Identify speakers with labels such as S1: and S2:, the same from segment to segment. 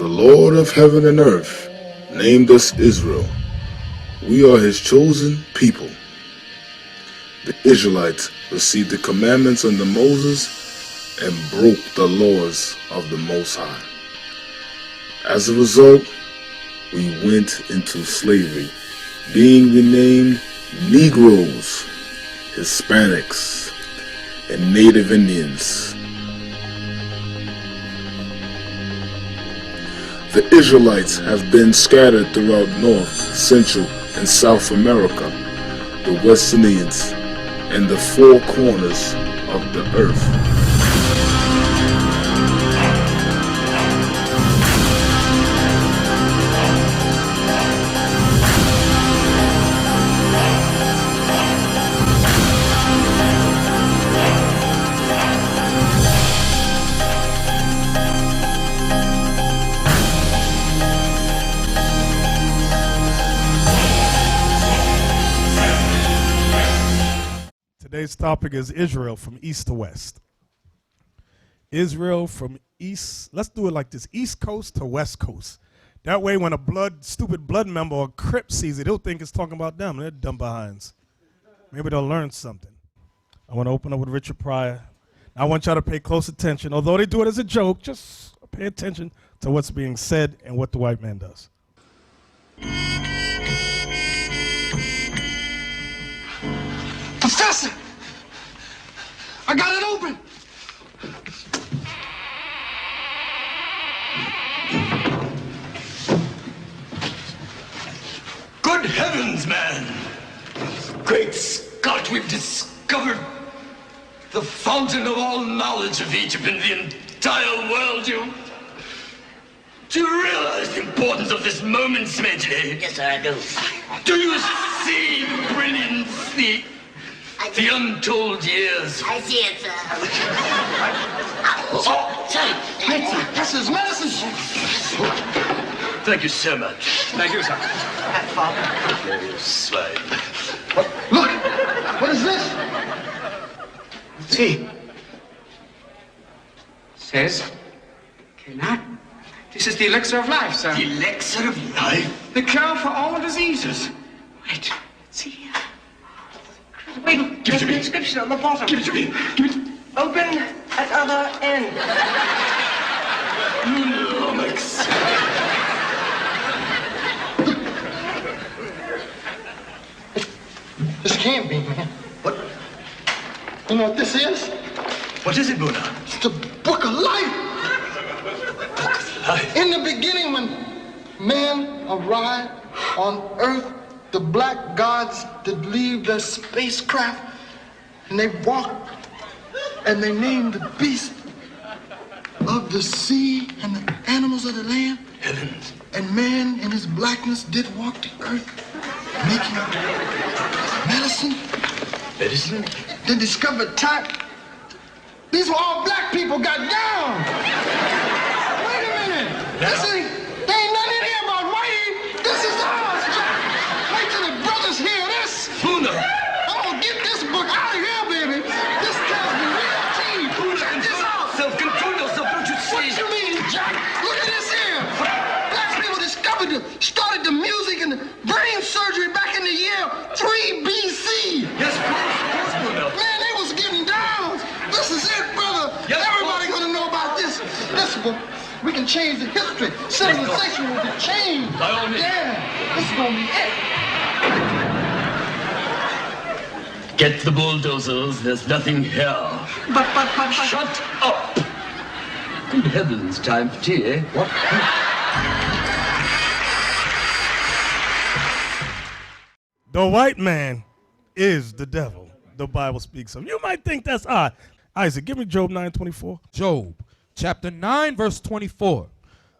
S1: The Lord of heaven and earth named us Israel. We are his chosen people. The Israelites received the commandments under Moses and broke the laws of the Most High. As a result, we went into slavery, being renamed Negroes, Hispanics, and Native Indians. The Israelites have been scattered throughout North, Central, and South America, the West Indies, and the four corners of the earth.
S2: Today's topic is Israel from east to west. Israel from east, let's do it like this, east coast to west coast. That way when a stupid blood member or Crip sees it, he'll think it's talking about them. They're dumb behinds. Maybe they'll learn something. I want to open up with Richard Pryor. I want y'all to pay close attention. Although they do it as a joke, just pay attention to what's being said and what the white man does.
S3: Professor! I got it open! Good heavens, man! Great Scott, we've discovered the fountain of all knowledge of Egypt in the entire world. Do you realize the importance of this moment, Smedley?
S4: Yes, sir, I do.
S3: Do you see the brilliancy? The untold years.
S4: I see it, sir.
S3: Sir, this is medicine. Thank you so much.
S5: Thank you, sir.
S3: You swine.
S5: Look! What is this? See. Says, cannot. This is the elixir of life, sir.
S3: The elixir of life?
S5: The cure for all diseases.
S4: Wait, see here.
S5: Wait,
S3: Give it to me.
S5: Inscription on the bottom.
S3: Give it to me. Give it.
S5: Open at other end.
S3: Lummox.
S5: This can't be, man.
S3: What?
S5: You know what this is?
S3: What is it, Buna?
S5: It's the book of life.
S3: Book of life.
S5: In the beginning, when man arrived on earth, the black gods did leave their spacecraft, and they walked, and they named the beasts of the sea and the animals of the land.
S3: Heavens.
S5: And man in his blackness did walk the earth, making medicine.
S3: Medicine?
S5: They discovered time. These were all black people got down. Wait a minute.
S3: Now?
S5: There ain't nothing in here about white. This is ours, Jack. Wait till the brothers hear this.
S3: Buna.
S5: I'm gonna get this book out of here, baby. This tells me real tea. Check this out.
S3: Self-control yourself, don't you
S5: What
S3: see?
S5: you mean, Jack? Look at this here. Black people started the music and the brain surgery back in the year 3 BC.
S3: Yes, of course, Buna.
S5: Man, they was getting down. This is it, brother.
S3: Yes,
S5: Everybody gonna know about this. This one, we can change the history. Civilization will be changed.
S3: By all means.
S5: Yeah, this is gonna be it.
S3: Get the bulldozers, there's nothing here.
S5: But.
S3: Shut up! Good heavens, time for tea, eh? What?
S2: The white man is the devil, the Bible speaks of. You might think that's odd. Isaac, give me Job 9:24.
S6: Job chapter 9 verse 24.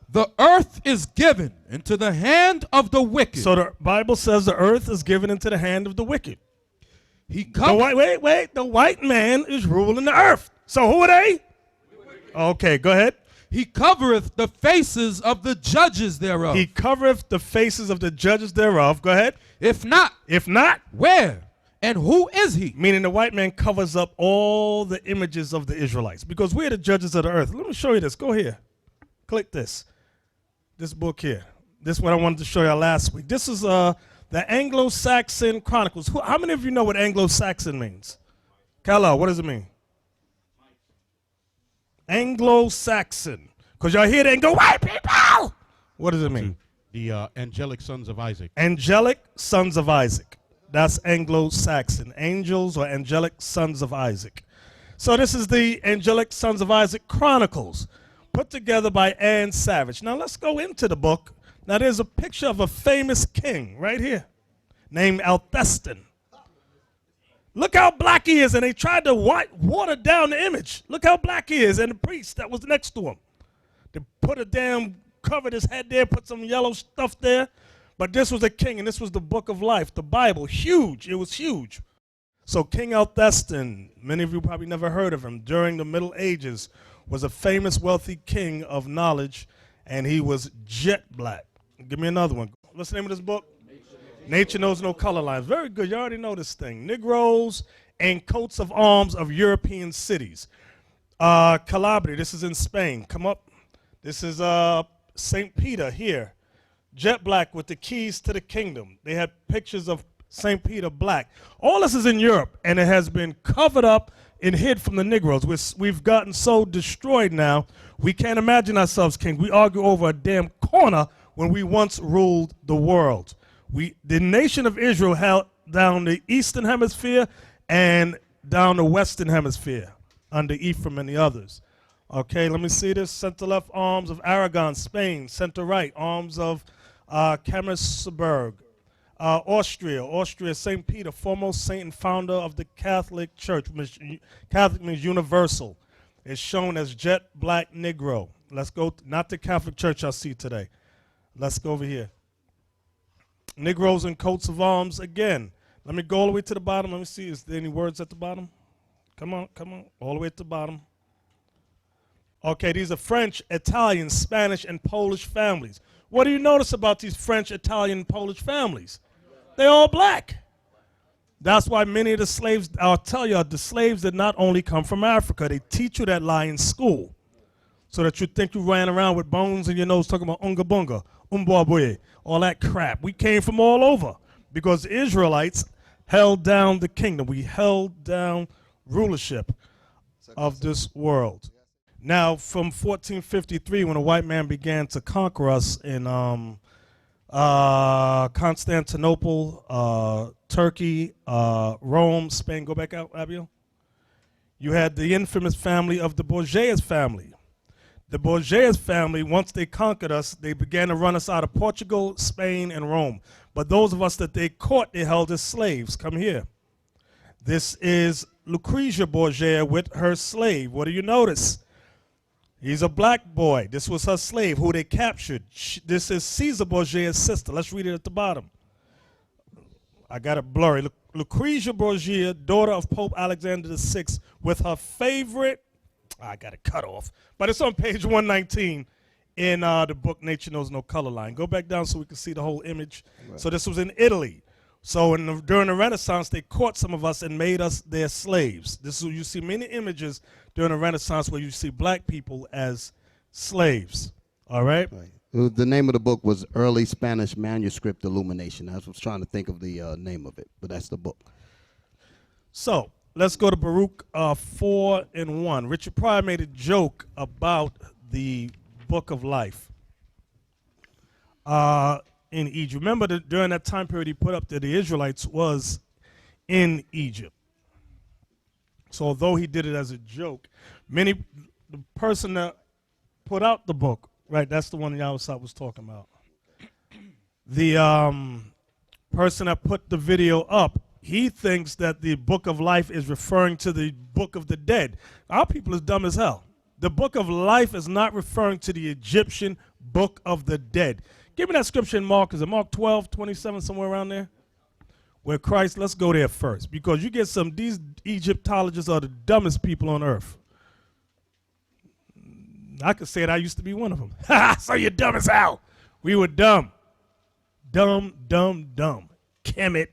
S6: The earth is given into the hand of the wicked.
S2: So the Bible says the earth is given into the hand of the wicked.
S6: He
S2: The white man is ruling the earth. So who are they? Okay, go ahead.
S6: He covereth the faces of the judges thereof.
S2: He covereth the faces of the judges thereof. Go ahead.
S6: If not, where? And who is he?
S2: Meaning the white man covers up all the images of the Israelites because we're the judges of the earth. Let me show you this. Go here. Click this. this book here. This is what I wanted to show y'all last week. This is the Anglo-Saxon Chronicles. How many of you know what Anglo-Saxon means? Kala, what does it mean? Anglo-Saxon. Because y'all hear that and go, white people! What does it mean?
S7: The angelic sons of Isaac.
S2: Angelic sons of Isaac. That's Anglo-Saxon. Angels or angelic sons of Isaac. So this is the Angelic Sons of Isaac Chronicles, put together by Anne Savage. Now let's go into the book. Now there's a picture of a famous king right here named Althestan. Look how black he is, and they tried to water down the image. Look how black he is, and the priest that was next to him. They put a damn, covered his head there, put some yellow stuff there. But this was a king, and this was the book of life, the Bible, huge. It was huge. So King Althestan, many of you probably never heard of him, during the Middle Ages, was a famous wealthy king of knowledge, and he was jet black. Give me another one. What's the name of this book? Nature Knows No Color Lines. Very good. You already know this thing. Negroes and coats of arms of European cities. Calabria, this is in Spain. Come up. This is St. Peter here. Jet black with the keys to the kingdom. They had pictures of St. Peter black. All this is in Europe, and it has been covered up and hid from the Negroes. We've gotten so destroyed now, we can't imagine ourselves king. We argue over a damn corner when we once ruled the world. The nation of Israel held down the eastern hemisphere and down the western hemisphere under Ephraim and the others. Okay, let me see this. Center left, arms of Aragon, Spain. Center right, arms of Kemmersburg. Austria, St. Peter, foremost saint and founder of the Catholic Church. Catholic means universal. It's shown as jet black Negro. Let's go, not the Catholic Church I see today. Let's go over here. Negroes and coats of arms again. Let me go all the way to the bottom. Let me see, is there any words at the bottom? Come on, all the way at the bottom. Okay, these are French, Italian, Spanish, and Polish families. What do you notice about these French, Italian, and Polish families? They're all black. That's why many of the slaves, I'll tell you, the slaves did not only come from Africa. They teach you that lie in school so that you think you ran around with bones in your nose talking about unga bunga, umbwabwe, all that crap. We came from all over because the Israelites held down the kingdom. We held down rulership of this world. Now, from 1453, when a white man began to conquer us in Constantinople, Turkey, Rome, Spain. Go back out, Abiel. You had the infamous family of the Borgias family. The Borgias family, once they conquered us, they began to run us out of Portugal, Spain, and Rome. But those of us that they caught, they held as slaves. Come here. This is Lucrezia Borgia with her slave. What do you notice? He's a black boy. This was her slave who they captured. This is Caesar Borgia's sister. Let's read it at the bottom. I got it blurry. Lucrezia Borgia, daughter of Pope Alexander VI, with her favorite, I got it cut off, but it's on page 119 in the book Nature Knows No Color Line. Go back down so we can see the whole image. Right. So this was in Italy. So during the Renaissance, they caught some of us and made us their slaves. This is, you see many images during the Renaissance where you see black people as slaves. All right?
S8: Right. The name of the book was Early Spanish Manuscript Illumination. I was trying to think of the name of it, but that's the book.
S2: So let's go to Baruch 4:1. Richard Pryor made a joke about the book of life. In Egypt. Remember that during that time period he put up that the Israelites was in Egypt. So although he did it as a joke, the person that put out the book, right, that's the one Yahweh was talking about. The person that put the video up, he thinks that the book of life is referring to the book of the dead. Our people is dumb as hell. The book of life is not referring to the Egyptian book of the dead. Give me that scripture in Mark. Is it Mark 12:27, somewhere around there? Where Christ, let's go there first. Because you get these Egyptologists are the dumbest people on earth. I could say it, I used to be one of them. So you're dumb as hell. We were dumb. Dumb. Kemet.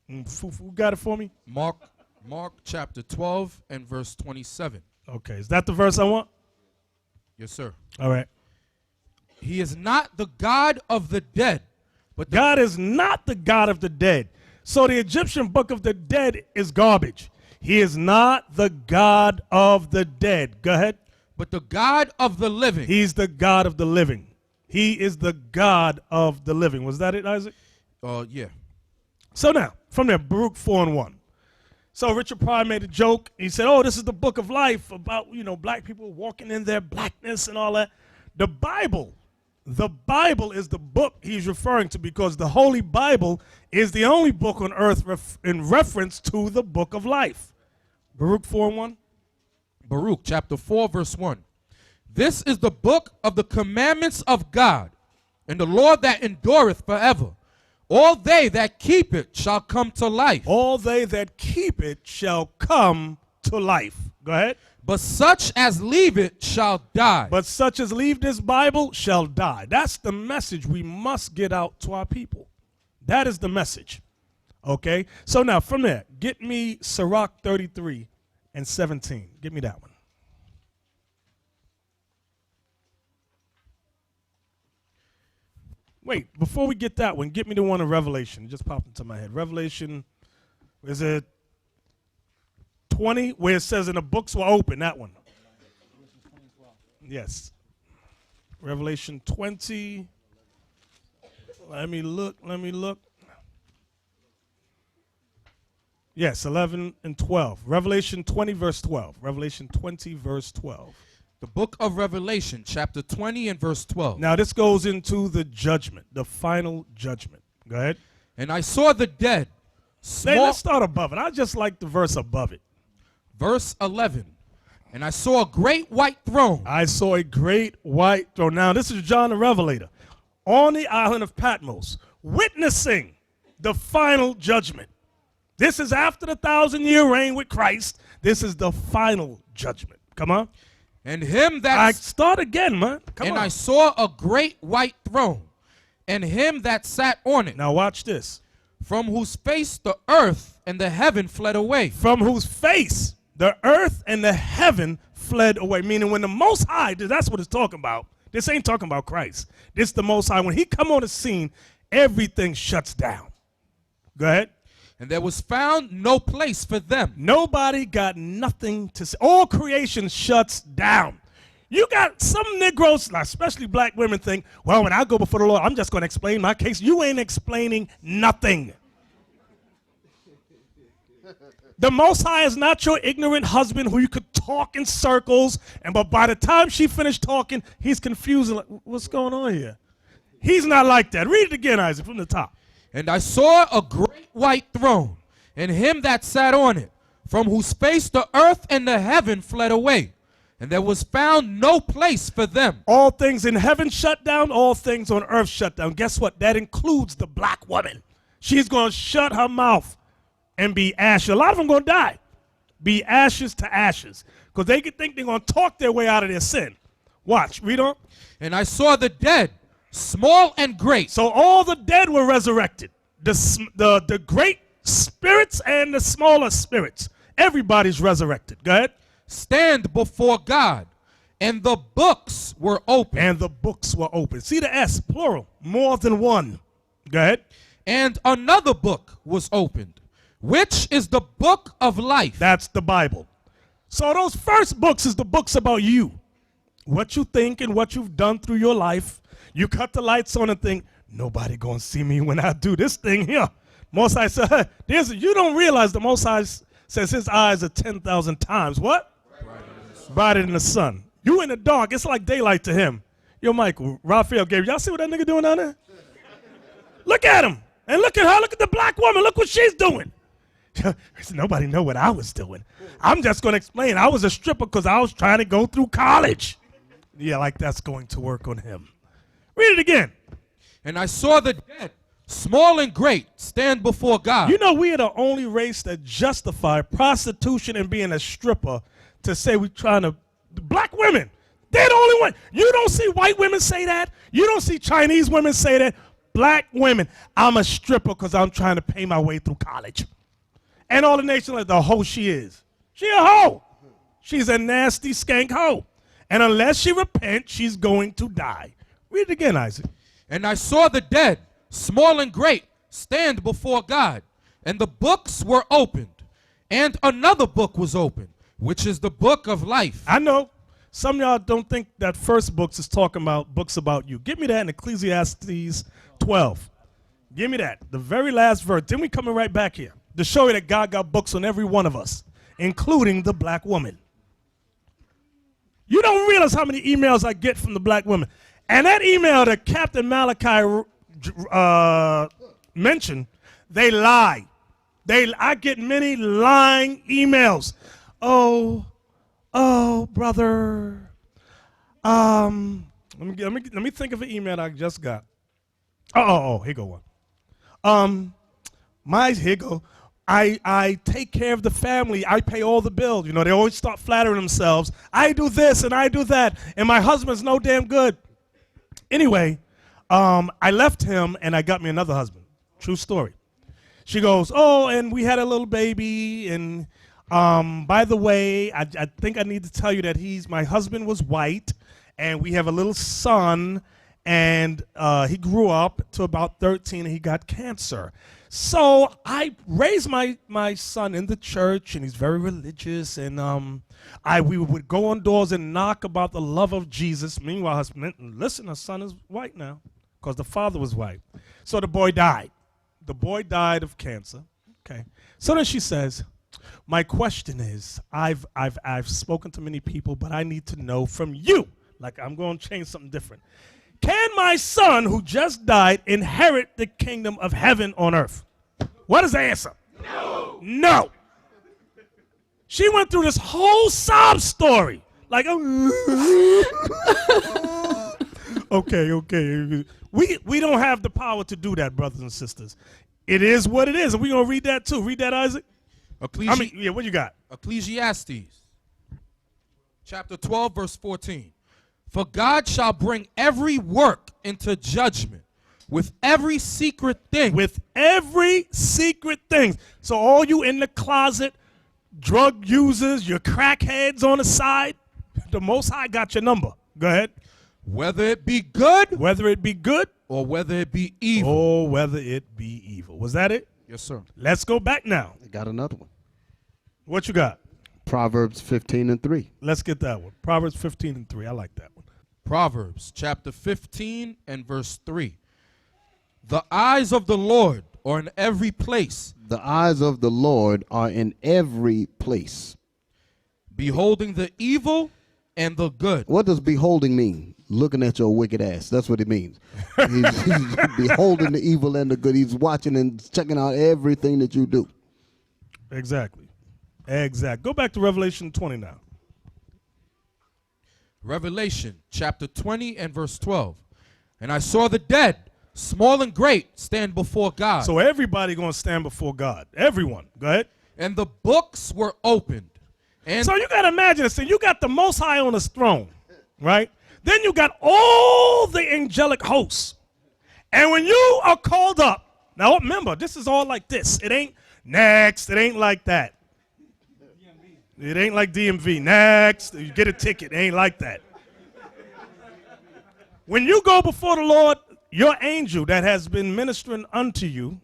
S2: Who got it for me?
S6: Mark chapter 12 and verse 27.
S2: Okay, is that the verse I want?
S6: Yes, sir.
S2: All right.
S6: He is not the God of the dead, but
S2: God is not the God of the dead. So the Egyptian book of the dead is garbage. He is not the God of the dead. Go ahead.
S6: but the God of the living.
S2: He's the God of the living. He is the God of the living. Was that it, Isaac?
S6: Yeah.
S2: So now, from there, Baruch 4:1. So Richard Pryor made a joke. He said, oh, this is the book of life about, black people walking in their blackness and all that. The Bible is the book he's referring to, because the Holy Bible is the only book on earth in reference to the book of life. Baruch 4:1.
S6: Baruch chapter 4 verse 1. This is the book of the commandments of God, and the law that endureth forever. All they that keep it shall come to life.
S2: All they that keep it shall come to life. Go ahead.
S6: But such as leave it shall die.
S2: But such as leave this Bible shall die. That's the message we must get out to our people. That is the message. Okay? So now, from there, get me Sirach 33:17. Get me that one. Wait, before we get that one, get me the one in Revelation. It just popped into my head. Revelation, is it 20, where it says, and the books were open? That one. Yes. Revelation 20. Let me look. Yes, 11 and 12. Revelation 20, verse 12. Revelation 20, verse 12.
S6: The book of Revelation, chapter 20 and verse 12.
S2: Now this goes into the judgment, the final judgment. Go ahead.
S6: And I saw the dead.
S2: Hey, let's start above it. I just like the verse above it.
S6: Verse 11. And I saw a great white throne.
S2: I saw a great white throne. Now this is John the Revelator on the island of Patmos, witnessing the final judgment. This is after the 1,000-year reign with Christ. This is the final judgment. Come on.
S6: And him that
S2: I start again, man. Come
S6: and
S2: on.
S6: I saw a great white throne, and him that sat on it.
S2: Now watch this.
S6: From whose face the earth and the heaven fled away.
S2: From whose face the earth and the heaven fled away. Meaning when the Most High, that's what it's talking about. This ain't talking about Christ. This the Most High. When he come on the scene, everything shuts down. Go ahead.
S6: And there was found no place for them.
S2: Nobody got nothing to say. All creation shuts down. You got some Negroes, especially black women, think, well, when I go before the Lord, I'm just going to explain my case. You ain't explaining nothing. The Most High is not your ignorant husband who you could talk in circles, but by the time she finished talking, he's confused. Like, what's going on here? He's not like that. Read it again, Isaac, from the top.
S6: And I saw a great white throne, and him that sat on it, from whose face the earth and the heaven fled away, and there was found no place for them.
S2: All things in heaven shut down, all things on earth shut down. Guess what? That includes the black woman. She's going to shut her mouth and be ashes. A lot of them going to die. Be ashes to ashes. Because they think they're going to talk their way out of their sin. Watch. Read on.
S6: And I saw the dead, small and great.
S2: So all the dead were resurrected. The great spirits and the smaller spirits. Everybody's resurrected. Go ahead.
S6: Stand before God, and the books were open.
S2: And the books were open. See the S, plural, more than one. Go ahead.
S6: And another book was opened, which is the book of life.
S2: That's the Bible. So those first books is the books about you. What you think and what you've done through your life. You cut the lights on and think, nobody gonna see me when I do this thing here. Most High said, you don't realize the Most High says his eyes are 10,000 times. What? Brighter than the sun. You in the dark, it's like daylight to him. Yo, Michael, Raphael, Gabriel, y'all see what that nigga doing down there? Look at him. And look at her. Look at the black woman. Look what she's doing. Nobody know what I was doing. I'm just going to explain. I was a stripper because I was trying to go through college. Yeah, like that's going to work on him. Read it again.
S6: And I saw the dead, small and great, stand before God.
S2: You know, we are the only race that justify prostitution and being a stripper to say we're trying to. Black women, they're the only one. You don't see white women say that. You don't see Chinese women say that. Black women, I'm a stripper because I'm trying to pay my way through college. And all the nation like the hoe she is. She a hoe. She's a nasty skank hoe. And unless she repents, she's going to die. Read it again, Isaac.
S6: And I saw the dead, small and great, stand before God, and the books were opened, and another book was opened, which is the book of life.
S2: I know some of y'all don't think that first books is talking about books about you. Give me that in Ecclesiastes 12. Give me that. The very last verse. Then we coming right back here to show you that God got books on every one of us, including the black woman. You don't realize how many emails I get from the black women. And that email that Captain Malachi mentioned, they lie. I get many lying emails. Oh, brother. Let me think of an email I just got. Here go one. Here go. I take care of the family. I pay all the bills. You know, they always start flattering themselves. I do this and I do that, and my husband's no damn good. Anyway, I left him and I got me another husband. True story. She goes, oh, and we had a little baby, and by the way, I think I need to tell you that my husband was white, and we have a little son, and he grew up to about 13 and he got cancer. So I raised my son in the church, and he's very religious, and we would go on doors and knock about the love of Jesus. Meanwhile, listen, her son is white now because the father was white. So the boy died. The boy died of cancer. Okay. So then she says, my question is, I've spoken to many people, but I need to know from you. Like, I'm going to change something different. Can my son who just died inherit the kingdom of heaven on earth? What is the answer? No. No. She went through this whole sob story. Like, okay. We don't have the power to do that, brothers and sisters. It is what it is. And we're going to read that too. Read that, Isaac. What you got?
S6: Ecclesiastes chapter 12, verse 14. For God shall bring every work into judgment with every secret thing.
S2: With every secret thing. So all you in the closet, drug users, your crackheads on the side, the Most High got your number. Go ahead.
S6: Whether it be good.
S2: Whether it be good.
S6: Or whether it be evil.
S2: Or whether it be evil. Was that it?
S6: Yes, sir.
S2: Let's go back now.
S8: I got another one.
S2: What you got?
S8: Proverbs 15:3.
S2: Let's get that one. Proverbs 15:3. I like that one.
S6: Proverbs chapter 15 and verse 3. The eyes of the Lord are in every place.
S8: The eyes of the Lord are in every place,
S6: beholding the evil and the good.
S8: What does beholding mean? Looking at your wicked ass. That's what it means. He's beholding the evil and the good. He's watching and checking out everything that you do.
S2: Exactly. Go back to Revelation 20 now.
S6: Revelation chapter 20 and verse 12. And I saw the dead, small and great, stand before God.
S2: So everybody going to stand before God. Everyone. Go ahead.
S6: And the books were opened. And
S2: so you got to imagine this thing. You got the Most High on his throne, right? Then you got all the angelic hosts. And when you are called up, now remember, this is all like this. It ain't next. It ain't like that. It ain't like DMV. Next. You get a ticket. It ain't like that. When you go before the Lord, your angel that has been ministering unto you,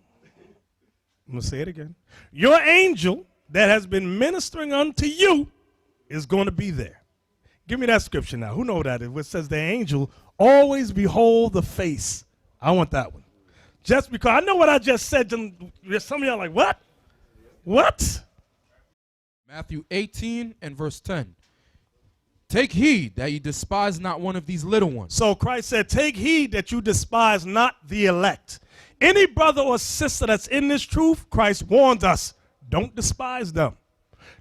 S2: I'm going to say it again. Your angel that has been ministering unto you is going to be there. Give me that scripture now. Who know that? It says the angel always behold the face. I want that one. Just because I know what I just said. Some of y'all are like, what? What?
S6: Matthew 18 and verse 10. Take heed that you despise not one of these little ones.
S2: So Christ said, take heed that you despise not the elect. Any brother or sister that's in this truth, Christ warned us, don't despise them.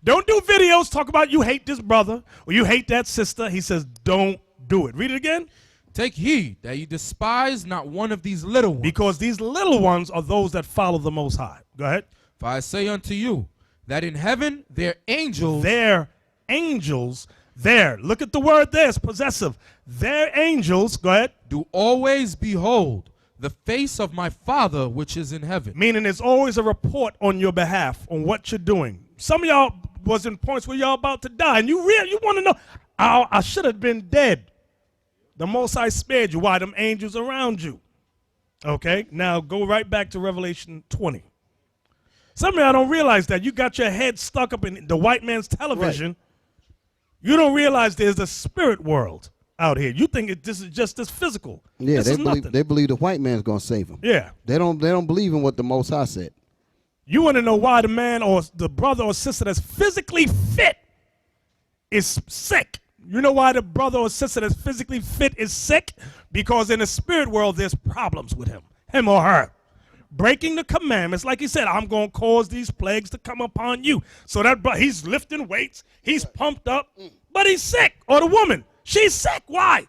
S2: Don't do videos talk about you hate this brother or you hate that sister. He says, don't do it. Read it again.
S6: Take heed that you despise not one of these little ones.
S2: Because these little ones are those that follow the Most High. Go ahead.
S6: For I say unto you that in heaven their angels.
S2: Look at the word there. It's possessive. Their angels, go ahead.
S6: Do always behold the face of my Father which is in heaven.
S2: Meaning there's always a report on your behalf on what you're doing. Some of y'all was in points where y'all about to die, and you want to know, I should have been dead. The Most High spared you. Why? Them angels around you. Okay, now go right back to Revelation 20. Some of y'all don't realize that. You got your head stuck up in the white man's television. Right. You don't realize there's a spirit world out here. You think this is just this physical.
S8: Yeah,
S2: they
S8: believe the white man's going to save them.
S2: Yeah.
S8: They don't believe in what the Most High said.
S2: You want to know why the man or the brother or sister that's physically fit is sick. You know why the brother or sister that's physically fit is sick? Because in the spirit world, there's problems with him or her. Breaking the commandments, like he said, I'm going to cause these plagues to come upon you. So that he's lifting weights, he's pumped up, but he's sick. Or the woman, she's sick. Why?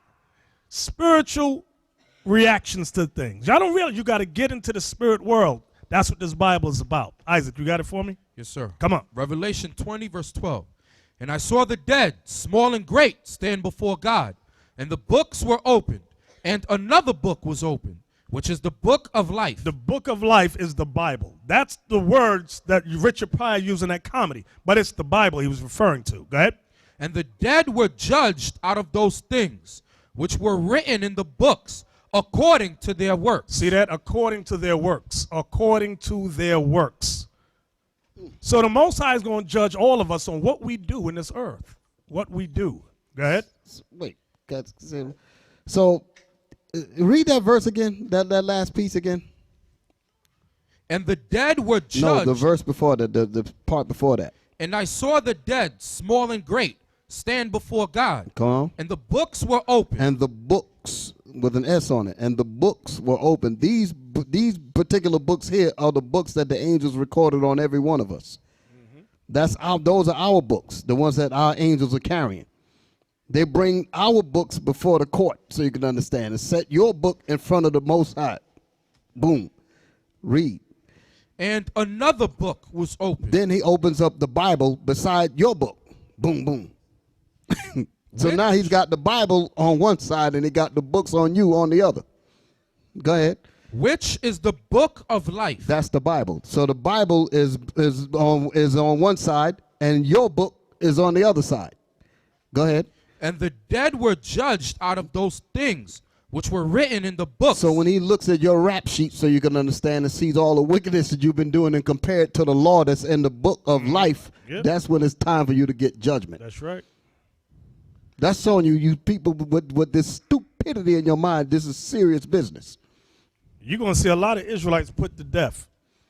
S2: Spiritual reactions to things. Y'all don't realize you got to get into the spirit world. That's what this Bible is about. Isaac, you got it for me?
S6: Yes, sir.
S2: Come on.
S6: Revelation 20, verse 12. And I saw the dead, small and great, stand before God. And the books were opened. And another book was opened, which is the book of life.
S2: The book of life is the Bible. That's the words that Richard Pryor used in that comedy. But it's the Bible he was referring to. Go ahead.
S6: And the dead were judged out of those things which were written in the books according to their works.
S2: See that? According to their works. According to their works. So the Most High is going to judge all of us on what we do in this earth. What we do. Go ahead.
S8: Wait. So read that verse again, that last piece again.
S6: And the dead were judged.
S8: No, the verse before that, the part before that.
S6: And I saw the dead, small and great, stand before God.
S8: Come on.
S6: And the books were open.
S8: And the books, with an S on it, and the books were open. These particular books here are the books that the angels recorded on every one of us. Mm-hmm. Those are our books, the ones that our angels are carrying. They bring our books before the court so you can understand and set your book in front of the Most High. Boom. Read.
S6: And another book was opened.
S8: Then he opens up the Bible beside your book. Boom, boom. So now he's got the Bible on one side and he got the books on you on the other. Go ahead.
S6: Which is the book of life.
S8: That's the Bible. So the Bible is on one side and your book is on the other side. Go ahead.
S6: And the dead were judged out of those things which were written in the book.
S8: So when he looks at your rap sheet so you can understand and sees all the wickedness that you've been doing and compare it to the law that's in the book of life, that's when it's time for you to get judgment.
S2: That's right.
S8: That's showing you people with this stupidity in your mind, this is serious business.
S2: You're going to see a lot of Israelites put to death.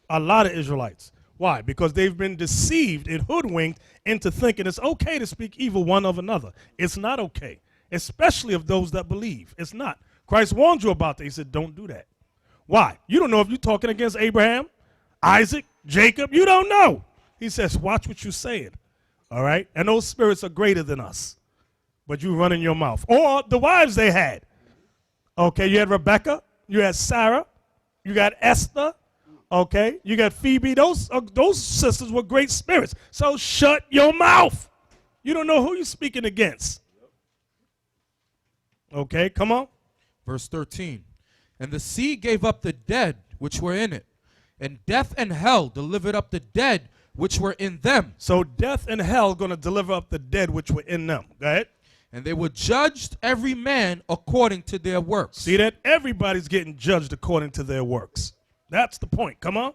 S2: A lot of Israelites. Why? Because they've been deceived and hoodwinked into thinking it's okay to speak evil one of another. It's not okay, especially of those that believe. It's not. Christ warned you about that. He said, don't do that. Why? You don't know if you're talking against Abraham, Isaac, Jacob. You don't know. He says, watch what you're saying. All right? And those spirits are greater than us. But you run in your mouth. Or the wives they had. Okay, you had Rebecca. You had Sarah. You got Esther. Okay, you got Phoebe. Those sisters were great spirits. So shut your mouth. You don't know who you're speaking against. Okay, come on.
S6: Verse 13. And the sea gave up the dead which were in it, and death and hell delivered up the dead which were in them.
S2: So death and hell going to deliver up the dead which were in them. Go ahead.
S6: And they were judged every man according to their works.
S2: See that? Everybody's getting judged according to their works. That's the point. Come on.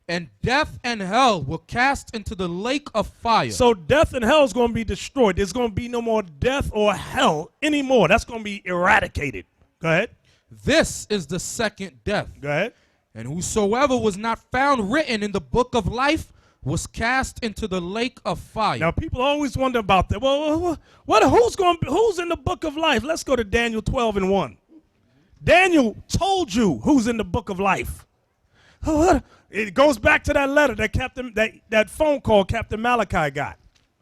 S6: And death and hell were cast into the lake of fire.
S2: So death and hell is going to be destroyed. There's going to be no more death or hell anymore. That's going to be eradicated. Go ahead.
S6: This is the second death.
S2: Go ahead.
S6: And whosoever was not found written in the book of life was cast into the lake of fire.
S2: Now, people always wonder about that. Well, who's in the book of life? Let's go to Daniel 12:1. Daniel told you who's in the book of life. It goes back to that letter that phone call Captain Malachi got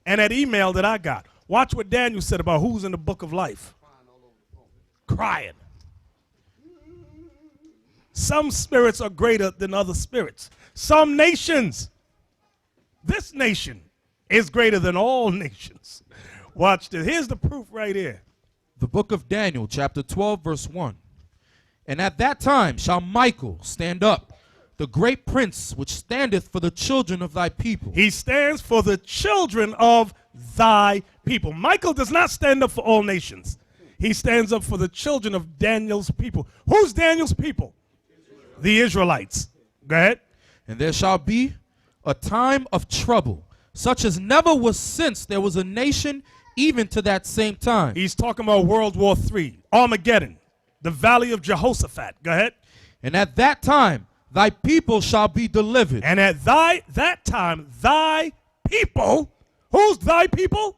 S2: and that email that I got. Watch what Daniel said about who's in the book of life. Crying. Some spirits are greater than other spirits. Some nations. This nation is greater than all nations. Watch this. Here's the proof right here.
S6: The book of Daniel, chapter 12, verse 1. And at that time shall Michael stand up, the great prince which standeth for the children of thy people.
S2: He stands for the children of thy people. Michael does not stand up for all nations. He stands up for the children of Daniel's people. Who's Daniel's people? The Israelites. Go ahead.
S6: And there shall be a time of trouble, such as never was since there was a nation even to that same time.
S2: He's talking about World War III, Armageddon, the valley of Jehoshaphat. Go ahead.
S6: And at that time thy people shall be delivered.
S2: And at that time, thy people, who's thy people?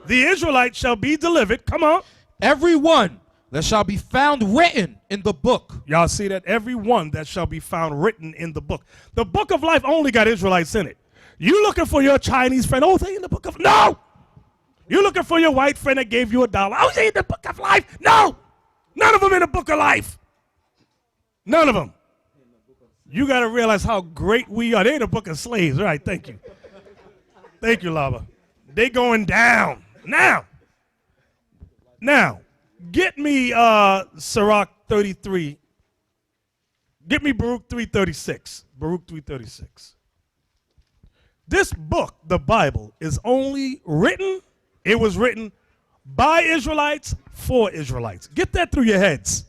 S2: The Israelites shall be delivered. Come on.
S6: Every one that shall be found written in the book.
S2: Y'all see that? Every one that shall be found written in the book. The book of life only got Israelites in it. You looking for your Chinese friend? Oh, they in the book of no. You looking for your white friend that gave you $1? Oh, they in the book of life? No. None of them in the book of life. None of them. You got to realize how great we are. They in the book of slaves. All right, thank you. Thank you, Lava. They going down. Now, get me Sirach 33. Get me Baruch 336. Baruch 336. This book, the Bible, is only written, it was written by Israelites for Israelites. Get that through your heads.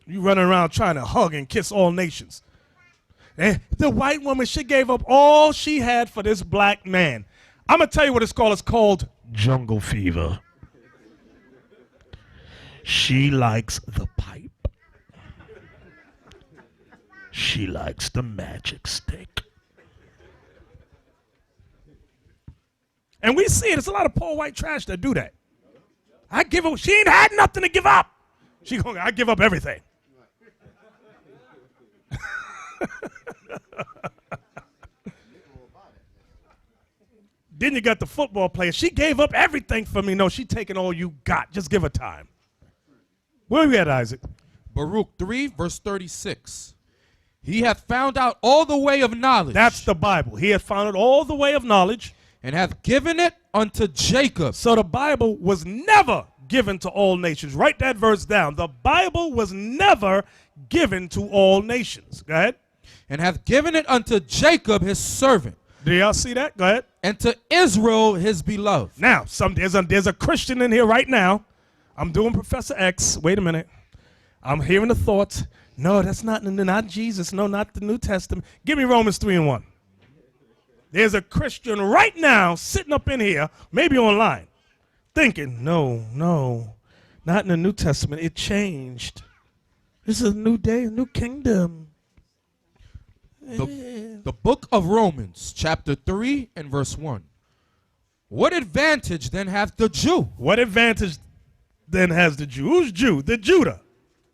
S2: You running around trying to hug and kiss all nations. And the white woman, she gave up all she had for this black man. I'm going to tell you what it's called. It's called jungle fever. She likes the pipe. She likes the magic stick. And we see it. It's a lot of poor white trash that do that. I give up. She ain't had nothing to give up. She going, I give up everything. Then you got the football player. She gave up everything for me. No, she taking all you got. Just give her time. Where are we at, Isaac?
S6: Baruch 3, verse 36. He hath found out all the way of knowledge.
S2: That's the Bible. He hath found out all the way of knowledge.
S6: And hath given it unto Jacob.
S2: So the Bible was never given to all nations. Write that verse down. The Bible was never given to all nations. Go ahead.
S6: And hath given it unto Jacob his servant.
S2: Do y'all see that? Go ahead.
S6: And to Israel his beloved.
S2: Now, there's a Christian in here right now. I'm doing Professor X. Wait a minute. I'm hearing the thoughts. No, that's not Jesus. No, not the New Testament. Give me Romans 3:1. There's a Christian right now sitting up in here, maybe online, thinking, no, not in the New Testament. It changed. This is a new day, a new kingdom.
S6: The book of Romans, chapter 3 and verse 1. What advantage then hath the Jew?
S2: What advantage then has the Jew? Who's Jew? The Judah.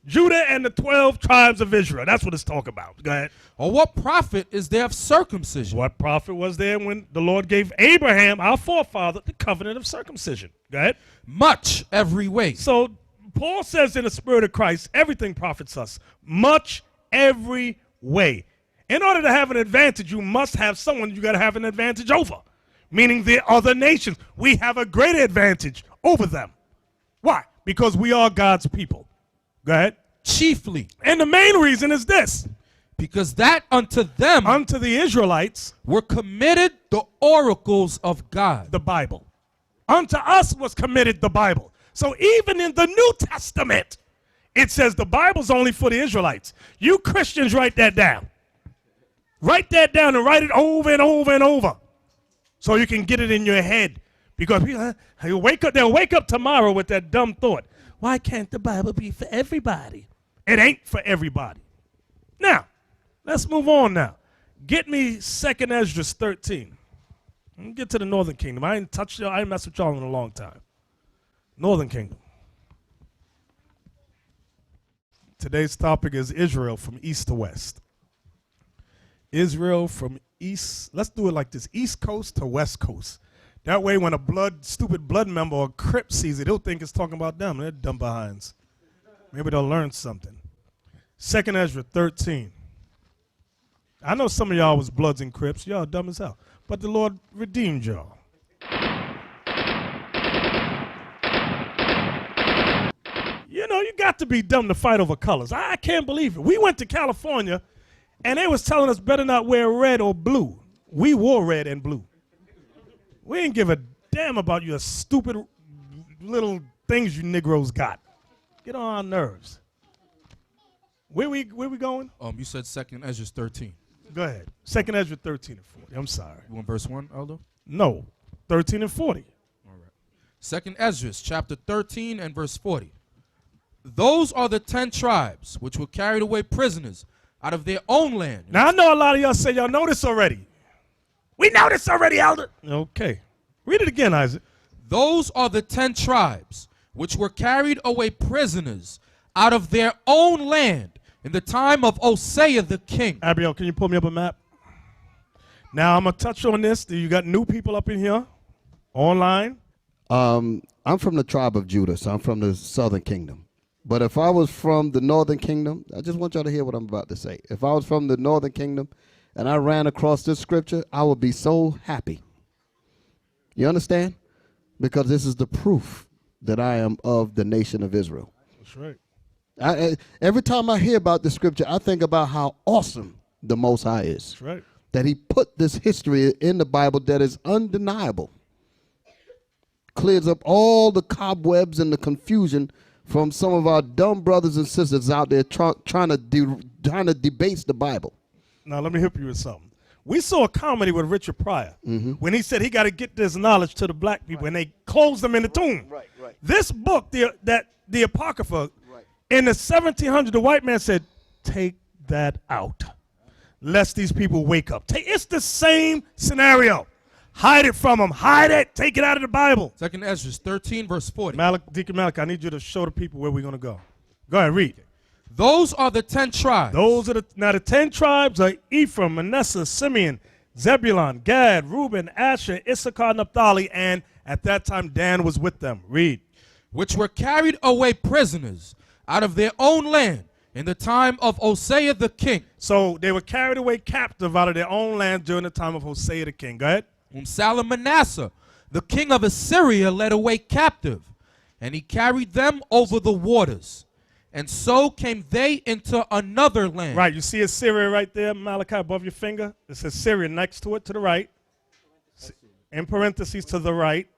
S2: Judah and the 12 tribes of Israel. That's what it's talking about. Go ahead.
S6: Or what profit is there of circumcision?
S2: What profit was there when the Lord gave Abraham, our forefather, the covenant of circumcision? Go ahead.
S6: Much every way.
S2: So Paul says in the Spirit of Christ, everything profits us. Much every way. In order to have an advantage, you must have someone you got to have an advantage over, meaning the other nations. We have a greater advantage over them. Why? Because we are God's people. Go ahead.
S6: Chiefly.
S2: And the main reason is this.
S6: Because that unto them,
S2: unto the Israelites,
S6: were committed the oracles of God.
S2: The Bible. Unto us was committed the Bible. So even in the New Testament, it says the Bible's only for the Israelites. You Christians write that down. Write that down and write it over and over and over so you can get it in your head. Because they'll wake up tomorrow with that dumb thought. Why can't the Bible be for everybody? It ain't for everybody. Now, let's move on now. Get me 2nd Ezra 13. Let me get to the Northern Kingdom. I ain't touched y'all. I ain't messed with y'all in a long time. Northern Kingdom. Today's topic is Israel from east to west. Israel from east. Let's do it like this. East coast to west coast. That way when a stupid blood member or Crip sees it, they'll think it's talking about them. They're dumb behinds. Maybe they'll learn something. 2nd Ezra 13. I know some of y'all was Bloods and Crips. Y'all dumb as hell. But the Lord redeemed y'all. You know, you got to be dumb to fight over colors. I can't believe it. We went to California, and they was telling us better not wear red or blue. We wore red and blue. We didn't give a damn about your stupid little things you Negroes got. Get on our nerves. Where we going?
S6: You said 2nd Ezra 13.
S2: Go ahead. 2nd Ezra 13 and 40. I'm sorry.
S6: You want verse 1, Elder?
S2: No, 13 and 40.
S6: All right. 2nd Ezra chapter 13 and verse 40. Those are the 10 tribes which were carried away prisoners out of their own land.
S2: Now, I know a lot of y'all say y'all know this already. We know this already, Elder. Okay. Read it again, Isaac.
S6: Those are the 10 tribes which were carried away prisoners out of their own land in the time of Hosea the king.
S2: Abiel, can you pull me up a map? Now, I'm going to touch on this. You got new people up in here, online.
S8: I'm from the tribe of Judah, so I'm from the southern kingdom. But if I was from the northern kingdom, I just want y'all to hear what I'm about to say. If I was from the northern kingdom and I ran across this scripture, I would be so happy. You understand? Because this is the proof that I am of the nation of Israel.
S2: That's right.
S8: Every time I hear about the scripture, I think about how awesome the Most High is.
S2: That's right.
S8: That he put this history in the Bible that is undeniable. Clears up all the cobwebs and the confusion from some of our dumb brothers and sisters out there trying to debase the Bible.
S2: Now, let me hit you with something. We saw a comedy with Richard Pryor when he said he got to get this knowledge to the black people, and they closed them in the tomb.
S8: Right.
S2: This book, the Apocrypha, in the 1700s, the white man said, take that out, lest these people wake up. It's the same scenario. Hide it from them. Hide it. Take it out of the Bible.
S6: 2nd Ezra 13 verse 40.
S2: Deacon Malik, I need you to show the people where we're going to go. Go ahead, read.
S6: Those are the 10 tribes.
S2: Those are the 10 tribes are Ephraim, Manasseh, Simeon, Zebulun, Gad, Reuben, Asher, Issachar, Naphtali, and at that time Dan was with them. Read.
S6: Which were carried away prisoners out of their own land in the time of Hosea the king.
S2: So they were carried away captive out of their own land during the time of Hosea the king. Go ahead.
S6: Whom Salmanasseh, the king of Assyria, led away captive, and he carried them over the waters. And so came they into another land.
S2: Right, you see Assyria right there, Malachi, above your finger? It says Syria next to it, to the right. In parentheses, to the right.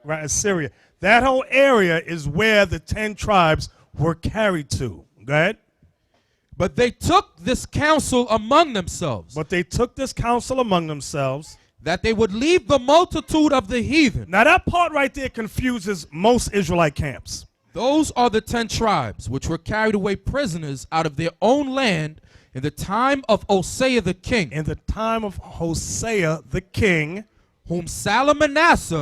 S2: Right, Assyria. That whole area is where the 10 tribes were carried to. Go ahead.
S6: But they took this counsel among themselves. That they would leave the multitude of the heathen.
S2: Now that part right there confuses most Israelite camps.
S6: Those are the 10 tribes which were carried away prisoners out of their own land in the time of Hosea the king.
S2: In the time of Hosea the king.
S6: Whom Salmanasseh.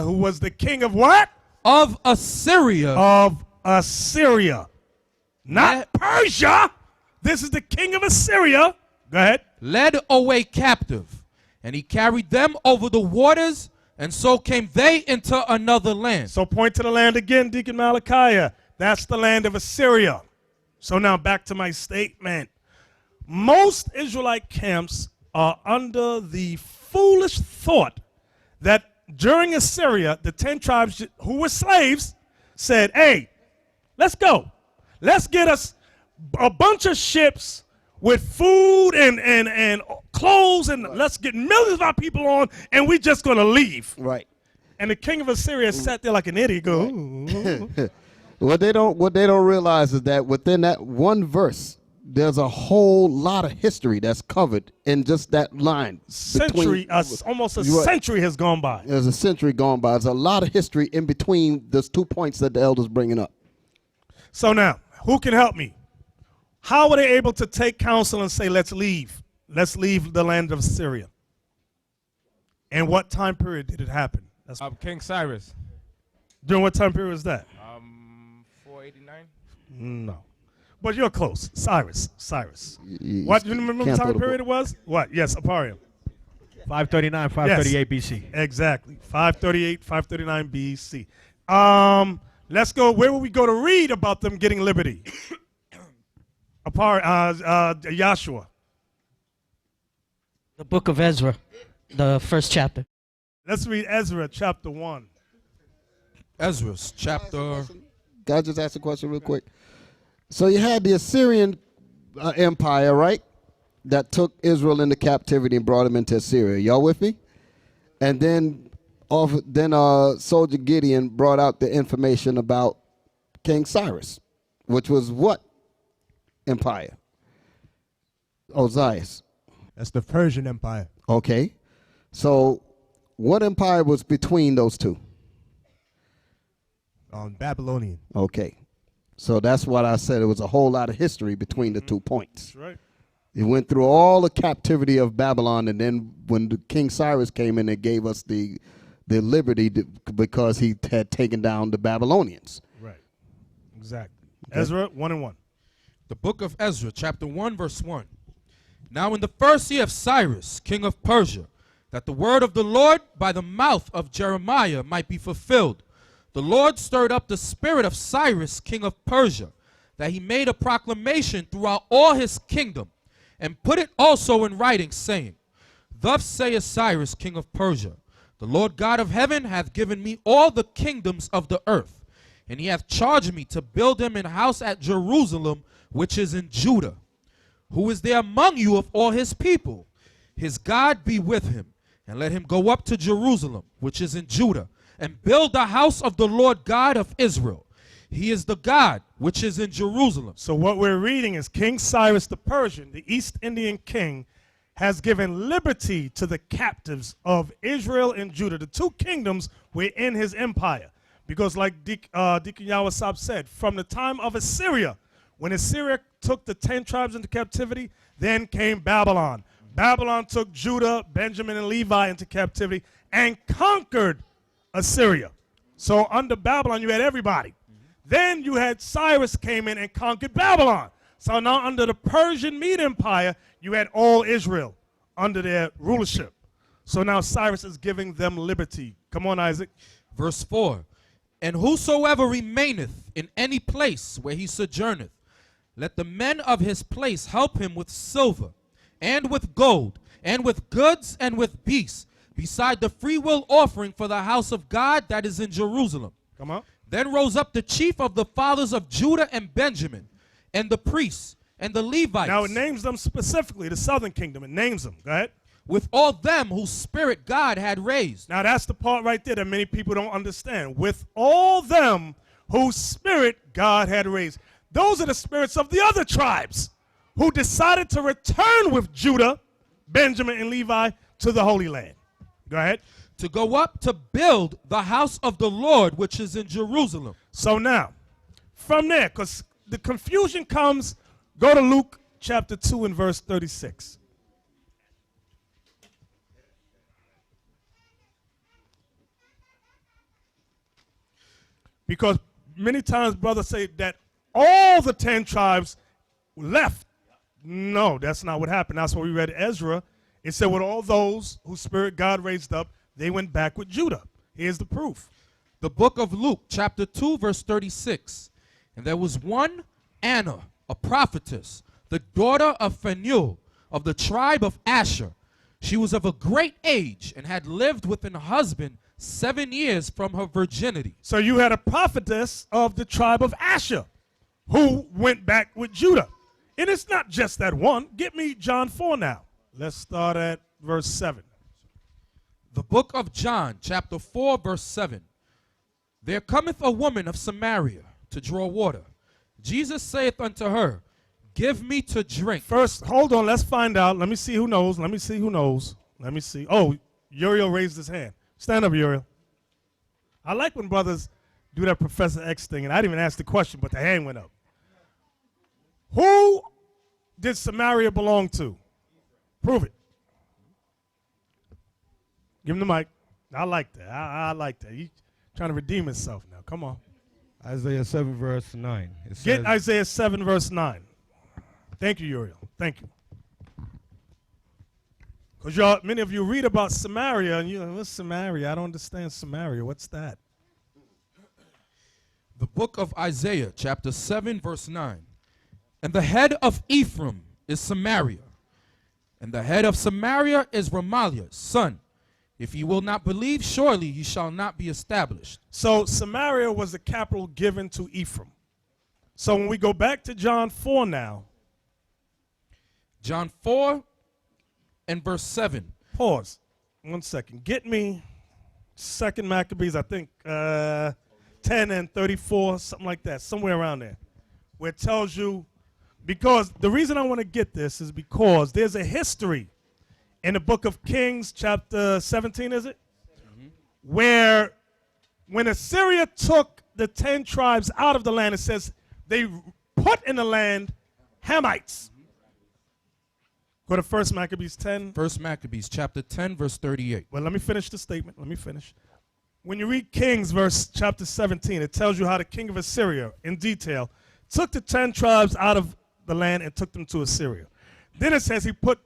S2: Who was the king of what?
S6: Of Assyria.
S2: Of Assyria. Not Persia. This is the king of Assyria. Go ahead.
S6: Led away captive. And he carried them over the waters, and so came they into another land.
S2: So point to the land again, Deacon Malachi. That's the land of Assyria. So now back to my statement. Most Israelite camps are under the foolish thought that during Assyria, the 10 tribes who were slaves said, hey, let's go. Let's get us a bunch of ships with food and clothes, and let's get millions of our people on, and we're just going to leave.
S8: Right.
S2: And the king of Assyria sat there like an idiot,
S8: What they don't realize is that within that one verse, there's a whole lot of history that's covered in just that line.
S2: Almost a century has gone by.
S8: There's a century gone by. There's a lot of history in between those 2 points that the elder's bringing up.
S2: So now, who can help me? How were they able to take counsel and say, let's leave? Let's leave the land of Assyria. And what time period did it happen? That's
S9: King Cyrus.
S2: During what time period was that?
S9: 489.
S2: No. But you're close. Cyrus. What, do you remember what time period it was? What? Yes, Aparium.
S9: 539, 538 BC.
S2: Exactly. 538, 539 BC. Let's go. Where will we go to read about them getting liberty? Joshua.
S10: The book of Ezra, the first chapter.
S2: Let's read Ezra chapter 1.
S6: Ezra's chapter.
S8: Can I just ask a question real quick? So you had the Assyrian Empire, right? That took Israel into captivity and brought them into Assyria. Y'all with me? And then Soldier Gideon brought out the information about King Cyrus, which was what empire? Osiris.
S2: That's the Persian Empire.
S8: Okay. So what empire was between those two?
S2: Babylonian.
S8: Okay. So that's what I said. It was a whole lot of history between the 2 points.
S2: That's right.
S8: It went through all the captivity of Babylon, and then when the King Cyrus came in, it gave us the liberty because he had taken down the Babylonians.
S2: Right. Exactly. Okay. Ezra 1:1.
S6: The book of Ezra, chapter 1, verse 1. Now in the first year of Cyrus, king of Persia, that the word of the Lord by the mouth of Jeremiah might be fulfilled, the Lord stirred up the spirit of Cyrus, king of Persia, that he made a proclamation throughout all his kingdom, and put it also in writing, saying, Thus saith Cyrus, king of Persia, the Lord God of heaven hath given me all the kingdoms of the earth, and he hath charged me to build him an house at Jerusalem, which is in Judah. Who is there among you of all his people? His God be with him, and let him go up to Jerusalem, which is in Judah, and build the house of the Lord God of Israel. He is the God which is in Jerusalem.
S2: So what we're reading is King Cyrus the Persian, the East Indian king, has given liberty to the captives of Israel and Judah. The 2 kingdoms were in his empire. Because like Deacon Yawasab said, from the time of Assyria, when Assyria took the 10 tribes into captivity, then came Babylon. Babylon took Judah, Benjamin, and Levi into captivity and conquered Assyria. So under Babylon, you had everybody. Then you had Cyrus came in and conquered Babylon. So now under the Persian Mede Empire, you had all Israel under their rulership. So now Cyrus is giving them liberty. Come on, Isaac.
S6: Verse 4. And whosoever remaineth in any place where he sojourneth, let the men of his place help him with silver, and with gold, and with goods, and with beasts, beside the freewill offering for the house of God that is in Jerusalem.
S2: Come on.
S6: Then rose up the chief of the fathers of Judah and Benjamin, and the priests, and the Levites.
S2: Now it names them specifically, the southern kingdom. It names them. Go ahead.
S6: With all them whose spirit God had raised.
S2: Now that's the part right there that many people don't understand. With all them whose spirit God had raised. Those are the spirits of the other tribes who decided to return with Judah, Benjamin, and Levi to the Holy Land. Go ahead.
S6: To go up to build the house of the Lord, which is in Jerusalem.
S2: So now, from there, because the confusion comes, go to Luke chapter 2 and verse 36. Because many times brothers say that all the 10 tribes left. No, that's not what happened. That's what we read Ezra. It said with all those whose spirit God raised up, they went back with Judah. Here's the proof.
S6: The book of Luke, chapter 2, verse 36. And there was one Anna, a prophetess, the daughter of Phanuel, of the tribe of Asher. She was of a great age and had lived with an husband 7 years from her virginity.
S2: So you had a prophetess of the tribe of Asher who went back with Judah. And it's not just that one. Get me John 4 now. Let's start at verse 7.
S6: The book of John, chapter 4, verse 7. There cometh a woman of Samaria to draw water. Jesus saith unto her, Give me to drink.
S2: First, hold on. Let's find out. Let me see who knows. Let me see who knows. Let me see. Oh, Uriel raised his hand. Stand up, Uriel. I like when brothers do that Professor X thing, and I didn't even ask the question, but the hand went up. Who did Samaria belong to? Prove it. Give him the mic. I like that. I like that. He's trying to redeem himself now. Come on.
S9: Isaiah 7, verse 9. It
S2: Get
S9: says,
S2: Isaiah 7, verse 9. Thank you, Uriel. Thank you. Because many of you read about Samaria, and you're like, what's Samaria? I don't understand Samaria. What's that?
S6: The book of Isaiah, chapter 7, verse 9. And the head of Ephraim is Samaria, and the head of Samaria is Ramaliah's son. If ye will not believe, surely ye shall not be established.
S2: So Samaria was the capital given to Ephraim. So when we go back to John 4 now.
S6: John 4 and verse 7.
S2: Pause. 1 second. Get me Second Maccabees, I think 10 and 34, something like that, somewhere around there, where it tells you, because the reason I want to get this is because there's a history in the book of Kings, chapter 17, is it? Where when Assyria took the 10 tribes out of the land, it says they put in the land Hamites. Go to 1 Maccabees 10.
S6: 1 Maccabees chapter 10, verse 38.
S2: Well, let me finish the statement. Let me finish. When you read Kings, chapter 17, it tells you how the king of Assyria, in detail, took the 10 tribes out of the land and took them to Assyria. Then it says he put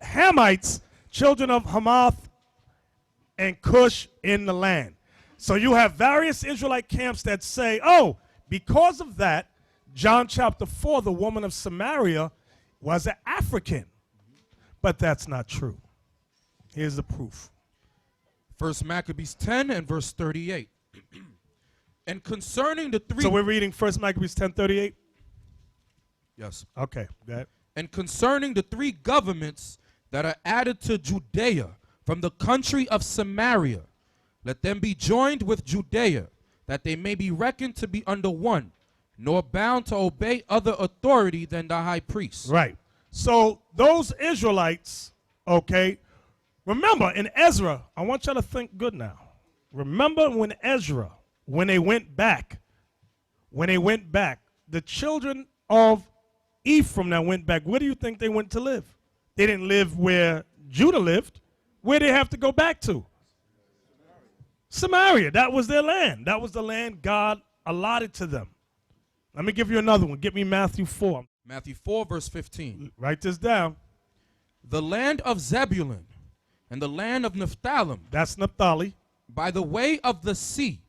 S2: Hamites, children of Hamath and Cush, in the land. So you have various Israelite camps that say, oh, because of that, John chapter 4, the woman of Samaria was an African. But that's not true. Here's the proof.
S6: 1 Maccabees 10 and verse 38. And concerning the three...
S2: So we're reading 1 Maccabees 10:38?
S6: Yes.
S2: Okay, go ahead.
S6: And concerning the 3 governments that are added to Judea from the country of Samaria, let them be joined with Judea, that they may be reckoned to be under one, nor bound to obey other authority than the high priest.
S2: Right. So those Israelites, okay, remember in Ezra, I want y'all to think good now. Remember when Ezra, when they went back, the children of Ephraim that went back, where do you think they went to live? They didn't live where Judah lived. Where did they have to go back to? Samaria. That was their land. That was the land God allotted to them. Let me give you another one. Get me Matthew 4.
S6: Matthew 4, verse 15.
S2: Write this down.
S6: The land of Zebulun and the land of Naphtali.
S2: That's Naphtali.
S6: By the way of the sea,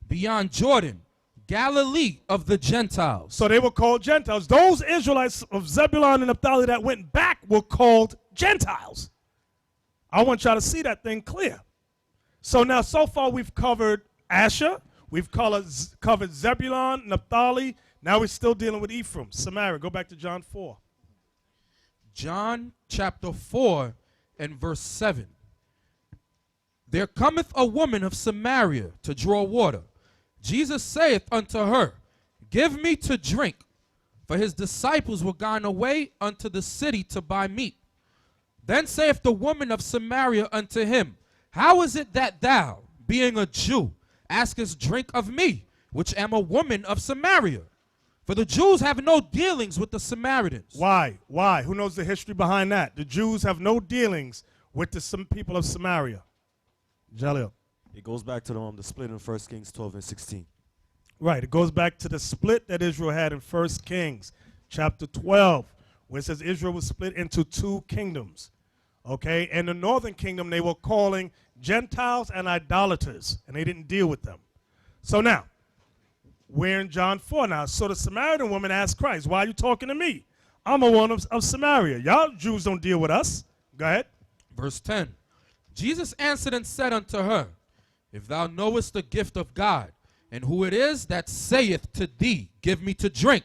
S6: beyond Jordan, Galilee of the Gentiles.
S2: So they were called Gentiles. Those Israelites of Zebulun and Naphtali that went back were called Gentiles. I want y'all to see that thing clear. So now, so far, we've covered Asher. We've covered Zebulun, Naphtali. Now we're still dealing with Ephraim, Samaria. Go back to John 4.
S6: John chapter 4 and verse 7. There cometh a woman of Samaria to draw water. Jesus saith unto her, Give me to drink. For his disciples were gone away unto the city to buy meat. Then saith the woman of Samaria unto him, How is it that thou, being a Jew, askest drink of me, which am a woman of Samaria? For the Jews have no dealings with the Samaritans.
S2: Why? Why? Who knows the history behind that? The Jews have no dealings with the people of Samaria. Jalil.
S11: It goes back to the split in 1 Kings 12 and 16.
S2: Right. It goes back to the split that Israel had in 1 Kings chapter 12, where it says Israel was split into 2 kingdoms. Okay? And the northern kingdom they were calling Gentiles and idolaters, and they didn't deal with them. So now, we're in John 4 now. So the Samaritan woman asked Christ, why are you talking to me? I'm a one of Samaria. Y'all Jews don't deal with us. Go ahead.
S6: Verse 10. Jesus answered and said unto her, If thou knowest the gift of God, and who it is that saith to thee, Give me to drink,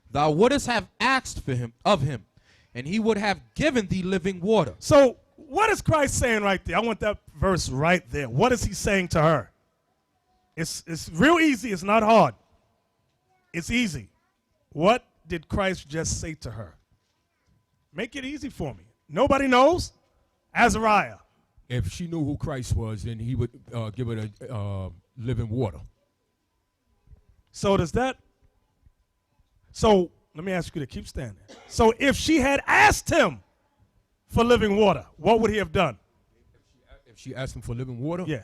S6: thou wouldest have asked for him of him, and he would have given thee living water.
S2: So what is Christ saying right there? I want that verse right there. What is he saying to her? It's real easy. It's not hard. It's easy. What did Christ just say to her? Make it easy for me. Nobody knows? Azariah.
S12: If she knew who Christ was, then he would give her living water.
S2: So does that? So let me ask you to keep standing. So if she had asked him for living water, what would he have done?
S12: If she asked him for living water?
S2: Yeah.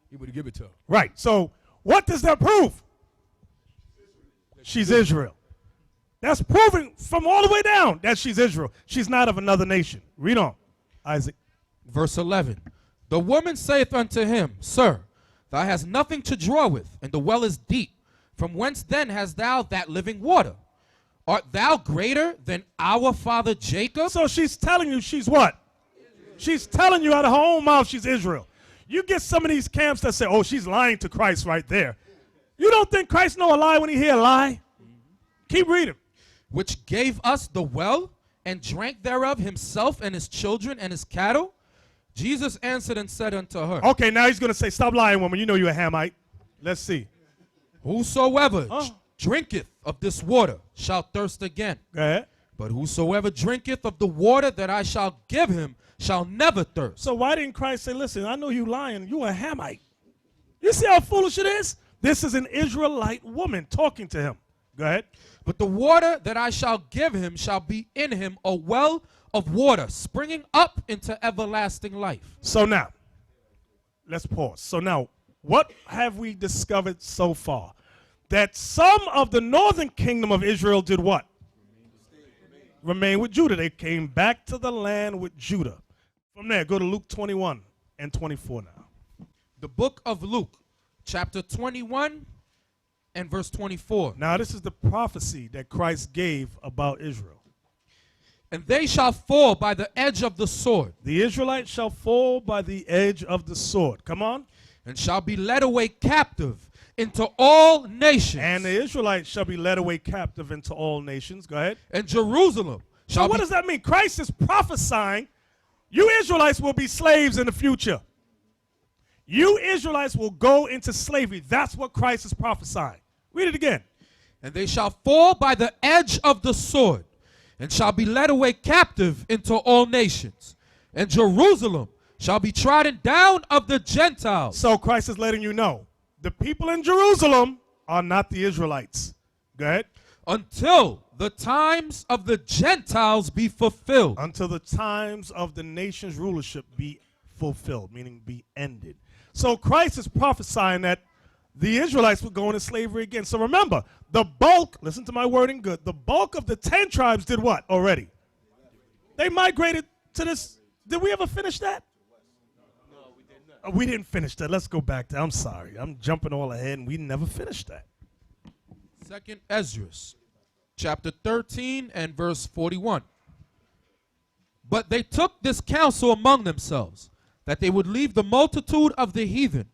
S12: He would have given it to her.
S2: Right. So what does that prove? She's Israel. That's proving from all the way down that she's Israel. She's not of another nation. Read on, Isaac.
S6: Verse 11. The woman saith unto him, Sir, thou hast nothing to draw with, and the well is deep. From whence then hast thou that living water? Art thou greater than our father Jacob?
S2: So she's telling you she's what? Israel. She's telling you out of her own mouth she's Israel. You get some of these camps that say, oh, she's lying to Christ right there. You don't think Christ know a lie when he hear a lie? Keep reading.
S6: Which gave us the well, and drank thereof himself and his children and his cattle? Jesus answered and said unto her,
S2: Okay, now he's going to say, stop lying, woman. You know you're a Hamite. Let's see.
S6: Whosoever drinketh of this water shall thirst again.
S2: Go ahead.
S6: But whosoever drinketh of the water that I shall give him shall never thirst.
S2: So why didn't Christ say, listen, I know you lying. You a Hamite. You see how foolish it is? This is an Israelite woman talking to him. Go ahead.
S6: But the water that I shall give him shall be in him a well of water springing up into everlasting life.
S2: So now, let's pause. So now, what have we discovered so far? That some of the northern kingdom of Israel did what? Remain with Judah. They came back to the land with Judah. From there, go to Luke 21 and 24 now.
S6: The book of Luke, chapter 21 and verse 24.
S2: Now, this is the prophecy that Christ gave about Israel.
S6: And they shall fall by the edge of the sword.
S2: The Israelites shall fall by the edge of the sword. Come on.
S6: And shall be led away captive into all nations.
S2: And the Israelites shall be led away captive into all nations. Go ahead.
S6: And Jerusalem shall
S2: So what does that mean? Christ is prophesying you Israelites will be slaves in the future. You Israelites will go into slavery. That's what Christ is prophesying. Read it again.
S6: And they shall fall by the edge of the sword, and shall be led away captive into all nations. And Jerusalem shall be trodden down of the Gentiles.
S2: So Christ is letting you know, the people in Jerusalem are not the Israelites. Go ahead.
S6: Until the times of the Gentiles be fulfilled.
S2: Until the times of the nation's rulership be fulfilled, meaning be ended. So Christ is prophesying that the Israelites would go into slavery again. So remember, the bulk, listen to my wording good, the bulk of the 10 tribes did what already? They migrated to this. Did we ever finish that? No, we did not. We didn't finish that. Let's go back to, I'm sorry. I'm jumping all ahead, and we never finished that.
S6: 2nd Ezra, chapter 13 and verse 41. But they took this counsel among themselves, that they would leave the multitude of the heathen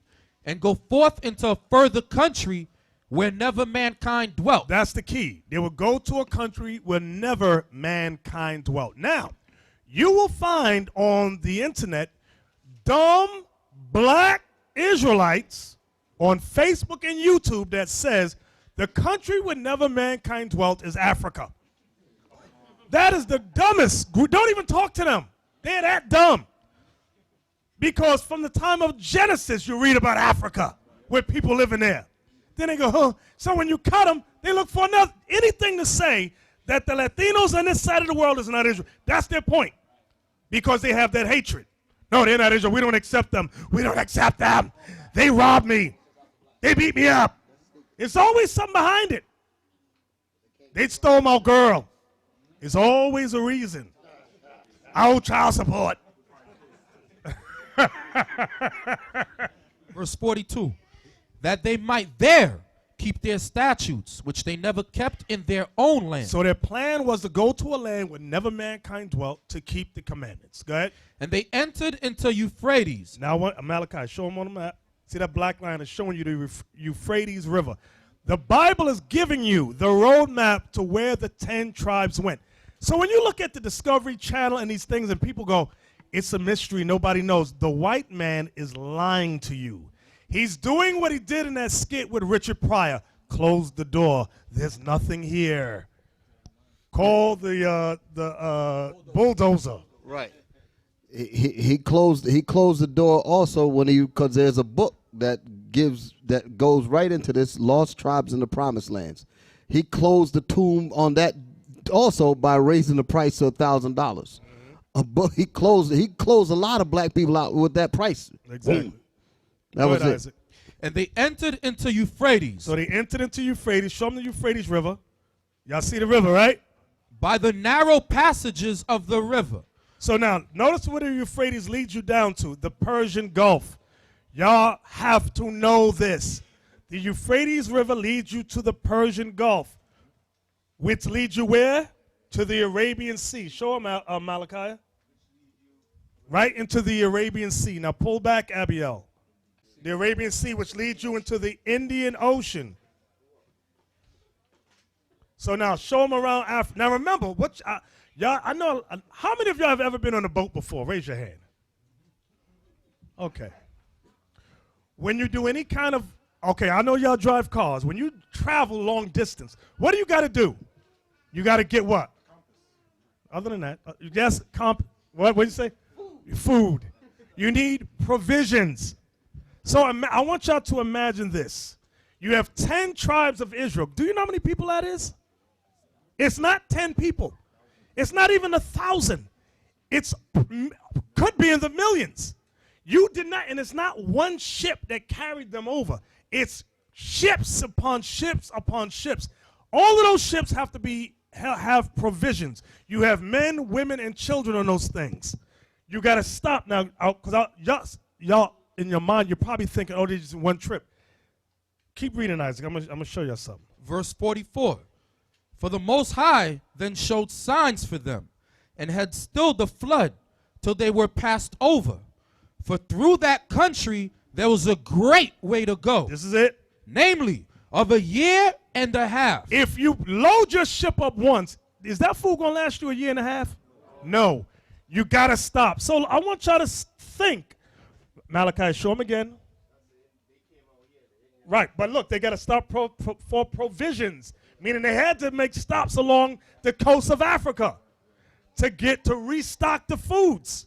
S6: and go forth into a further country where never mankind dwelt.
S2: That's the key. They would go to a country where never mankind dwelt. Now, you will find on the internet dumb black Israelites on Facebook and YouTube that says the country where never mankind dwelt is Africa. That is the dumbest group. Don't even talk to them. They're that dumb. Because from the time of Genesis, you read about Africa, where people living there. Then they go, huh. So when you cut them, they look for anything to say that the Latinos on this side of the world is not Israel. That's their point. Because they have that hatred. No, they're not Israel. We don't accept them. We don't accept them. They robbed me. They beat me up. There's always something behind it. They stole my girl. There's always a reason. I owe child support.
S6: Verse 42. That they might there keep their statutes, which they never kept in their own land.
S2: So their plan was to go to a land where never mankind dwelt to keep the commandments. Go ahead.
S6: And they entered into Euphrates.
S2: Now, Malachi, show them on the map. See that black line is showing you the Euphrates River. The Bible is giving you the roadmap to where the 10 tribes went. So when you look at the Discovery Channel and these things and people go, it's a mystery, nobody knows. The white man is lying to you. He's doing what he did in that skit with Richard Pryor. Close the door. There's nothing here. Call the bulldozer.
S8: Right. He closed the door also because there's a book that goes right into this, Lost Tribes in the Promised Lands. He closed the tomb on that also by raising the price to $1,000. He closed a lot of black people out with that price.
S2: Exactly.
S8: Boom. That was it.
S2: Isaac.
S6: And they entered into Euphrates.
S2: So they entered into Euphrates. Show them the Euphrates River. Y'all see the river, right?
S6: By the narrow passages of the river.
S2: So now, notice where the Euphrates leads you down to, the Persian Gulf. Y'all have to know this. The Euphrates River leads you to the Persian Gulf, which leads you where? To the Arabian Sea. Show them, Malachi. Right into the Arabian Sea. Now pull back, Abiel. The Arabian Sea, which leads you into the Indian Ocean. So now show them around Africa. Now remember, y'all, I know, how many of y'all have ever been on a boat before? Raise your hand. Okay. When you do any kind of, okay, I know y'all drive cars. When you travel long distance, what do you got to do? You got to get what? Other than that, yes, what did you say? Food. You need provisions. So I want y'all to imagine this. You have 10 tribes of Israel. Do you know how many people that is? It's not 10 people. It's not even 1,000. It's could be in the millions. You did not, and it's not one ship that carried them over. It's ships upon ships upon ships. All of those ships have to have provisions. You have men, women, and children on those things. You got to stop now, because y'all in your mind, you're probably thinking, oh, they're just one trip. Keep reading, Isaac. I'm gonna show you something.
S6: Verse 44. For the Most High then showed signs for them, and had stilled the flood till they were passed over. For through that country there was a great way to go.
S2: This is it.
S6: Namely, of a year and a half.
S2: If you load your ship up once, is that food going to last you a year and a half? No. You got to stop. So I want y'all to think. Malachi, show them again. Right, but look, they got to stop for provisions, meaning they had to make stops along the coast of Africa to restock the foods.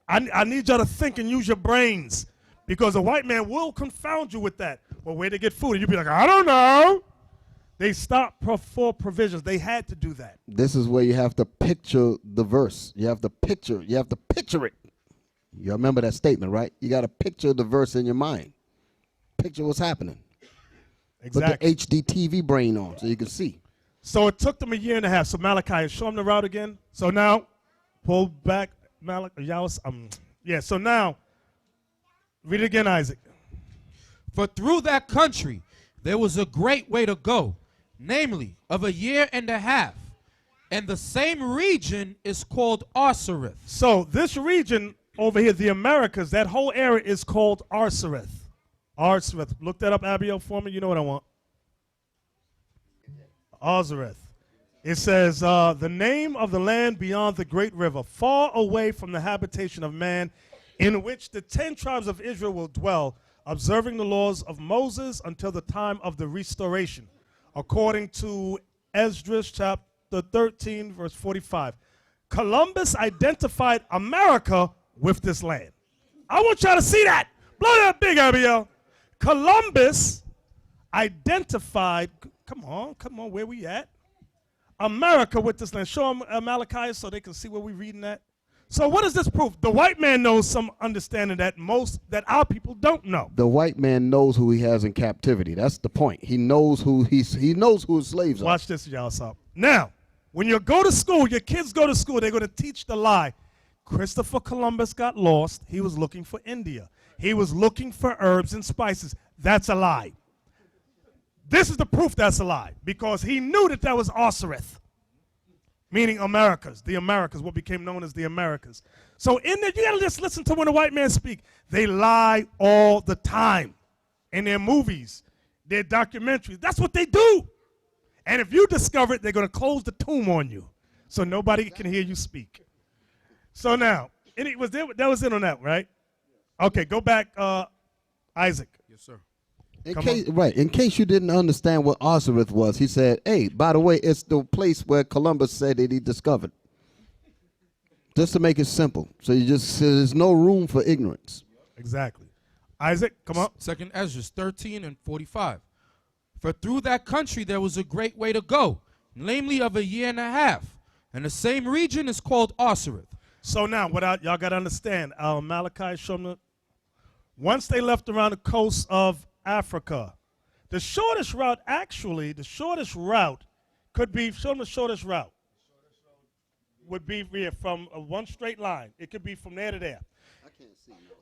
S2: I need y'all to think and use your brains, because a white man will confound you with that. Well, where they get food? And you'll be like, I don't know. They stopped for provisions. They had to do that.
S8: This is where you have to picture the verse. You have to picture it. You remember that statement, right? You got to picture the verse in your mind. Picture what's happening.
S2: Exactly.
S8: Put the HD TV brain on so you can see.
S2: So it took them a year and a half. So Malachi, show them the route again. So now, pull back, Malachi. So now, read it again, Isaac.
S6: For through that country there was a great way to go, namely, of a year and a half. And the same region is called Arsareth.
S2: So this region over here, the Americas, that whole area is called Arsareth. Arsareth. Look that up, Abiel, for me. You know what I want. Arsareth. It says, the name of the land beyond the great river, far away from the habitation of man, in which the 10 tribes of Israel will dwell, observing the laws of Moses until the time of the restoration, according to Esdras chapter 13, verse 45. Columbus identified America with this land. I want y'all to see that. Blow that big, Abiel. Columbus identified, come on, where we at? America with this land. Show them Malachi so they can see where we're reading at. So what does this prove? The white man knows some understanding that our people don't know.
S8: The white man knows who he has in captivity. That's the point. He knows who his slaves are.
S2: Watch this, y'all. So now, when you go to school, your kids go to school, they're going to teach the lie. Christopher Columbus got lost. He was looking for India. He was looking for herbs and spices. That's a lie. This is the proof that's a lie, because he knew that was Arsareth, meaning Americas, the Americas, what became known as the Americas. So in there, you got to just listen to when the white man speak. They lie all the time in their movies, their documentaries. That's what they do. And if you discover it, they're going to close the tomb on you so nobody can hear you speak. So now, that was it on that, right? Okay, go back, Isaac.
S6: Yes, sir.
S8: In case you didn't understand what Arsareth was, he said, hey, by the way, it's the place where Columbus said that he discovered. Just to make it simple. So there's no room for ignorance.
S2: Exactly. Isaac, come on.
S6: Second Esdras 13 and 45. For through that country there was a great way to go, namely of a year and a half. And the same region is called Arsareth.
S2: So now, y'all got to understand, Malachi showed them, once they left around the coast of Africa, the shortest route could be, show them the shortest route, would be from one straight line. It could be from there to there. I can't see Malachi.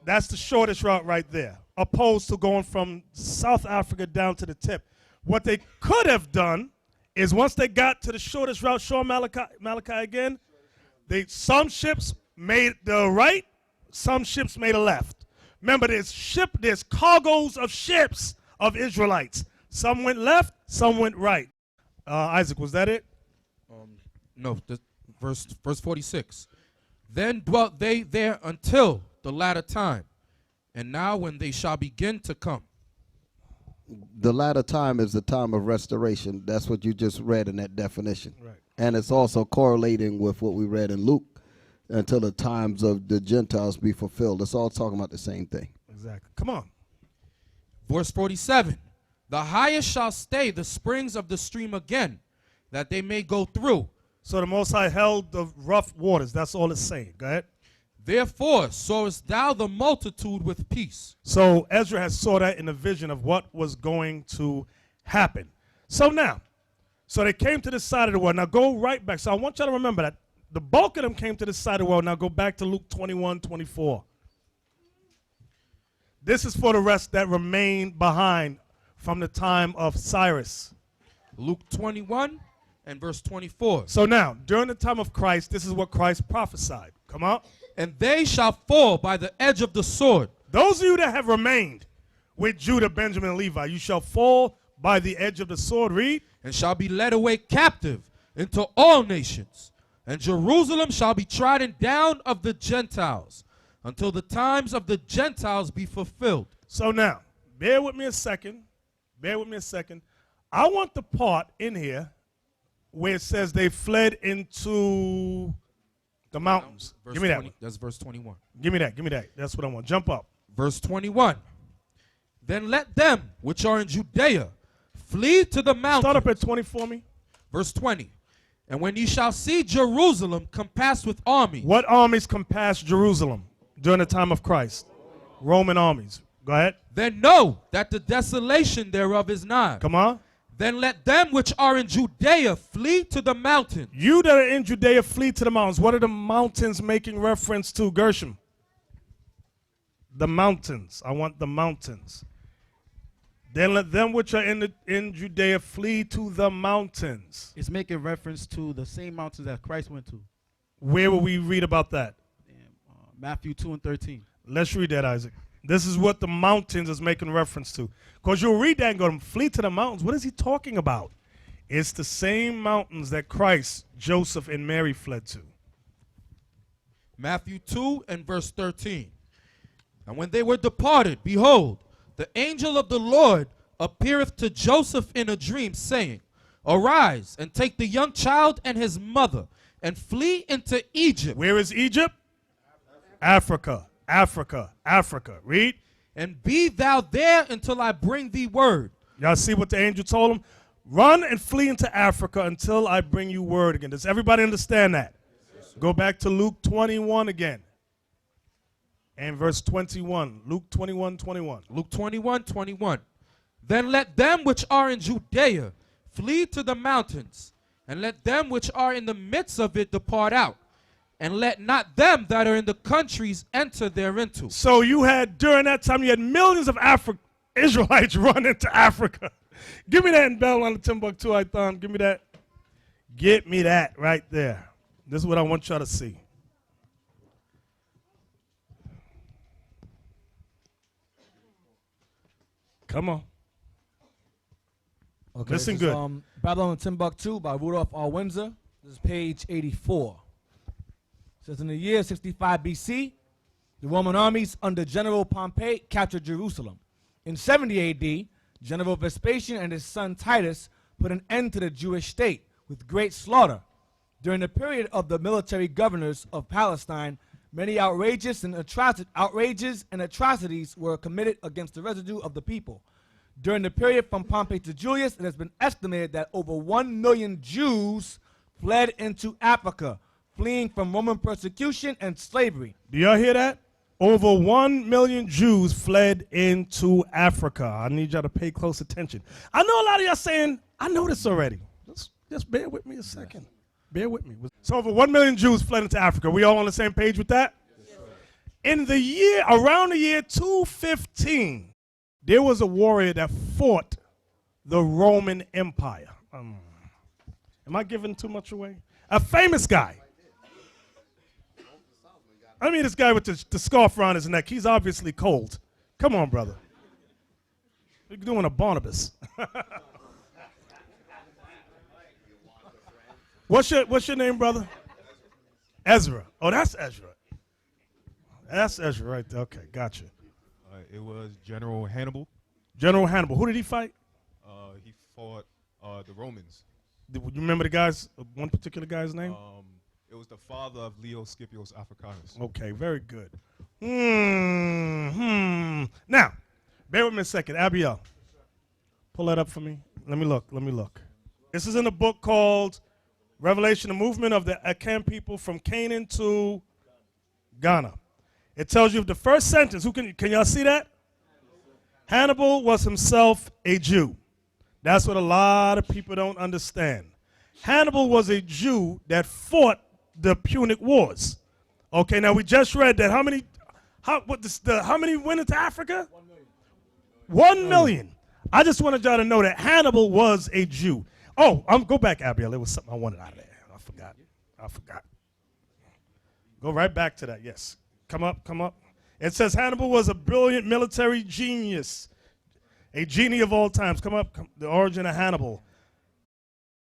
S2: That's the shortest route right there, opposed to going from South Africa down to the tip. What they could have done is once they got to the shortest route, show Malachi again, some ships made the right, some ships made a left. Remember, there's cargoes of ships of Israelites. Some went left, some went right. Isaac, was that it?
S6: No, verse 46. Then dwelt they there until the latter time, and now when they shall begin to come.
S8: The latter time is the time of restoration. That's what you just read in that definition.
S2: Right.
S8: And it's also correlating with what we read in Luke, until the times of the Gentiles be fulfilled. It's all talking about the same thing.
S2: Exactly. Come on.
S6: Verse 47, the highest shall stay the springs of the stream again, that they may go through.
S2: So the Most High held the rough waters. That's all it's saying. Go ahead.
S6: Therefore sawest thou the multitude with peace.
S2: So Ezra has saw that in the vision of what was going to happen. So now, so they came to this side of the world. Now go right back. So I want y'all to remember that the bulk of them came to this side of the world. Now go back to Luke 21:24. This is for the rest that remained behind from the time of Cyrus.
S6: Luke 21 and verse 24.
S2: So now, during the time of Christ, this is what Christ prophesied. Come on.
S6: And they shall fall by the edge of the sword.
S2: Those of you that have remained with Judah, Benjamin, and Levi, you shall fall by the edge of the sword. Read.
S6: And shall be led away captive into all nations. And Jerusalem shall be trodden down of the Gentiles, until the times of the Gentiles be fulfilled.
S2: So now, bear with me a second. Bear with me a second. I want the part in here where it says they fled into the mountains.
S6: Verse
S2: Give me that
S6: 20,
S2: one.
S6: That's verse 21.
S2: Give me that. Give me that. That's what I want. Jump up.
S6: Verse 21. Then let them which are in Judea flee to the mountains.
S2: Start up at 20 for me.
S6: Verse 20. And when ye shall see Jerusalem compassed with armies.
S2: What armies compassed Jerusalem during the time of Christ? Roman armies. Go ahead.
S6: Then know that the desolation thereof is nigh.
S2: Come on.
S6: Then let them which are in Judea flee to the mountains.
S2: You that are in Judea flee to the mountains. What are the mountains making reference to, Gershom? The mountains. I want the mountains. Then let them which are in Judea flee to the mountains.
S13: It's making reference to the same mountains that Christ went to.
S2: Where will we read about that?
S13: Matthew 2 and 13.
S2: Let's read that, Isaac. This is what the mountains is making reference to. Because you'll read that and go, flee to the mountains. What is he talking about? It's the same mountains that Christ, Joseph, and Mary fled to.
S6: Matthew 2 and verse 13. And when they were departed, behold, the angel of the Lord appeareth to Joseph in a dream, saying, Arise, and take the young child and his mother, and flee into Egypt.
S2: Where is Egypt? Africa, Africa, Africa. Read.
S6: And be thou there until I bring thee word.
S2: Y'all see what the angel told him? Run and flee into Africa until I bring you word again. Does everybody understand that? Go back to Luke 21 again. And verse 21. Luke 21:21.
S6: Luke 21:21. Then let them which are in Judea flee to the mountains, and let them which are in the midst of it depart out, and let not them that are in the countries enter thereinto.
S2: So you had, during that time, you had millions of Israelites run into Africa. Give me that in Babylon, Timbuktu, I thought. Give me that. Get me that right there. This is what I want y'all to see. Come on.
S14: Okay,
S2: Listen
S14: this
S2: good.
S14: Is, Babylon and Timbuktu by Rudolph R. Windsor. This is page 84. It says, in the year 65 BC, the Roman armies under General Pompey captured Jerusalem. In 70 AD, General Vespasian and his son Titus put an end to the Jewish state with great slaughter. During the period of the military governors of Palestine, many outrages and atrocities were committed against the residue of the people. During the period from Pompey to Julius, it has been estimated that over 1 million Jews fled into Africa, fleeing from Roman persecution and slavery.
S2: Do y'all hear that? Over 1 million Jews fled into Africa. I need y'all to pay close attention. I know a lot of y'all saying, I know this already. Just bear with me a second. Bear with me. So over 1 million Jews fled into Africa. We all on the same page with that? Yes, in the year, around the year 215, there was a warrior that fought the Roman Empire. Am I giving too much away? A famous guy. I mean, this guy with the scarf around his neck. He's obviously cold. Come on, brother. You're doing a Barnabas. What's your name, brother? Ezra. Oh, that's Ezra. That's Ezra right there. Okay, gotcha.
S15: It was General Hannibal.
S2: General Hannibal. Who did he fight?
S15: He fought the Romans.
S2: You remember the guy's one particular guy's name?
S15: It was the father of Leo Scipio's Africanus.
S2: Okay, very good. Now, bear with me a second. Abiel, pull that up for me. Let me look. This is in a book called Revelation, the Movement of the Akan People from Canaan to Ghana. It tells you the first sentence. Can y'all see that? Hannibal was himself a Jew. That's what a lot of people don't understand. Hannibal was a Jew that fought the Punic Wars. Okay, now we just read that how many went into Africa? 1 million. I just wanted y'all to know that Hannibal was a Jew. Oh, go back, Abiel. There was something I wanted out of there. I forgot. Go right back to that, yes. Come up. It says Hannibal was a brilliant military genius, a genie of all times. Come up, the origin of Hannibal.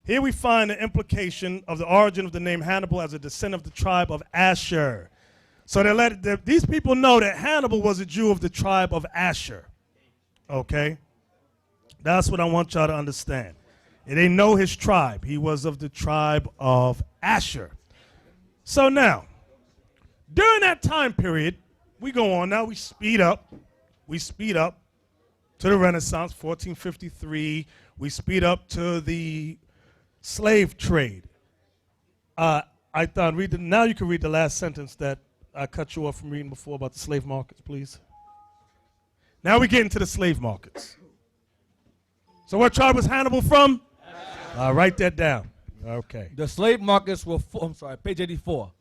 S2: Here we find the implication of the origin of the name Hannibal as a descendant of the tribe of Asher. So these people know that Hannibal was a Jew of the tribe of Asher. Okay? That's what I want y'all to understand. And they know his tribe. He was of the tribe of Asher. So now, during that time period, we go on now, we speed up to the Renaissance, 1453. We speed up to the slave trade. Now you can read the last sentence that I cut you off from reading before about the slave markets, please. Now we get into the slave markets. So what tribe was Hannibal from? Write that down. Okay.
S14: The slave markets were full, page 84.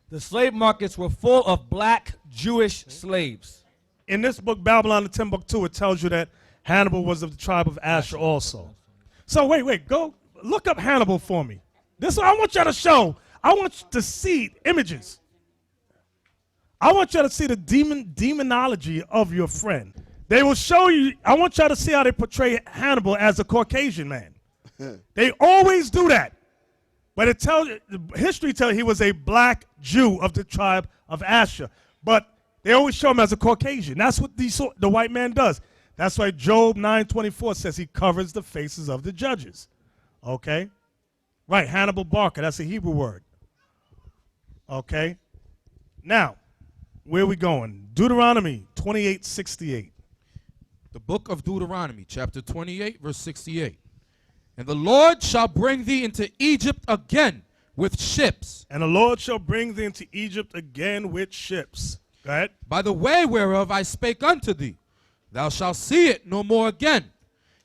S14: The slave markets were full of black Jewish slaves.
S2: In this book, Babylon and Timbuktu, it tells you that Hannibal was of the tribe of Asher also. So wait, go look up Hannibal for me. This is what I want y'all to show. I want you to see images. I want y'all to see the demonology of your friend. They will show you, I want y'all to see how they portray Hannibal as a Caucasian man. They always do that. But history tells you he was a black Jew of the tribe of Asher. But they always show him as a Caucasian. That's what the white man does. That's why Job 9:24 says he covers the faces of the judges. Okay? Right, Hannibal Barker, that's a Hebrew word. Okay? Now, where are we going? Deuteronomy 28:68.
S6: The book of Deuteronomy, chapter 28, verse 68. And the Lord shall bring thee into Egypt again with ships.
S2: And the Lord shall bring thee into Egypt again with ships. Go ahead.
S6: By the way whereof I spake unto thee, thou shalt see it no more again.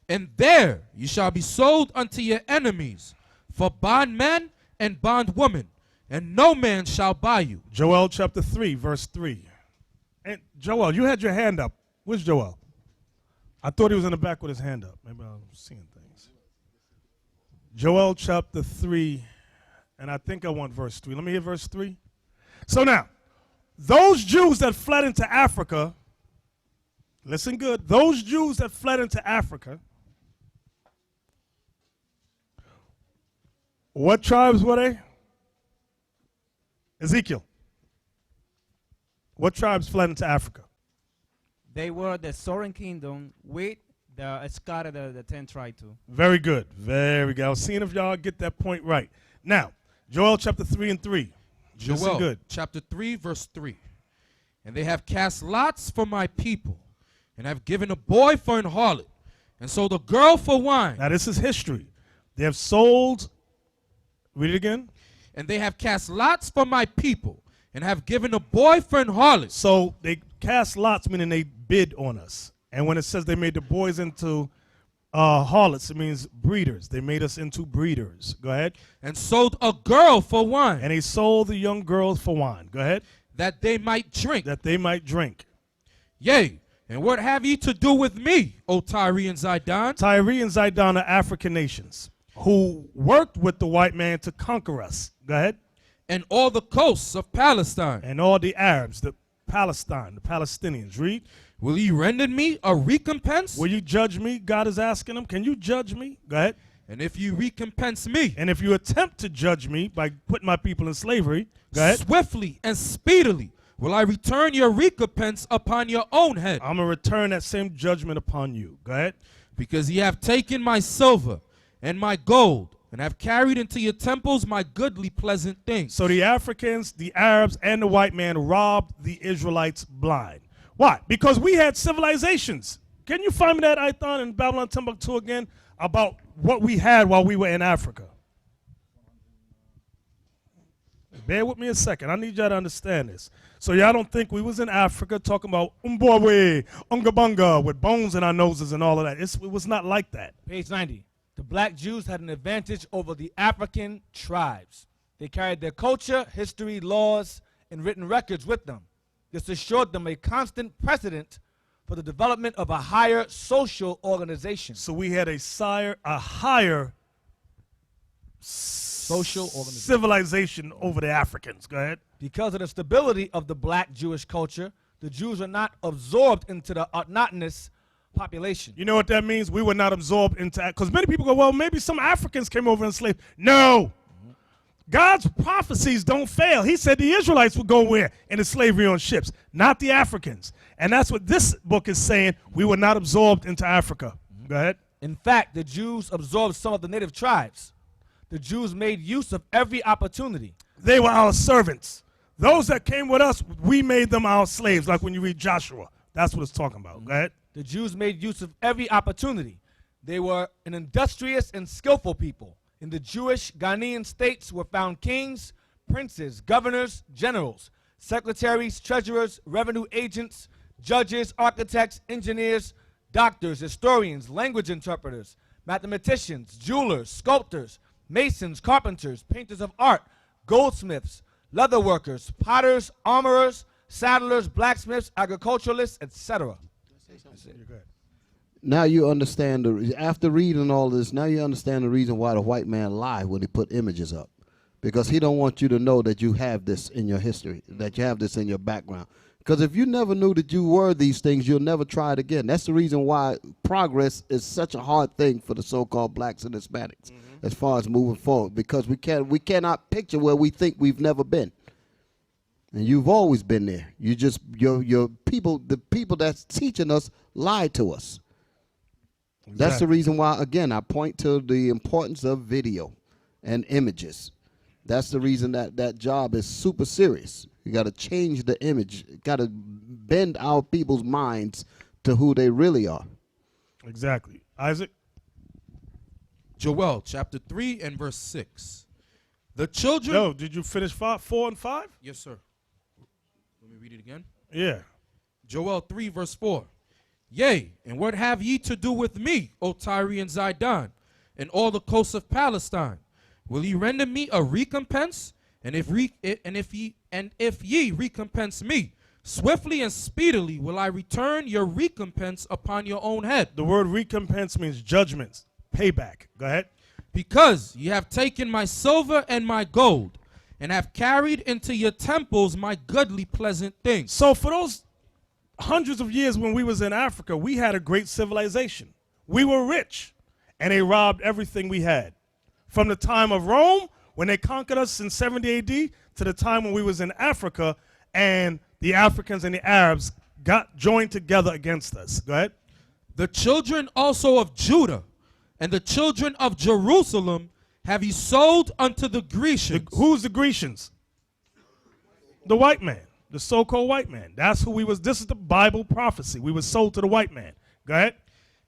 S6: And there ye shall be sold unto your enemies for bondmen and bondwomen, and no man shall buy you.
S2: Joel chapter 3, verse 3. And Joel, you had your hand up. Where's Joel? I thought he was in the back with his hand up. Maybe I'm seeing things. Joel chapter 3, and I think I want verse 3. Let me hear verse 3. So now, those Jews that fled into Africa, listen good, those Jews that fled into Africa, what tribes were they? Ezekiel. What tribes fled into Africa?
S16: They were the Southern Kingdom with the scattered the 10 tribes too.
S2: Very good. Very good. I was seeing if y'all get that point right. Now, Joel chapter 3 and 3.
S6: Joel
S2: good.
S6: chapter 3, verse 3. And they have cast lots for my people, and have given a boy for an harlot, and sold a girl for wine.
S2: Now this is history. They have sold, read it again.
S6: And they have cast lots for my people, and have given a boy for an harlot.
S2: So they cast lots, meaning they bid on us. And when it says they made the boys into harlots, it means breeders. They made us into breeders. Go ahead.
S6: And sold a girl for wine.
S2: And they sold the young girls for wine. Go ahead.
S6: That they might drink.
S2: That they might drink.
S6: Yea, and what have ye to do with me, O Tyre and Zidon?
S2: Tyre and Zidon are African nations who worked with the white man to conquer us. Go ahead.
S6: And all the coasts of Palestine.
S2: And all the Arabs, the Palestinians. Read.
S6: Will ye render me a recompense?
S2: Will you judge me? God is asking them. Can you judge me? Go ahead.
S6: And if you recompense me.
S2: And if you attempt to judge me by putting my people in slavery. Go ahead.
S6: Swiftly and speedily will I return your recompense upon your own head.
S2: I'm going to return that same judgment upon you. Go ahead.
S6: Because ye have taken my silver and my gold, and have carried into your temples my goodly pleasant things.
S2: So the Africans, the Arabs, and the white man robbed the Israelites blind. Why? Because we had civilizations. Can you find me that Ithon in Babylon Timbuktu again about what we had while we were in Africa? Bear with me a second. I need y'all to understand this. So y'all don't think we was in Africa talking about Umbwawe, Ungabunga with bones in our noses and all of that. It was not like that.
S14: Page 90. The black Jews had an advantage over the African tribes. They carried their culture, history, laws, and written records with them. This assured them a constant precedent for the development of a higher social organization.
S2: So we had a higher
S14: social organization.
S2: Civilization over the Africans. Go ahead.
S14: Because of the stability of the black Jewish culture, the Jews were not absorbed into the autochthonous population.
S2: You know what that means? We were not absorbed into, because many people go, well, maybe some Africans came over enslaved. No. God's prophecies don't fail. He said the Israelites would go where? Into slavery on ships, not the Africans. And that's what this book is saying. We were not absorbed into Africa. Go ahead.
S14: In fact, the Jews absorbed some of the native tribes. The Jews made use of every opportunity.
S2: They were our servants. Those that came with us, we made them our slaves, like when you read Joshua. That's what it's talking about. Go ahead.
S14: The Jews made use of every opportunity. They were an industrious and skillful people. In the Jewish Ghanaian states were found kings, princes, governors, generals, secretaries, treasurers, revenue agents, judges, architects, engineers, doctors, historians, language interpreters, mathematicians, jewelers, sculptors, masons, carpenters, painters of art, goldsmiths, leather workers, potters, armorers, saddlers, blacksmiths, agriculturalists, etc.
S8: Now you understand, after reading all this, now you understand the reason why the white man lied when he put images up. Because he don't want you to know that you have this in your history, that you have this in your background. Because if you never knew that you were these things, you'll never try it again. That's the reason why progress is such a hard thing for the so-called blacks and Hispanics as far as moving forward. Because we cannot picture where we think we've never been. And you've always been there. You just, your people, the people that's teaching us lied to us. Exactly. That's the reason why, again, I point to the importance of video and images. That's the reason that job is super serious. You got to change the image. You got to bend our people's minds to who they really are.
S2: Exactly. Isaac?
S6: Joel chapter 3 and verse 6. The children...
S2: Yo, did you finish 4 and 5?
S6: Yes, sir. Let me read it again.
S2: Yeah.
S6: Joel 3 verse 4. Yea, and what have ye to do with me, O Tyre and Zidon, and all the coasts of Palestine? Will ye render me a recompense? And if ye recompense me, swiftly and speedily will I return your recompense upon your own head.
S2: The word recompense means judgments, payback. Go ahead.
S6: Because ye have taken my silver and my gold, and have carried into your temples my goodly pleasant things.
S2: So for those hundreds of years when we was in Africa, we had a great civilization. We were rich, and they robbed everything we had. From the time of Rome, when they conquered us in 70 AD, to the time when we was in Africa, and the Africans and the Arabs got joined together against us. Go ahead.
S6: The children also of Judah and the children of Jerusalem have ye sold unto the Grecians.
S2: Who's the Grecians? The white man. The so-called white man. That's who we was. This is the Bible prophecy. We were sold to the white man. Go ahead.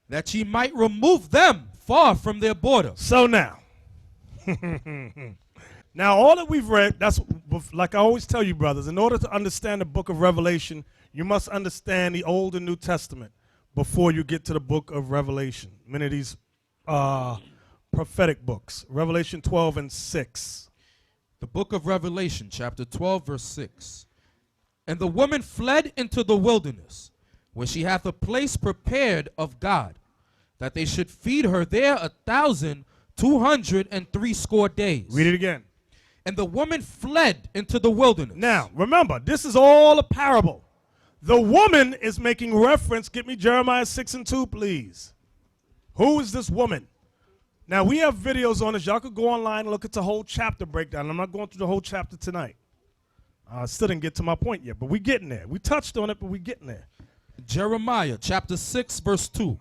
S6: That ye might remove them far from their border.
S2: So now. Now all that we've read, that's like I always tell you, brothers, in order to understand the book of Revelation, you must understand the Old and New Testament before you get to the book of Revelation. Many of these prophetic books. Revelation 12 and 6.
S6: The book of Revelation, chapter 12, verse 6. And the woman fled into the wilderness, where she hath a place prepared of God, that they should feed her there 1,260 days.
S2: Read it again.
S6: And the woman fled into the wilderness.
S2: Now, remember, this is all a parable. The woman is making reference. Get me Jeremiah 6 and 2, please. Who is this woman? Now, we have videos on this. Y'all could go online and look at the whole chapter breakdown. I'm not going through the whole chapter tonight. I still didn't get to my point yet, but we getting there. We touched on it, but we getting there.
S6: Jeremiah chapter 6, verse 2.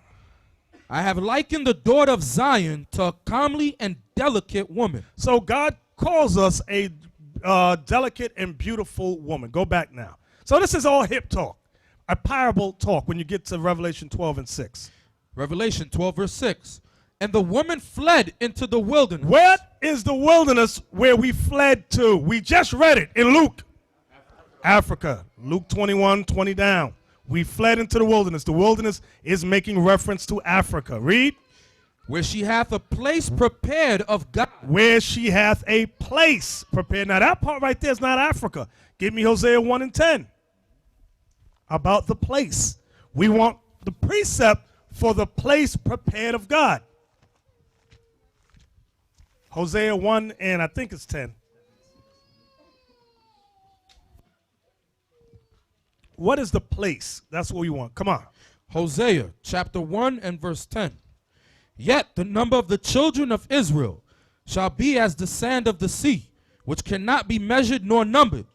S6: I have likened the daughter of Zion to a comely and delicate woman.
S2: So God calls us a delicate and beautiful woman. Go back now. So this is all hip talk, a parable talk when you get to Revelation 12 and 6.
S6: Revelation 12, verse 6. And the woman fled into the wilderness.
S2: Where is the wilderness where we fled to? We just read it in Luke. Africa. Luke 21, 20 down. We fled into the wilderness. The wilderness is making reference to Africa. Read.
S6: Where she hath a place prepared of God.
S2: Where she hath a place prepared. Now that part right there is not Africa. Give me Hosea 1 and 10. About the place. We want the precept for the place prepared of God. Hosea 1 and I think it's 10. What is the place? That's what we want. Come on.
S6: Hosea chapter 1 and verse 10. Yet the number of the children of Israel shall be as the sand of the sea, which cannot be measured nor numbered.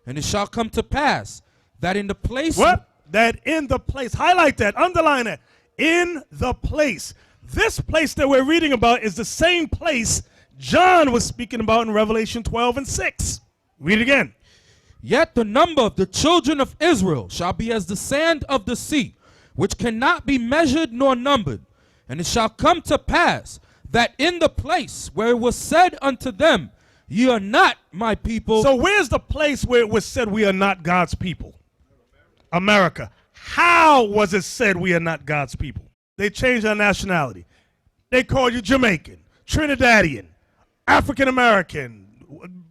S6: And it shall come to pass that in the place...
S2: What? That in the place. Highlight that. Underline that. In the place. This place that we're reading about is the same place John was speaking about in Revelation 12 and 6. Read it again.
S6: Yet the number of the children of Israel shall be as the sand of the sea, which cannot be measured nor numbered. And it shall come to pass that in the place where it was said unto them, ye are not my people.
S2: So where's the place where it was said we are not God's people? America. How was it said we are not God's people? They changed our nationality. They call you Jamaican, Trinidadian, African American,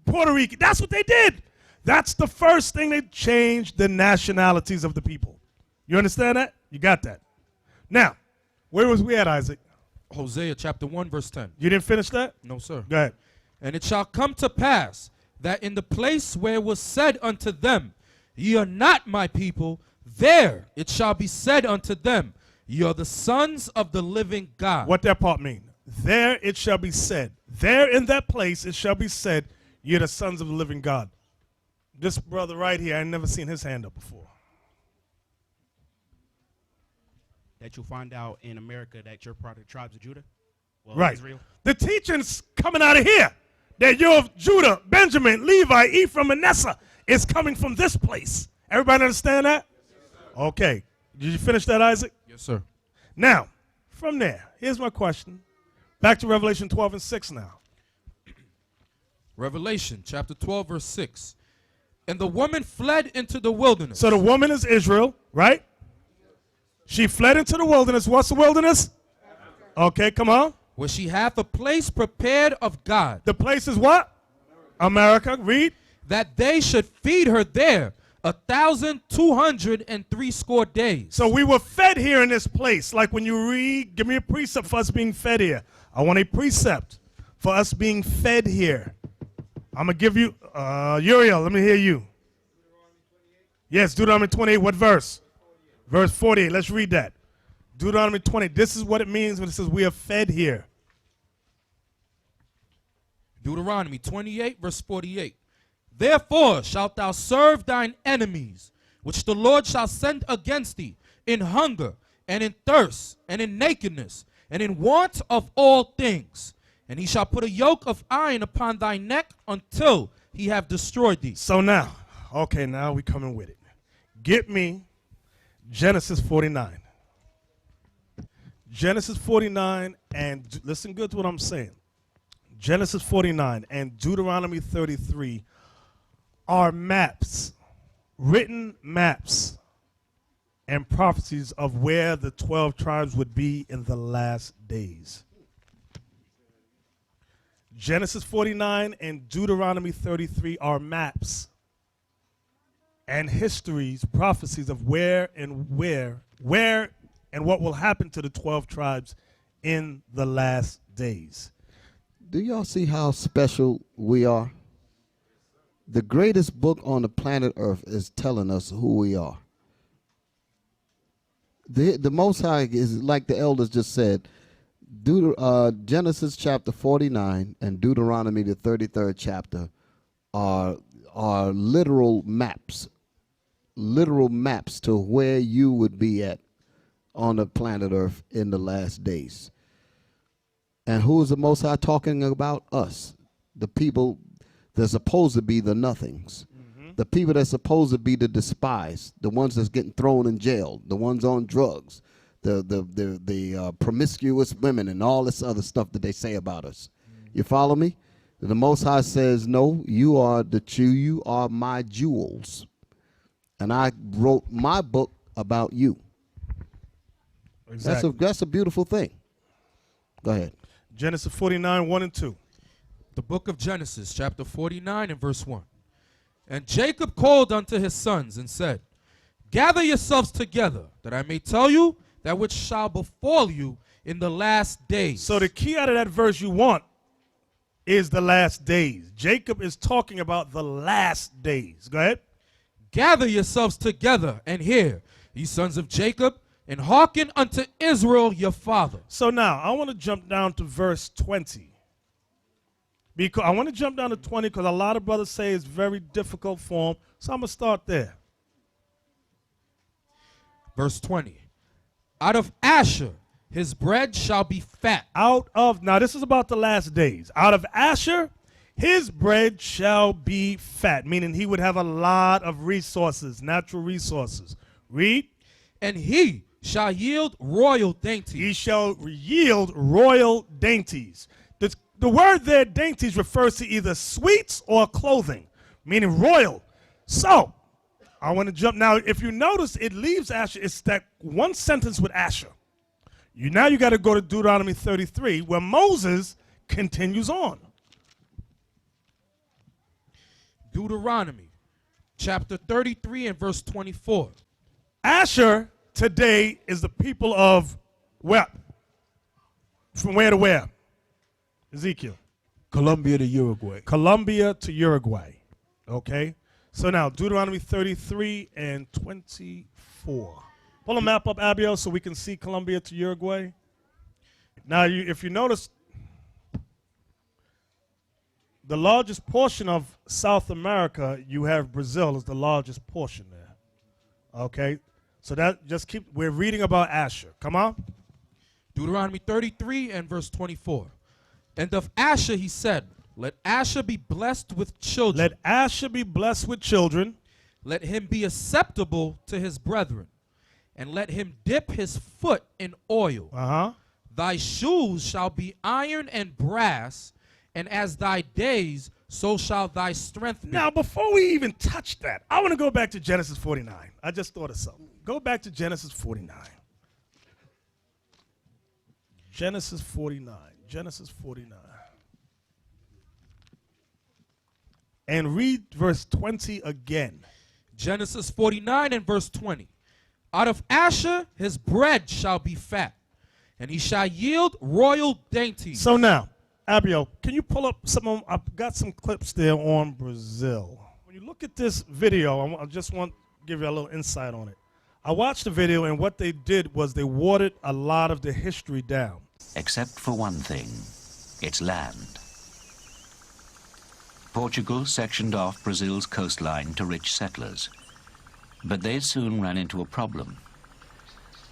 S2: Puerto Rican. That's what they did. That's the first thing. They changed the nationalities of the people. You understand that? You got that. Now, where was we at, Isaac?
S6: Hosea chapter 1 verse 10.
S2: You didn't finish that?
S6: No, sir.
S2: Go ahead.
S6: And it shall come to pass that in the place where it was said unto them, ye are not my people, there it shall be said unto them, ye are the sons of the living God.
S2: What that part mean? There it shall be said. There in that place it shall be said, you're the sons of the living God. This brother right here, I ain't never seen his hand up before.
S17: That you'll find out in America that you're part of the tribes of Judah? Well,
S2: Right.
S17: Israel.
S2: The teaching's coming out of here. That you're of Judah, Benjamin, Levi, Ephraim, Manasseh is coming from this place. Everybody understand that? Okay. Did you finish that, Isaac?
S6: Yes, sir.
S2: Now, from there, here's my question. Back to Revelation 12 and 6 now.
S6: Revelation chapter 12 verse 6. And the woman fled into the wilderness.
S2: So the woman is Israel, right? She fled into the wilderness. What's the wilderness? Okay, come on.
S6: Where she hath a place prepared of God.
S2: The place is what? America. Read.
S6: That they should feed her there 1,260 days.
S2: So we were fed here in this place. Like when you read, give me a precept for us being fed here. I want a precept for us being fed here. I'm going to give you, Uriel, let me hear you. Yes, Deuteronomy 28, what verse? Verse 48, let's read that. Deuteronomy 20, this is what it means when it says we are fed here.
S6: Deuteronomy 28 verse 48. Therefore shalt thou serve thine enemies, which the Lord shall send against thee, in hunger, and in thirst, and in nakedness, and in want of all things. And he shall put a yoke of iron upon thy neck until he have destroyed thee.
S2: So now, okay, now we coming with it. Get me Genesis 49. Genesis 49, and listen good to what I'm saying. Genesis 49 and Deuteronomy 33 are maps, written maps and prophecies of where the 12 tribes would be in the last days. Genesis 49 and Deuteronomy 33 are maps and histories, prophecies of where and what will happen to the 12 tribes in the last days.
S8: Do y'all see how special we are? The greatest book on the planet Earth is telling us who we are. The Most High is, like the elders just said, Genesis chapter 49 and Deuteronomy the 33rd chapter are are literal maps to where you would be at on the planet Earth in the last days. And who is the Most High talking about? Us, the people that's supposed to be the nothings, the people that's supposed to be the despised, the ones that's getting thrown in jail, the ones on drugs, the promiscuous women and all this other stuff that they say about us. You follow me? The Most High says, no, you are you are my jewels. And I wrote my book about you.
S2: Exactly.
S8: That's a beautiful thing. Go ahead.
S2: Genesis 49, 1 and 2.
S6: The book of Genesis, chapter 49 and verse 1. And Jacob called unto his sons and said, gather yourselves together, that I may tell you that which shall befall you in the last days.
S2: So the key out of that verse you want is the last days. Jacob is talking about the last days. Go ahead.
S6: Gather yourselves together and hear, ye sons of Jacob, and hearken unto Israel your father.
S2: So now I want to jump down to verse 20. Because I want to jump down to 20 because a lot of brothers say it's very difficult for them. So I'm going to start there.
S6: Verse 20. Out of Asher his bread shall be fat.
S2: Now this is about the last days. Out of Asher his bread shall be fat, meaning he would have a lot of resources, natural resources. Read.
S6: And he shall yield royal dainties.
S2: He shall yield royal dainties. The word there, dainties, refers to either sweets or clothing, meaning royal. So, I want to jump now. If you notice, it leaves Asher. It's that one sentence with Asher. Now you got to go to Deuteronomy 33, where Moses continues on.
S6: Deuteronomy, chapter 33 and verse 24.
S2: Asher today is the people of where? From where to where? Ezekiel.
S12: Colombia to Uruguay.
S2: Colombia to Uruguay. Okay. So now Deuteronomy 33 and 24. Pull a map up, Abiel, so we can see Colombia to Uruguay. Now, if you notice, the largest portion of South America, you have Brazil is the largest portion there. Okay. So that we're reading about Asher. Come on.
S6: Deuteronomy 33 and verse 24. And of Asher he said, let Asher be blessed with children.
S2: Let Asher be blessed with children.
S6: Let him be acceptable to his brethren. And let him dip his foot in oil. Thy shoes shall be iron and brass, and as thy days, so shall thy strength be.
S2: Now, before we even touch that, I want to go back to Genesis 49. I just thought of something. Go back to Genesis 49. Genesis 49. Genesis 49. And read verse 20 again.
S6: Genesis 49 and verse 20. Out of Asher his bread shall be fat, and he shall yield royal dainties.
S2: So now, Abiel, can you pull up I've got some clips there on Brazil. When you look at this video, I just want to give you a little insight on it. I watched the video, and what they did was they watered a lot of the history down.
S18: Except for one thing, its land. Portugal sectioned off Brazil's coastline to rich settlers, but they soon ran into a problem.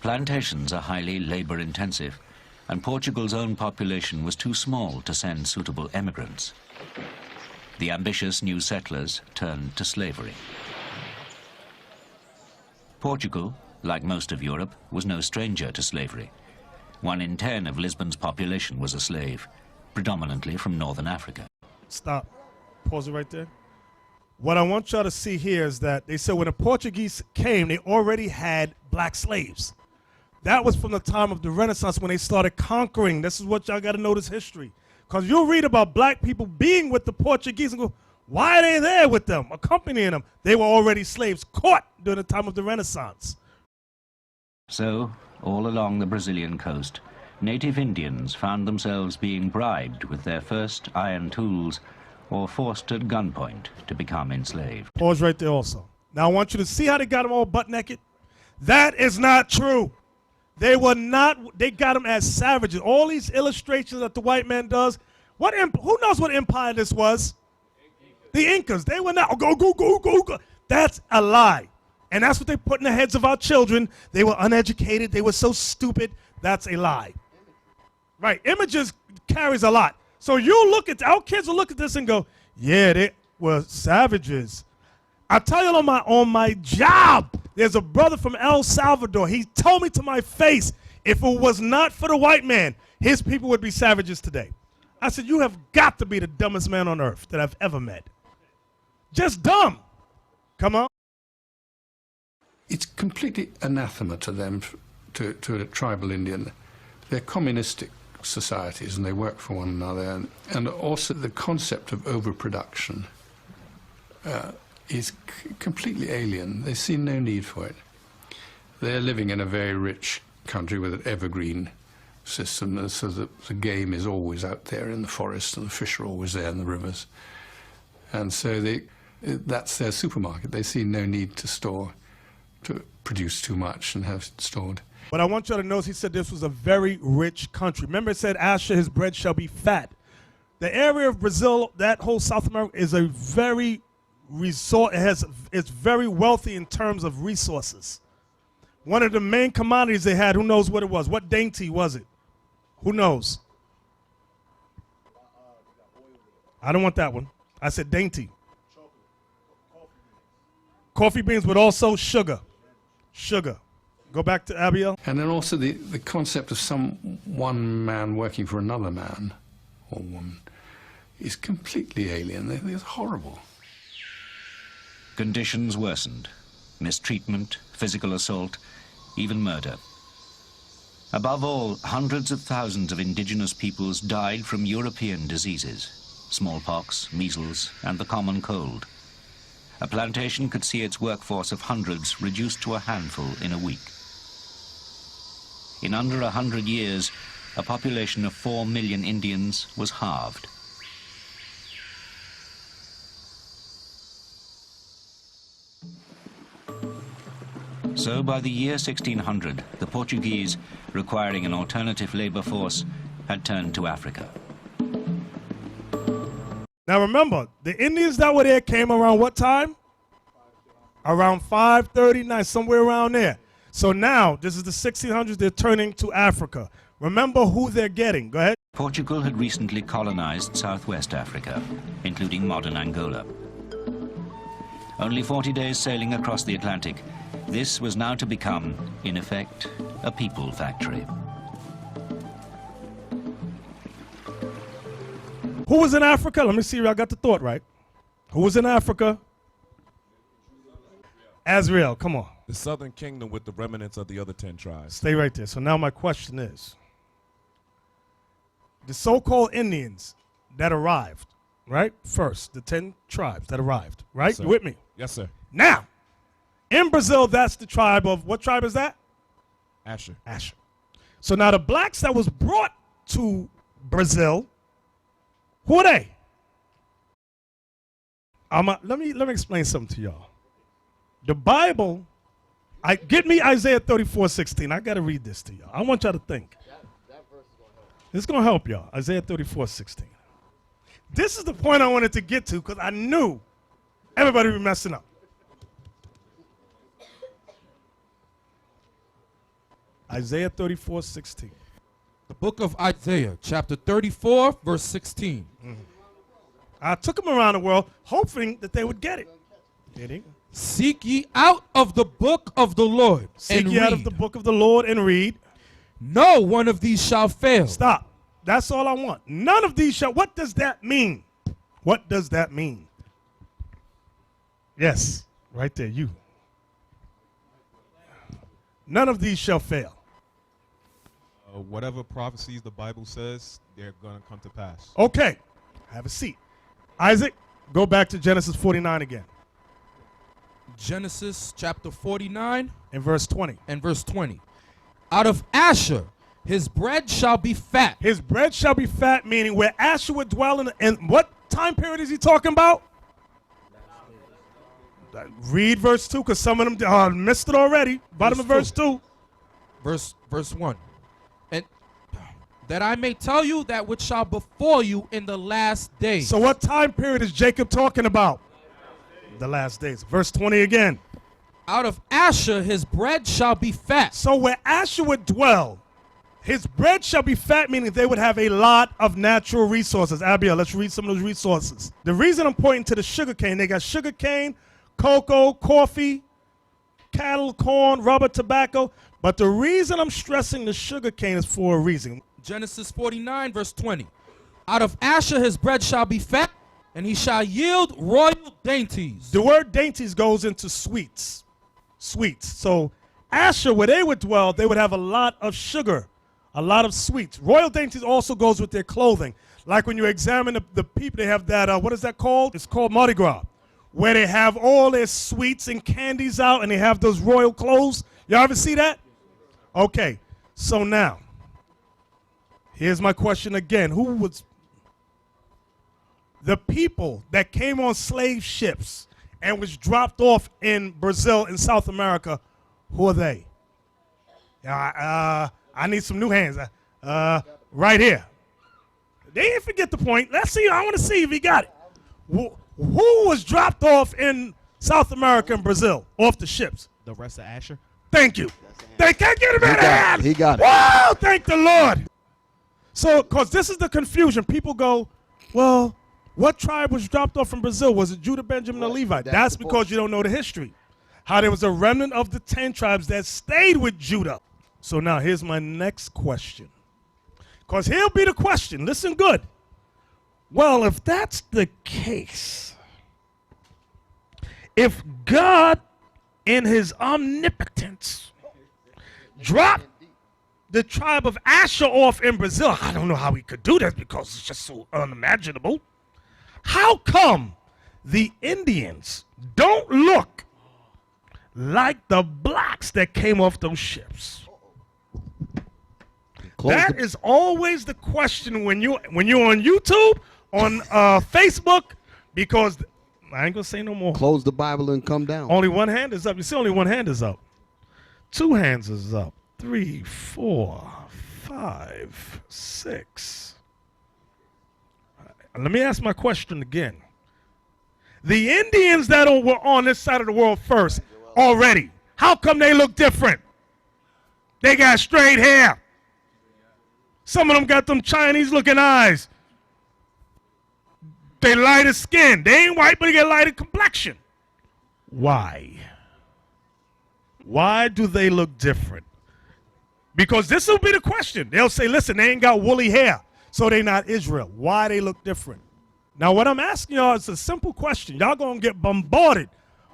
S18: Plantations are highly labor-intensive, and Portugal's own population was too small to send suitable emigrants. The ambitious new settlers turned to slavery. Portugal, like most of Europe, was no stranger to slavery. 1 in 10 of Lisbon's population was a slave, predominantly from northern Africa.
S2: Stop. Pause it right there. What I want y'all to see here is that they said when the Portuguese came, they already had black slaves. That was from the time of the Renaissance when they started conquering. This is what y'all got to know this history. Because you'll read about black people being with the Portuguese and go, why are they there with them, accompanying them? They were already slaves caught during the time of the Renaissance.
S18: So, all along the Brazilian coast, native Indians found themselves being bribed with their first iron tools or forced at gunpoint to become enslaved.
S2: Pause right there also. Now I want you to see how they got them all butt naked. That is not true. They were not, they got them as savages. All these illustrations that the white man does, who knows what empire this was? The Incas, they were not, go, go, go, go, go. That's a lie. And that's what they put in the heads of our children. They were uneducated. They were so stupid. That's a lie. Right, images carries a lot. So you look at, our kids will look at this and go, yeah, they were savages. I tell you on my job, there's a brother from El Salvador. He told me to my face, if it was not for the white man, his people would be savages today. I said, you have got to be the dumbest man on earth that I've ever met. Just dumb. Come on.
S19: It's completely anathema to them, to a tribal Indian. They're communistic societies and they work for one another. And also the concept of overproduction is completely alien. They see no need for it. They're living in a very rich country with an evergreen system, so that the game is always out there in the forest and the fish are always there in the rivers. And so that's their supermarket. They see no need to produce too much and have it stored.
S2: But I want you to notice he said this was a very rich country. Remember it said, Asher, his bread shall be fat. The area of Brazil, that whole South America, is a very it's very wealthy in terms of resources. One of the main commodities they had, who knows what it was? What dainty was it? Who knows? I don't want that one. I said dainty. Coffee beans, but also sugar. Sugar. Go back to Abiel.
S19: And then also the concept of one man working for another man or woman is completely alien. It's horrible.
S18: Conditions worsened. Mistreatment, physical assault, even murder. Above all, hundreds of thousands of indigenous peoples died from European diseases, smallpox, measles, and the common cold. A plantation could see its workforce of hundreds reduced to a handful in a week. In under 100 years, a population of 4 million Indians was halved. So by the year 1600, the Portuguese, requiring an alternative labor force, had turned to Africa.
S2: Now remember, the Indians that were there came around what time? Around 539, somewhere around there. So now, this is the 1600s, they're turning to Africa. Remember who they're getting. Go ahead.
S18: Portugal had recently colonized southwest Africa, including modern Angola. Only 40 days sailing across the Atlantic, this was now to become, in effect, a people factory.
S2: Who was in Africa? Let me see if I got the thought right. Who was in Africa? Azrael, come on.
S15: The southern kingdom with the remnants of the other 10 tribes.
S2: Stay right there. So now my question is, the so-called Indians that arrived, right? First, the 10 tribes that arrived, right?
S15: Yes,
S2: You with me?
S15: Yes, sir.
S2: Now, in Brazil, that's the tribe of, what tribe is that?
S15: Asher.
S2: Asher. So now the blacks that was brought to Brazil, who are they? Let me explain something to y'all. The Bible, get me Isaiah 34:16. I got to read this to y'all. I want y'all to think. It's going to help y'all. Isaiah 34:16. This is the point I wanted to get to because I knew everybody would be messing up. Isaiah 34:16.
S6: The book of Isaiah, chapter 34, verse 16.
S2: I took them around the world hoping that they would get it.
S6: Seek ye out of the book of the Lord
S2: Seek ye out of the book of the Lord and read.
S6: No one of these shall fail.
S2: Stop. That's all I want. None of these shall. What does that mean? What does that mean? Yes, right there, you. None of these shall fail.
S15: Whatever prophecies the Bible says, they're going to come to pass.
S2: Okay, have a seat. Isaac, go back to Genesis 49 again.
S6: Genesis chapter 49
S2: and verse 20.
S6: And verse 20. Out of Asher his bread shall be fat.
S2: His bread shall be fat, meaning where Asher would dwell in. And what time period is he talking about? Read verse 2, because some of them missed it already. Bottom of verse 2.
S6: Verse 1. And that I may tell you that which shall befall you in the last days.
S2: So what time period is Jacob talking about? The last days. Verse 20 again.
S6: Out of Asher his bread shall be fat.
S2: So where Asher would dwell, his bread shall be fat, meaning they would have a lot of natural resources. Abiel, let's read some of those resources. The reason I'm pointing to the sugar cane, they got sugar cane, cocoa, coffee, cattle, corn, rubber, tobacco. But the reason I'm stressing the sugar cane is for a reason.
S6: Genesis 49 verse 20. Out of Asher his bread shall be fat, and he shall yield royal dainties.
S2: The word dainties goes into sweets. Sweets. So Asher, where they would dwell, they would have a lot of sugar, a lot of sweets. Royal dainties also goes with their clothing. Like when you examine the people, they have that, what is that called? It's called Mardi Gras, where they have all their sweets and candies out and they have those royal clothes. Y'all ever see that? Okay, so now, here's my question again. Who was the people that came on slave ships and was dropped off in Brazil in South America? Who are they? I need some new hands. Right here. They didn't forget the point. Let's see. I want to see if he got it. Who was dropped off in South America and Brazil off the ships?
S17: The rest of Asher.
S2: Thank you. They can't get him in the hand.
S8: He got it.
S2: Wow, thank the Lord. So, because this is the confusion. People go, well, what tribe was dropped off from Brazil? Was it Judah, Benjamin, or Levi? That's because you don't know the history. How there was a remnant of the 10 tribes that stayed with Judah. So now here's my next question. Because here'll be the question. Listen good. Well, if that's the case, if God in his omnipotence dropped the tribe of Asher off in Brazil, I don't know how he could do that because it's just so unimaginable. How come the Indians don't look like the blacks that came off those ships? That is always the question when you're on YouTube, on Facebook, because I ain't gonna say no more.
S8: Close the Bible and come down.
S2: Only one hand is up. You see, only one hand is up. 2 hands is up. 3, 4, 5, 6. Let me ask my question again. The Indians that were on this side of the world first already, how come they look different? They got straight hair. Some of them got them Chinese-looking eyes. They lighter skin. They ain't white, but they get lighter complexion. Why? Why do they look different? Because this will be the question. They'll say, listen, they ain't got woolly hair, so they not Israel. Why they look different? Now, what I'm asking y'all is a simple question. Y'all going to get bombarded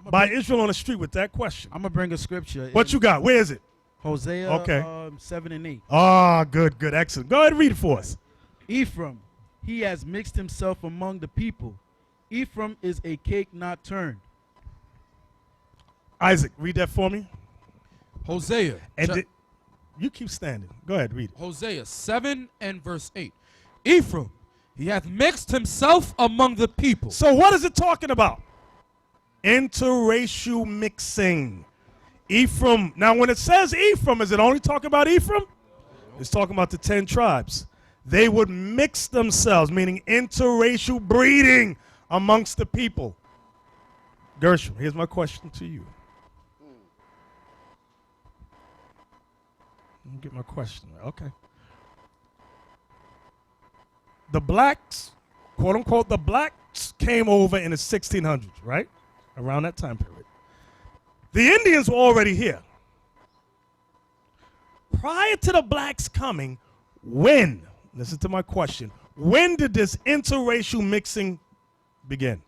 S2: by Israel on the street with that question.
S13: I'm going to bring a scripture.
S2: What you got? Where is it?
S13: Hosea 7 and 8.
S2: Ah, good, excellent. Go ahead and read it for us.
S13: Ephraim, he has mixed himself among the people. Ephraim is a cake not turned.
S2: Isaac, read that for me.
S6: Hosea.
S2: And you keep standing. Go ahead, read it.
S6: Hosea 7 and verse 8. Ephraim, he hath mixed himself among the people.
S2: So what is it talking about? Interracial mixing. Ephraim. Now, when it says Ephraim, is it only talking about Ephraim? It's talking about the 10 tribes. They would mix themselves, meaning interracial breeding amongst the people. Gershom, here's my question to you. Let me get my question. Okay. The blacks, quote unquote, the blacks came over in the 1600s, right? Around that time period. The Indians were already here. Prior to the blacks coming, when, listen to my question, when did this interracial mixing begin?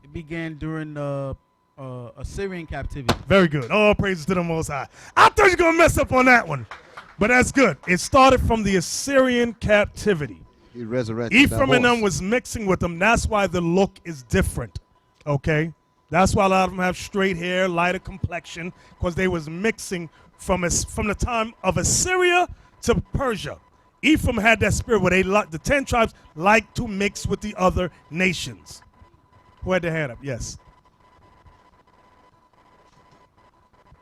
S13: It began during the Assyrian captivity.
S2: Very good. All praises to the Most High. I thought you were going to mess up on that one, but that's good. It started from the Assyrian captivity.
S8: He resurrected
S2: Ephraim
S8: that
S2: and them
S8: horse.
S2: was mixing with them. That's why the look is different, okay? That's why a lot of them have straight hair, lighter complexion, because they was mixing from the time of Assyria to Persia. Ephraim had that spirit where the 10 tribes like to mix with the other nations. Who had their hand up? Yes.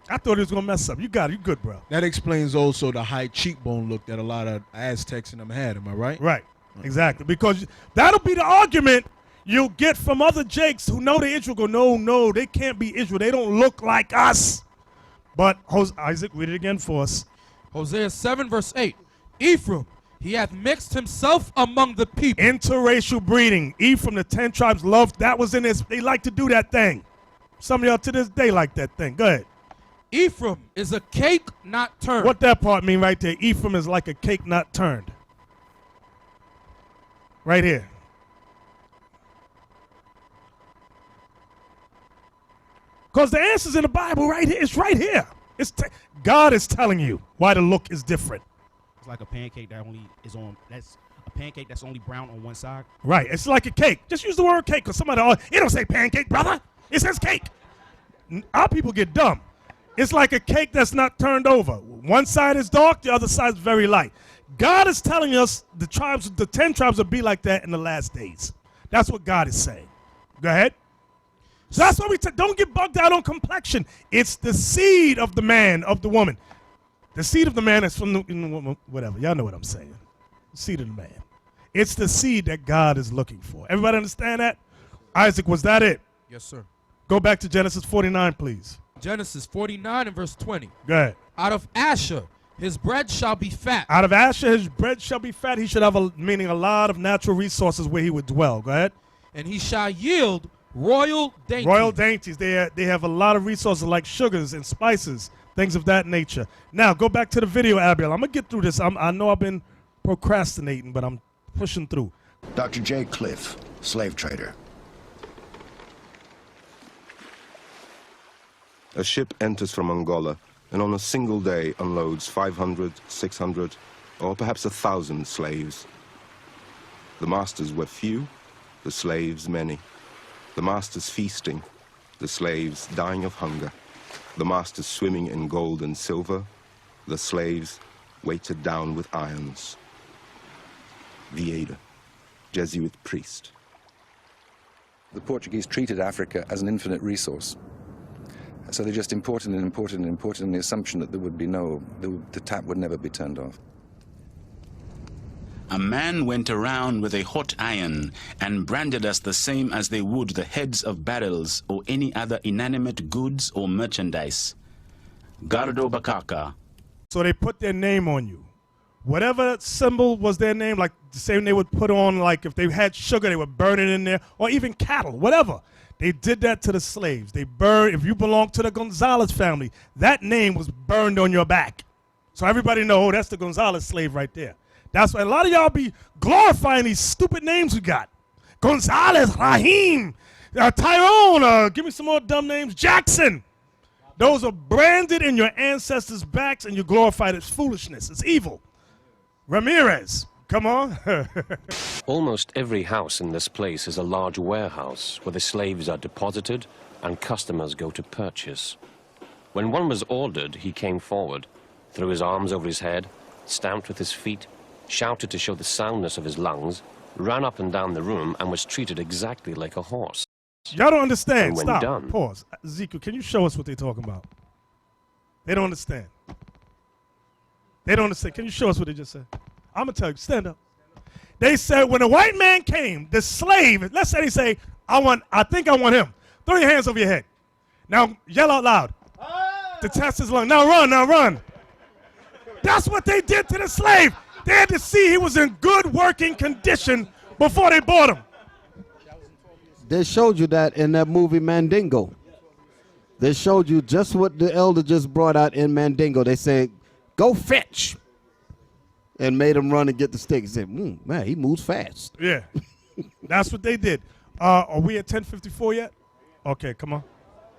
S2: I thought he was going to mess up. You got it. You good, bro.
S20: That explains also the high cheekbone look that a lot of Aztecs and them had. Am I right?
S2: Right. Exactly. Because that'll be the argument you'll get from other Jakes who know the Israel. Go, no, they can't be Israel. They don't look like us. But Isaac, read it again for us.
S6: Hosea 7 verse 8. Ephraim, he hath mixed himself among the people.
S2: Interracial breeding. Ephraim, the 10 tribes loved. That was in this. They like to do that thing. Some of y'all to this day like that thing. Go ahead.
S6: Ephraim is a cake not turned.
S2: What that part mean right there? Ephraim is like a cake not turned. Right here. Because the answer's in the Bible right here. It's right here. God is telling you why the look is different.
S17: It's like a pancake that only is on, that's a pancake that's only brown on one side.
S2: Right. It's like a cake. Just use the word cake because somebody, it don't say pancake, brother. It says cake. Our people get dumb. It's like a cake that's not turned over. One side is dark, the other side is very light. God is telling us the 10 tribes will be like that in the last days. That's what God is saying. Go ahead. So that's why we don't get bugged out on complexion. It's the seed of the man, of the woman. The seed of the man is from the woman, whatever. Y'all know what I'm saying. The seed of the man. It's the seed that God is looking for. Everybody understand that? Isaac, was that it?
S6: Yes, sir.
S2: Go back to Genesis 49, please.
S6: Genesis 49 and verse 20.
S2: Go ahead.
S6: Out of Asher, his bread shall be fat.
S2: Out of Asher, his bread shall be fat. He should have meaning a lot of natural resources where he would dwell. Go ahead.
S6: And he shall yield royal dainties.
S2: Royal dainties. They have a lot of resources like sugars and spices, things of that nature. Now, go back to the video, Abiel. I'm going to get through this. I know I've been procrastinating, but I'm pushing through.
S21: Dr. J. Cliff, slave trader.
S22: A ship enters from Angola and on a single day unloads 500, 600, or perhaps 1,000 slaves. The masters were few, the slaves many. The masters feasting, the slaves dying of hunger. The masters swimming in gold and silver, the slaves weighted down with irons. Vieira, Jesuit priest.
S23: The Portuguese treated Africa as an infinite resource. So they just imported and imported and imported on the assumption that there would be the tap would never be turned off.
S24: A man went around with a hot iron and branded us the same as they would the heads of barrels or any other inanimate goods or merchandise. Gardo Bakaka.
S2: So they put their name on you. Whatever symbol was their name, like the same they would put on, like if they had sugar, they would burn it in there, or even cattle, whatever. They did that to the slaves. They burned, if you belong to the Gonzalez family, that name was burned on your back. So everybody know, oh, that's the Gonzalez slave right there. That's why a lot of y'all be glorifying these stupid names we got. Gonzalez, Raheem, Tyrone, give me some more dumb names, Jackson. Those are branded in your ancestors' backs and you glorify it as foolishness. It's evil. Ramirez, come on.
S25: Almost every house in this place is a large warehouse where the slaves are deposited and customers go to purchase. When one was ordered, he came forward, threw his arms over his head, stamped with his feet, shouted to show the soundness of his lungs, ran up and down the room, and was treated exactly like a horse.
S2: Y'all don't understand.
S25: And when
S2: Stop.
S25: done,
S2: Pause. Ezekiel, can you show us what they're talking about? They don't understand. They don't understand. Can you show us what they just said? I'm going to tell you. Stand up. They said when a white man came, the slave, let's say they say, I think I want him. Throw your hands over your head. Now yell out loud. To test his lung. Now run, now run. That's what they did to the slave. They had to see he was in good working condition before they bought him.
S8: They showed you that in that movie Mandingo. They showed you just what the elder just brought out in Mandingo. They said, go fetch. And made him run and get the stick. He said, man, he moves fast.
S2: Yeah. That's what they did. Are we at 10:54 yet? Okay, come on.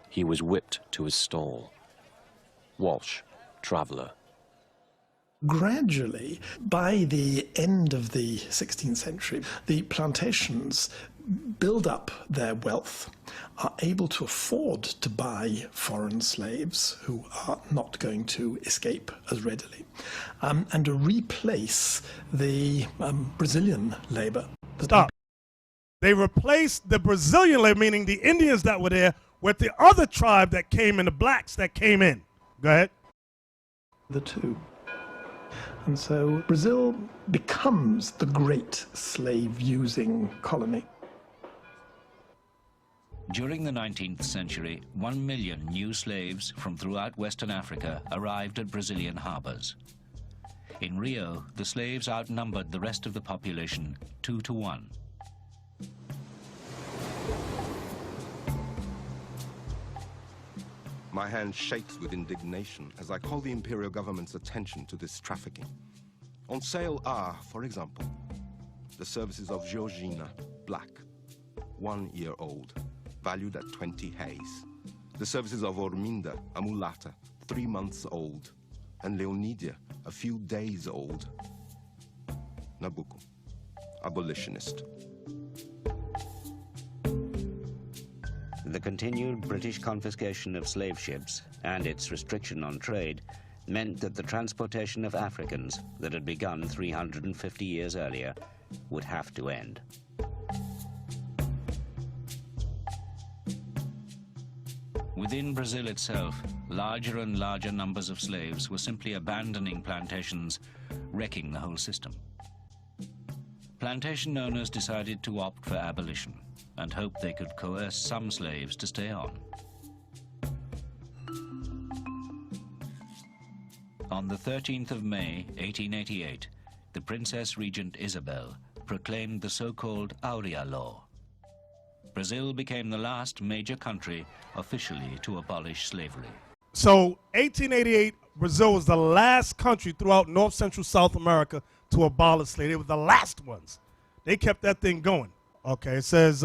S25: he was whipped to his stall. Walsh, traveller.
S26: Gradually, by the end of the 16th century, the plantations build up their wealth, are able to afford to buy foreign slaves who are not going to escape as readily, and to replace the Brazilian labor.
S2: Stop. They replaced the Brazilian labor, meaning the Indians that were there, with the other tribe that came in, the blacks that came in. Go ahead.
S26: The two. And so Brazil becomes the great slave-using colony.
S18: During the 19th century, 1 million new slaves from throughout Western Africa arrived at Brazilian harbors. In Rio, the slaves outnumbered the rest of the population 2 to 1.
S22: My hand shakes with indignation as I call the imperial government's attention to this trafficking. On sale are, for example, the services of Georgina, black, 1 year old, valued at 20 reis. The services of Orminda, a mulatta, 3 months old, and Leonidia, a few days old. Nabucco, abolitionist.
S18: The continued British confiscation of slave ships and its restriction on trade meant that the transportation of Africans that had begun 350 years earlier would have to end. Within Brazil itself, larger and larger numbers of slaves were simply abandoning plantations, wrecking the whole system. Plantation owners decided to opt for abolition and hoped they could coerce some slaves to stay on. On the 13th of May, 1888, the Princess Regent Isabel proclaimed the so-called Aurea Law. Brazil became the last major country officially to abolish slavery.
S2: So 1888, Brazil was the last country throughout North Central South America to abolish slavery. They were the last ones. They kept that thing going. Okay, it says,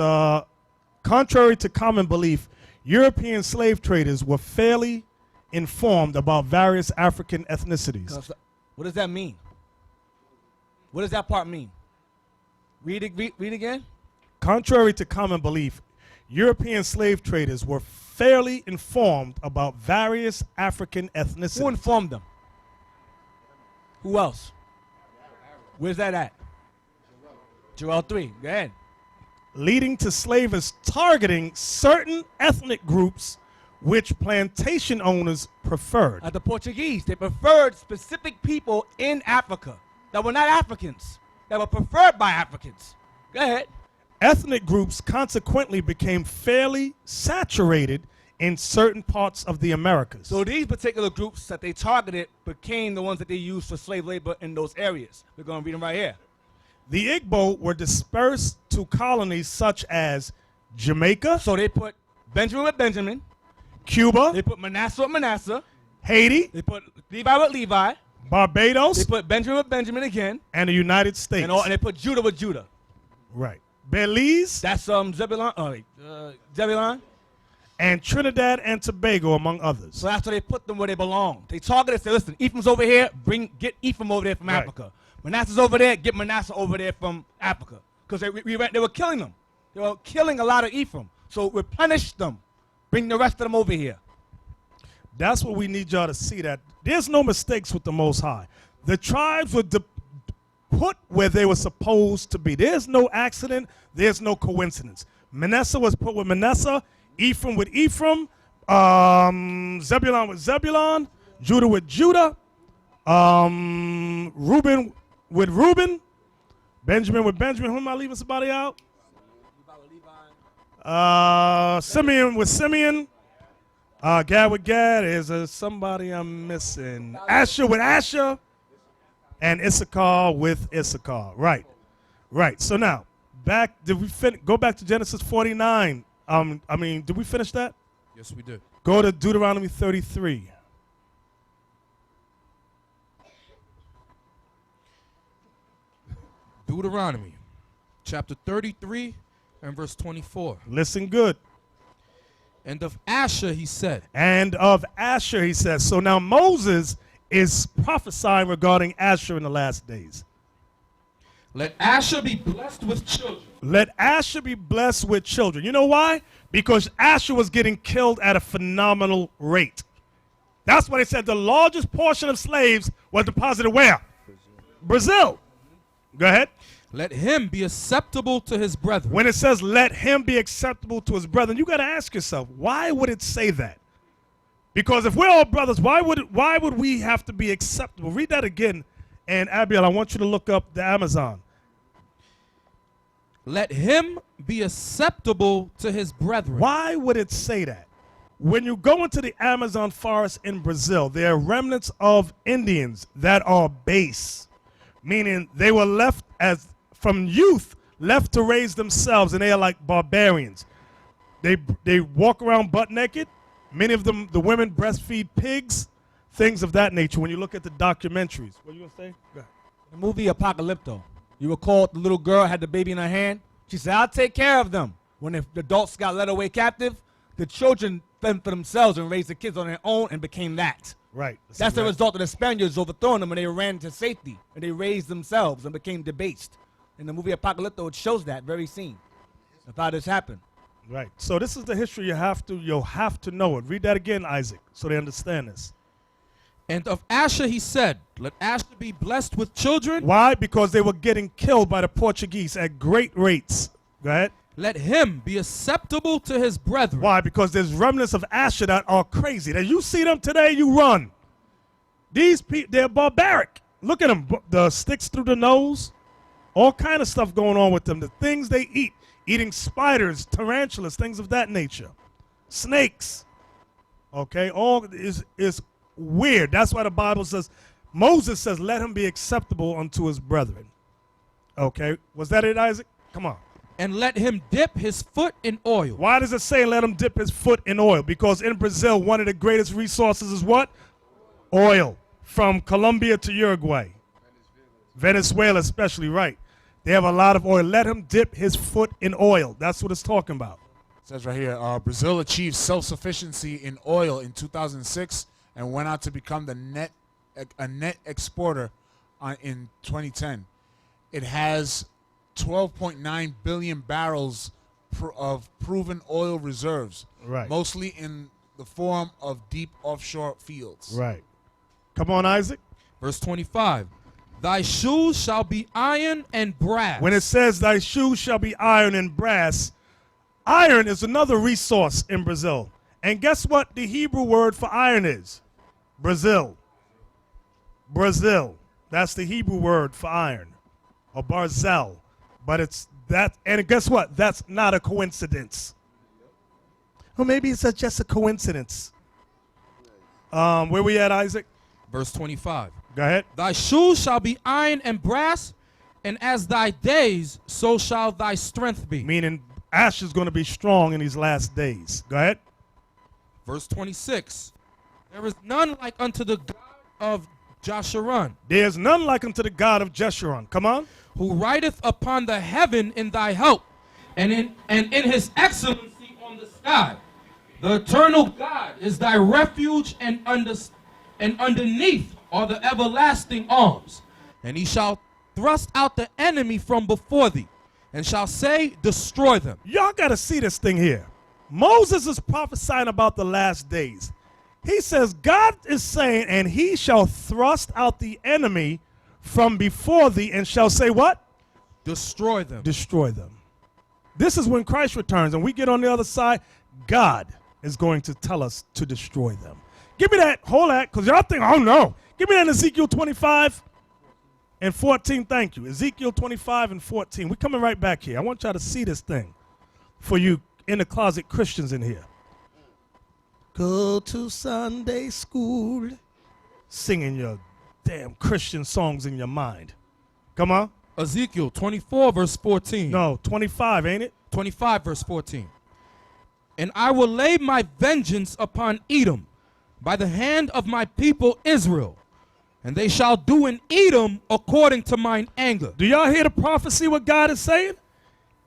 S2: contrary to common belief, European slave traders were fairly informed about various African ethnicities.
S14: What does that mean? What does that part mean? Read again.
S2: Contrary to common belief, European slave traders were fairly informed about various African ethnicities.
S14: Who informed them? Who else? Where's that at? Joel 3. Go ahead.
S2: Leading to slavers targeting certain ethnic groups which plantation owners preferred.
S14: The Portuguese, they preferred specific people in Africa that were not Africans, that were preferred by Africans. Go ahead.
S2: Ethnic groups consequently became fairly saturated in certain parts of the Americas.
S14: So these particular groups that they targeted became the ones that they used for slave labor in those areas. We're going to read them right here.
S2: The Igbo were dispersed to colonies such as Jamaica.
S14: So they put Benjamin with Benjamin.
S2: Cuba.
S14: They put Manasseh with Manasseh.
S2: Haiti.
S14: They put Levi with Levi.
S2: Barbados.
S14: They put Benjamin with Benjamin again.
S2: And the United States.
S14: And they put Judah with Judah.
S2: Right. Belize.
S14: That's Zebulon. Zebulon.
S2: And Trinidad and Tobago, among others.
S14: So that's why they put them where they belong. They targeted, say, listen, Ephraim's over here, get Ephraim over there from Africa. Manasseh's over there, get Manasseh over there from Africa. Because they were killing them. They were killing a lot of Ephraim. So replenish them. Bring the rest of them over here.
S2: That's what we need y'all to see, that there's no mistakes with the Most High. The tribes were put where they were supposed to be. There's no accident. There's no coincidence. Manasseh was put with Manasseh, Ephraim with Ephraim, Zebulon with Zebulon, Judah with Judah, Reuben with Reuben, Benjamin with Benjamin. Who am I leaving somebody out? Simeon with Simeon. Gad with Gad. Is somebody I'm missing? Asher with Asher. And Issachar with Issachar. Right. Right. So now, go back to Genesis 49. Did we finish that?
S6: Yes, we did.
S2: Go to Deuteronomy 33.
S6: Deuteronomy, chapter 33 and verse 24.
S2: Listen good.
S6: And of Asher he said.
S2: And of Asher he says. So now Moses is prophesying regarding Asher in the last days.
S6: Let Asher be blessed with children.
S2: Let Asher be blessed with children. You know why? Because Asher was getting killed at a phenomenal rate. That's why they said the largest portion of slaves was deposited where? Brazil. Go ahead.
S6: Let him be acceptable to his brethren.
S2: When it says let him be acceptable to his brethren, you got to ask yourself, why would it say that? Because if we're all brothers, why would we have to be acceptable? Read that again. And Abiel, I want you to look up the Amazon.
S6: Let him be acceptable to his brethren.
S2: Why would it say that? When you go into the Amazon forest in Brazil, there are remnants of Indians that are base, meaning they were left as from youth, left to raise themselves, and they are like barbarians. They walk around butt naked. Many of them, the women breastfeed pigs, things of that nature. When you look at the documentaries, what are you gonna say? Go ahead.
S14: The movie Apocalypto. You recall the little girl had the baby in her hand? She said, I'll take care of them. When the adults got led away captive, the children fend for themselves and raised the kids on their own and became that.
S2: Right.
S14: That's the result of the Spaniards overthrowing them when they ran to safety and they raised themselves and became debased. In the movie Apocalypto, it shows that very scene of how this happened.
S2: Right. So this is the history you'll have to know it. Read that again, Isaac, so they understand this.
S6: And of Asher he said, let Asher be blessed with children.
S2: Why? Because they were getting killed by the Portuguese at great rates. Go ahead.
S6: Let him be acceptable to his brethren.
S2: Why? Because there's remnants of Asher that are crazy. That you see them today, you run. These people, they're barbaric. Look at them. The sticks through the nose. All kind of stuff going on with them. The things they eat. Eating spiders, tarantulas, things of that nature. Snakes. Okay? All is weird. That's why the Bible says, Moses says, let him be acceptable unto his brethren. Okay? Was that it, Isaac? Come on.
S6: And let him dip his foot in oil.
S2: Why does it say let him dip his foot in oil? Because in Brazil, one of the greatest resources is what? Oil. From Colombia to Uruguay. Venezuela especially, right. They have a lot of oil. Let him dip his foot in oil. That's what it's talking about.
S1: It says right here, Brazil achieved self-sufficiency in oil in 2006 and went on to become a net exporter in 2010. It has 12.9 billion barrels of proven oil reserves,
S2: right.
S1: Mostly in the form of deep offshore fields.
S2: Right. Come on, Isaac.
S6: Verse 25. Thy shoes shall be iron and brass.
S2: When it says thy shoes shall be iron and brass, iron is another resource in Brazil. And guess what the Hebrew word for iron is? Brazil. Brazil. That's the Hebrew word for iron. Or barzel. But it's that, and guess what? That's not a coincidence. Or maybe it's just a coincidence. Where we at, Isaac?
S6: Verse 25.
S2: Go ahead.
S6: Thy shoes shall be iron and brass, and as thy days, so shall thy strength be.
S2: Meaning Ash is going to be strong in these last days. Go ahead.
S6: Verse 26. There is none like unto the God of Jeshurun.
S2: There's none like unto the God of Jeshurun. Come on.
S6: Who rideth upon the heaven in thy help, and in his excellency on the sky. The eternal God is thy refuge, and underneath are the everlasting arms. And he shall thrust out the enemy from before thee, and shall say, destroy them.
S2: Y'all got to see this thing here. Moses is prophesying about the last days. He says, God is saying, and he shall thrust out the enemy from before thee, and shall say what?
S6: Destroy them.
S2: Destroy them. This is when Christ returns, and we get on the other side. God is going to tell us to destroy them. Give me that, hold that, because y'all think, oh no. Give me that in Ezekiel 25 and 14, thank you. Ezekiel 25 and 14. We're coming right back here. I want y'all to see this thing for you in the closet Christians in here. Go to Sunday school, singing your damn Christian songs in your mind. Come on.
S6: Ezekiel 24 verse 14.
S2: No, 25, ain't it?
S6: 25 verse 14. And I will lay my vengeance upon Edom by the hand of my people Israel, and they shall do in Edom according to mine anger.
S2: Do y'all hear the prophecy what God is saying?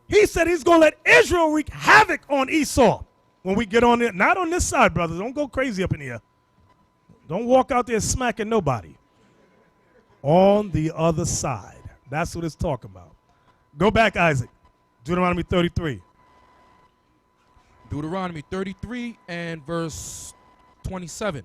S2: He said he's going to let Israel wreak havoc on Esau when we get on there. Not on this side, brothers. Don't go crazy up in here. Don't walk out there smacking nobody. On the other side. That's what it's talking about. Go back, Isaac. Deuteronomy 33.
S6: Deuteronomy 33 and verse 27.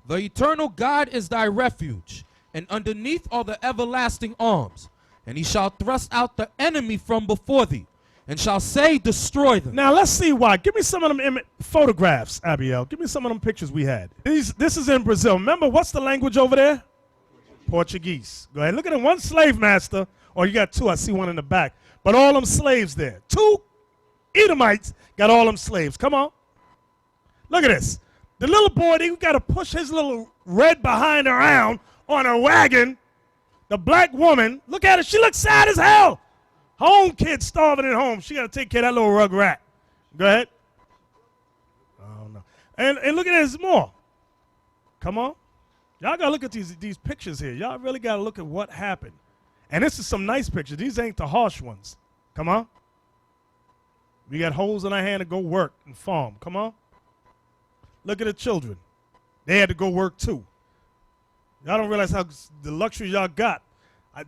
S6: The eternal God is thy refuge, and underneath are the everlasting arms. And he shall thrust out the enemy from before thee, and shall say, destroy them.
S2: Now let's see why. Give me some of them photographs, Abiel. Give me some of them pictures we had. This is in Brazil. Remember, what's the language over there? Portuguese. Go ahead. Look at them. One slave master, or you got two. I see one in the back. But all them slaves there. Two Edomites got all them slaves. Come on. Look at this. The little boy, he got to push his little red behind around on a wagon. The black woman, look at her. She looks sad as hell. Her own kid starving at home. She got to take care of that little rug rat. Go ahead. Oh, no. And look at this more. Come on. Y'all got to look at these pictures here. Y'all really got to look at what happened. And this is some nice pictures. These ain't the harsh ones. Come on. We got holes in our hand to go work and farm. Come on. Look at the children. They had to go work too. Y'all don't realize how the luxury y'all got.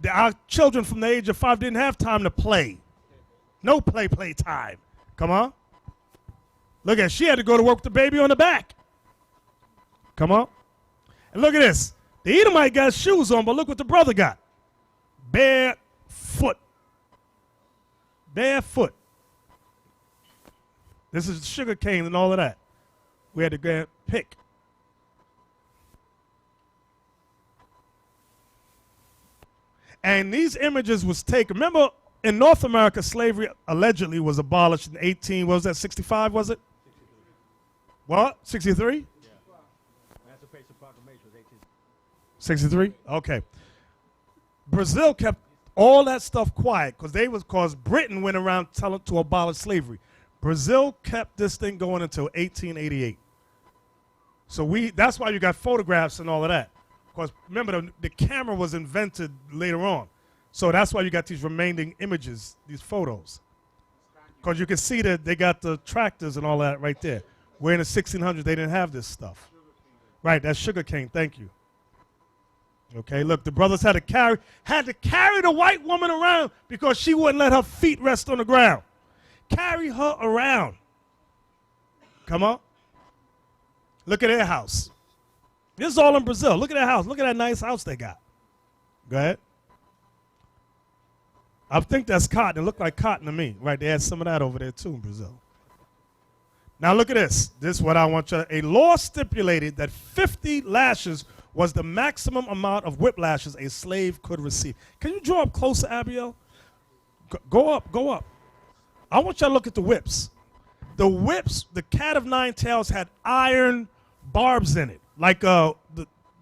S2: Our children from the age of 5 didn't have time to play. No play time. Come on. Look at, she had to go to work with the baby on the back. Come on. And look at this. The Edomite got shoes on, but look what the brother got. Barefoot. Barefoot. This is sugar cane and all of that. We had to go pick. And these images was taken. Remember, in North America, slavery allegedly was abolished in what was that, 65, was it? 63. What? 63? Yeah. Emancipation Proclamation was 63? Okay. Brazil kept all that stuff quiet because Britain went around telling to abolish slavery. Brazil kept this thing going until 1888. So that's why you got photographs and all of that. Because remember, the camera was invented later on. So that's why you got these remaining images, these photos. Because you can see that they got the tractors and all that right there. Where in the 1600s, they didn't have this stuff. Right, that's sugar cane. Thank you. Okay, look, the brothers had to carry the white woman around because she wouldn't let her feet rest on the ground. Carry her around. Come on. Look at their house. This is all in Brazil. Look at that house. Look at that nice house they got. Go ahead. I think that's cotton. It looked like cotton to me. Right, they had some of that over there too in Brazil. Now look at this. This is what I want you to, a law stipulated that 50 lashes was the maximum amount of whiplashes a slave could receive. Can you draw up closer, Abiel? Go up. I want you to look at the whips. The whips, the cat of nine tails had iron barbs in it, like the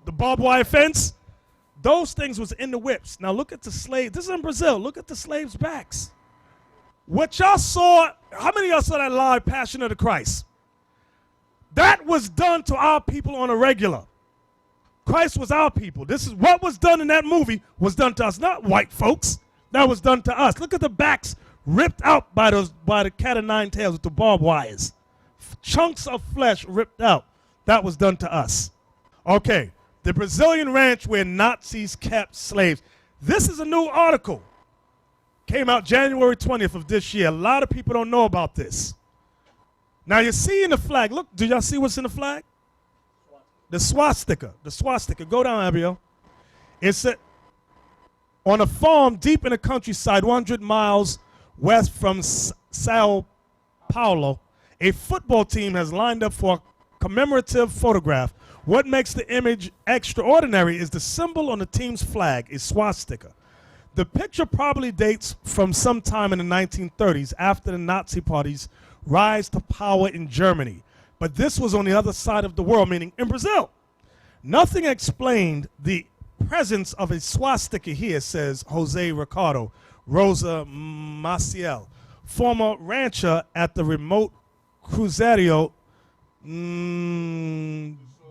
S2: barbed wire fence. Those things was in the whips. Now look at the slave. This is in Brazil. Look at the slaves' backs. What y'all saw, how many of y'all saw that live Passion of the Christ? That was done to our people on a regular. Christ was our people. This is what was done in that movie was done to us, not white folks. That was done to us. Look at the backs ripped out by the cat of nine tails with the barbed wires. Chunks of flesh ripped out. That was done to us. Okay, the Brazilian ranch where Nazis kept slaves. This is a new article. Came out January 20th of this year. A lot of people don't know about this. Now you see in the flag, look, do y'all see what's in the flag? The swastika. The swastika. Go down, Abiel. It's on a farm deep in the countryside, 100 miles west from Sao Paulo. A football team has lined up for a commemorative photograph. What makes the image extraordinary is the symbol on the team's flag, a swastika. The picture probably dates from sometime in the 1930s after the Nazi Party's rise to power in Germany. But this was on the other side of the world, meaning in Brazil. Nothing explained the presence of a swastika here, says Jose Ricardo Rosa Maciel, former rancher at the remote Cruzeiro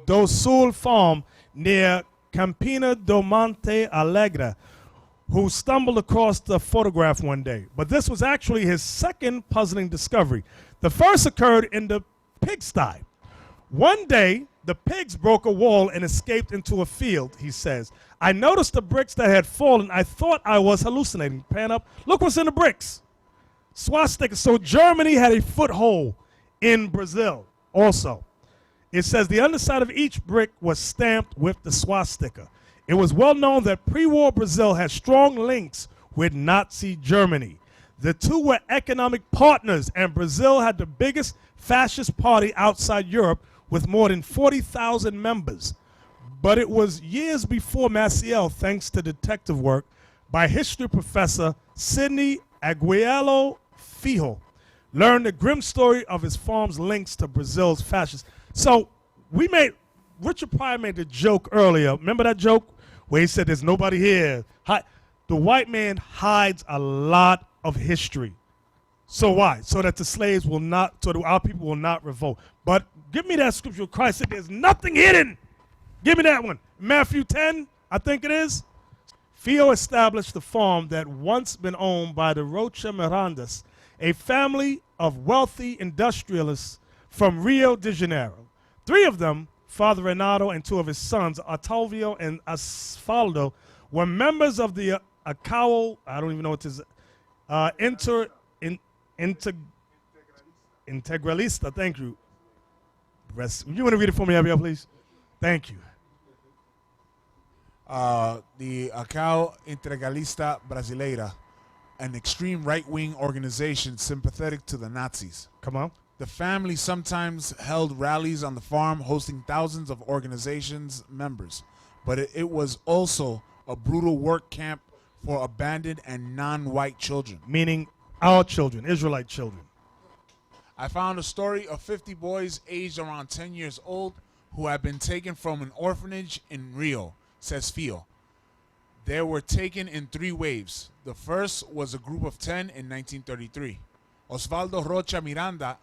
S2: do Sul farm near Campina do Monte Alegre, who stumbled across the photograph one day. But this was actually his second puzzling discovery. The first occurred in the pigsty. One day, the pigs broke a wall and escaped into a field, he says. I noticed the bricks that had fallen. I thought I was hallucinating. Pan up. Look what's in the bricks. Swastika. So Germany had a foothold in Brazil also. It says the underside of each brick was stamped with the swastika. It was well known that pre-war Brazil had strong links with Nazi Germany. The two were economic partners, and Brazil had the biggest fascist party outside Europe with more than 40,000 members. But it was years before Maciel, thanks to detective work by history professor Sidney Aguilera Fijo, learned the grim story of his farm's links to Brazil's fascists. So Richard Pryor made the joke earlier. Remember that joke where he said there's nobody here? The white man hides a lot of history. So why? So that the slaves will not, so that our people will not revolt. But give me that scripture. Christ said there's nothing hidden. Give me that one. Matthew 10, I think it is. Fio established the farm that once been owned by the Rocha Mirandas, a family of wealthy industrialists from Rio de Janeiro. Three of them, Father Renato and two of his sons, Otávio and Asfaldo, were members of the Acao, I don't even know what this is, Integralista, thank you. You want to read it for me, Abiel, please? Thank you.
S1: The Acao Integralista Brasileira, an extreme right-wing organization sympathetic to the Nazis.
S2: Come on.
S1: The family sometimes held rallies on the farm, hosting thousands of organizations' members. But it was also a brutal work camp for abandoned and non-white children.
S2: Meaning our children, Israelite children.
S1: I found a story of 50 boys aged around 10 years old who had been taken from an orphanage in Rio, says Fio. They were taken in 3 waves. The first was a group of 10 in 1933. Osvaldo Rocha Miranda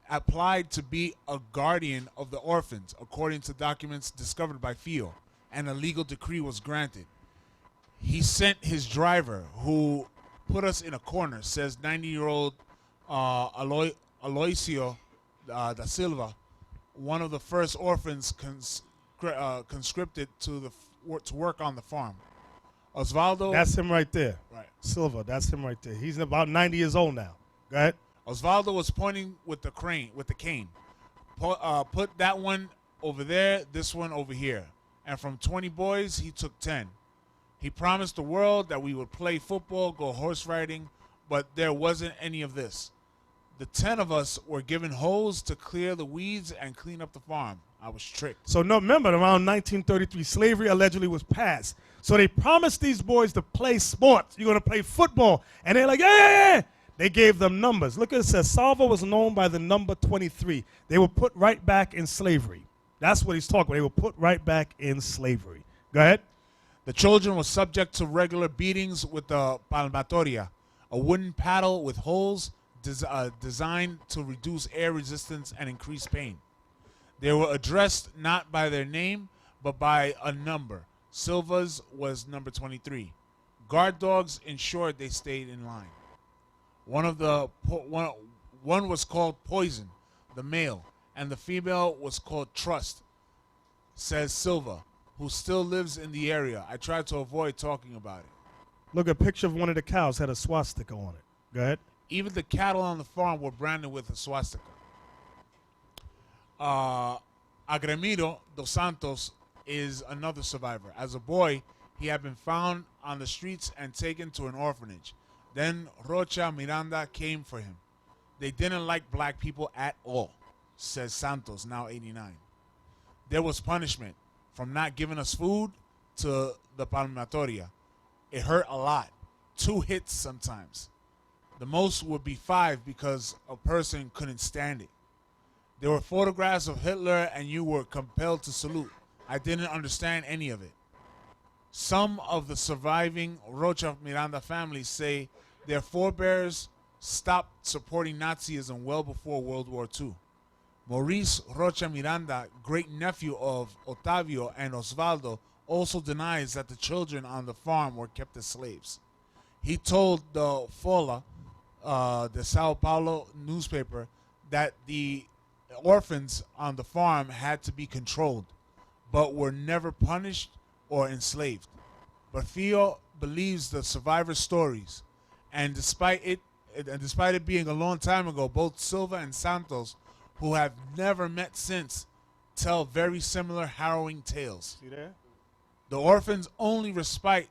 S1: applied to be a guardian of the orphans, according to documents discovered by Fio, and a legal decree was granted. He sent his driver, who put us in a corner, says 90-year-old Aloisio da Silva, one of the first orphans conscripted to work on the farm. Osvaldo.
S2: That's him right there.
S1: Right.
S2: Silva, that's him right there. He's about 90 years old now. Go ahead.
S1: Osvaldo was pointing with the cane. Put that one over there, this one over here. And from 20 boys, he took 10. He promised the world that we would play football, go horse riding, but there wasn't any of this. The 10 of us were given hoes to clear the weeds and clean up the farm. I was tricked.
S2: So no, remember, around 1933, slavery allegedly was passed. So they promised these boys to play sports. You're going to play football. And they're like, yeah. They gave them numbers. Look at it says, Salva was known by the number 23. They were put right back in slavery. That's what he's talking about. They were put right back in slavery. Go ahead.
S1: The children were subject to regular beatings with the palmatoria, a wooden paddle with holes designed to reduce air resistance and increase pain. They were addressed not by their name, but by a number. Silva's was number 23. Guard dogs ensured they stayed in line. One was called Poison, the male, and the female was called Trust, says Silva, who still lives in the area. I tried to avoid talking about it.
S2: Look, a picture of one of the cows had a swastika on it. Go ahead.
S1: Even the cattle on the farm were branded with a swastika. Agremido dos Santos is another survivor. As a boy, he had been found on the streets and taken to an orphanage. Then Rocha Miranda came for him. They didn't like black people at all, says Santos, now 89. There was punishment, from not giving us food to the palmatoria. It hurt a lot. 2 hits sometimes. The most would be 5 because a person couldn't stand it. There were photographs of Hitler and you were compelled to salute. I didn't understand any of it. Some of the surviving Rocha Miranda families say their forebears stopped supporting Nazism well before World War II. Maurice Rocha Miranda, great-nephew of Otávio and Osvaldo, also denies that the children on the farm were kept as slaves. He told the Folha, the Sao Paulo newspaper, that the orphans on the farm had to be controlled, but were never punished or enslaved. But Fio believes the survivor stories, and despite it being a long time ago, both Silva and Santos, who have never met since, tell very similar harrowing tales.
S2: See there?
S1: The orphans' only respite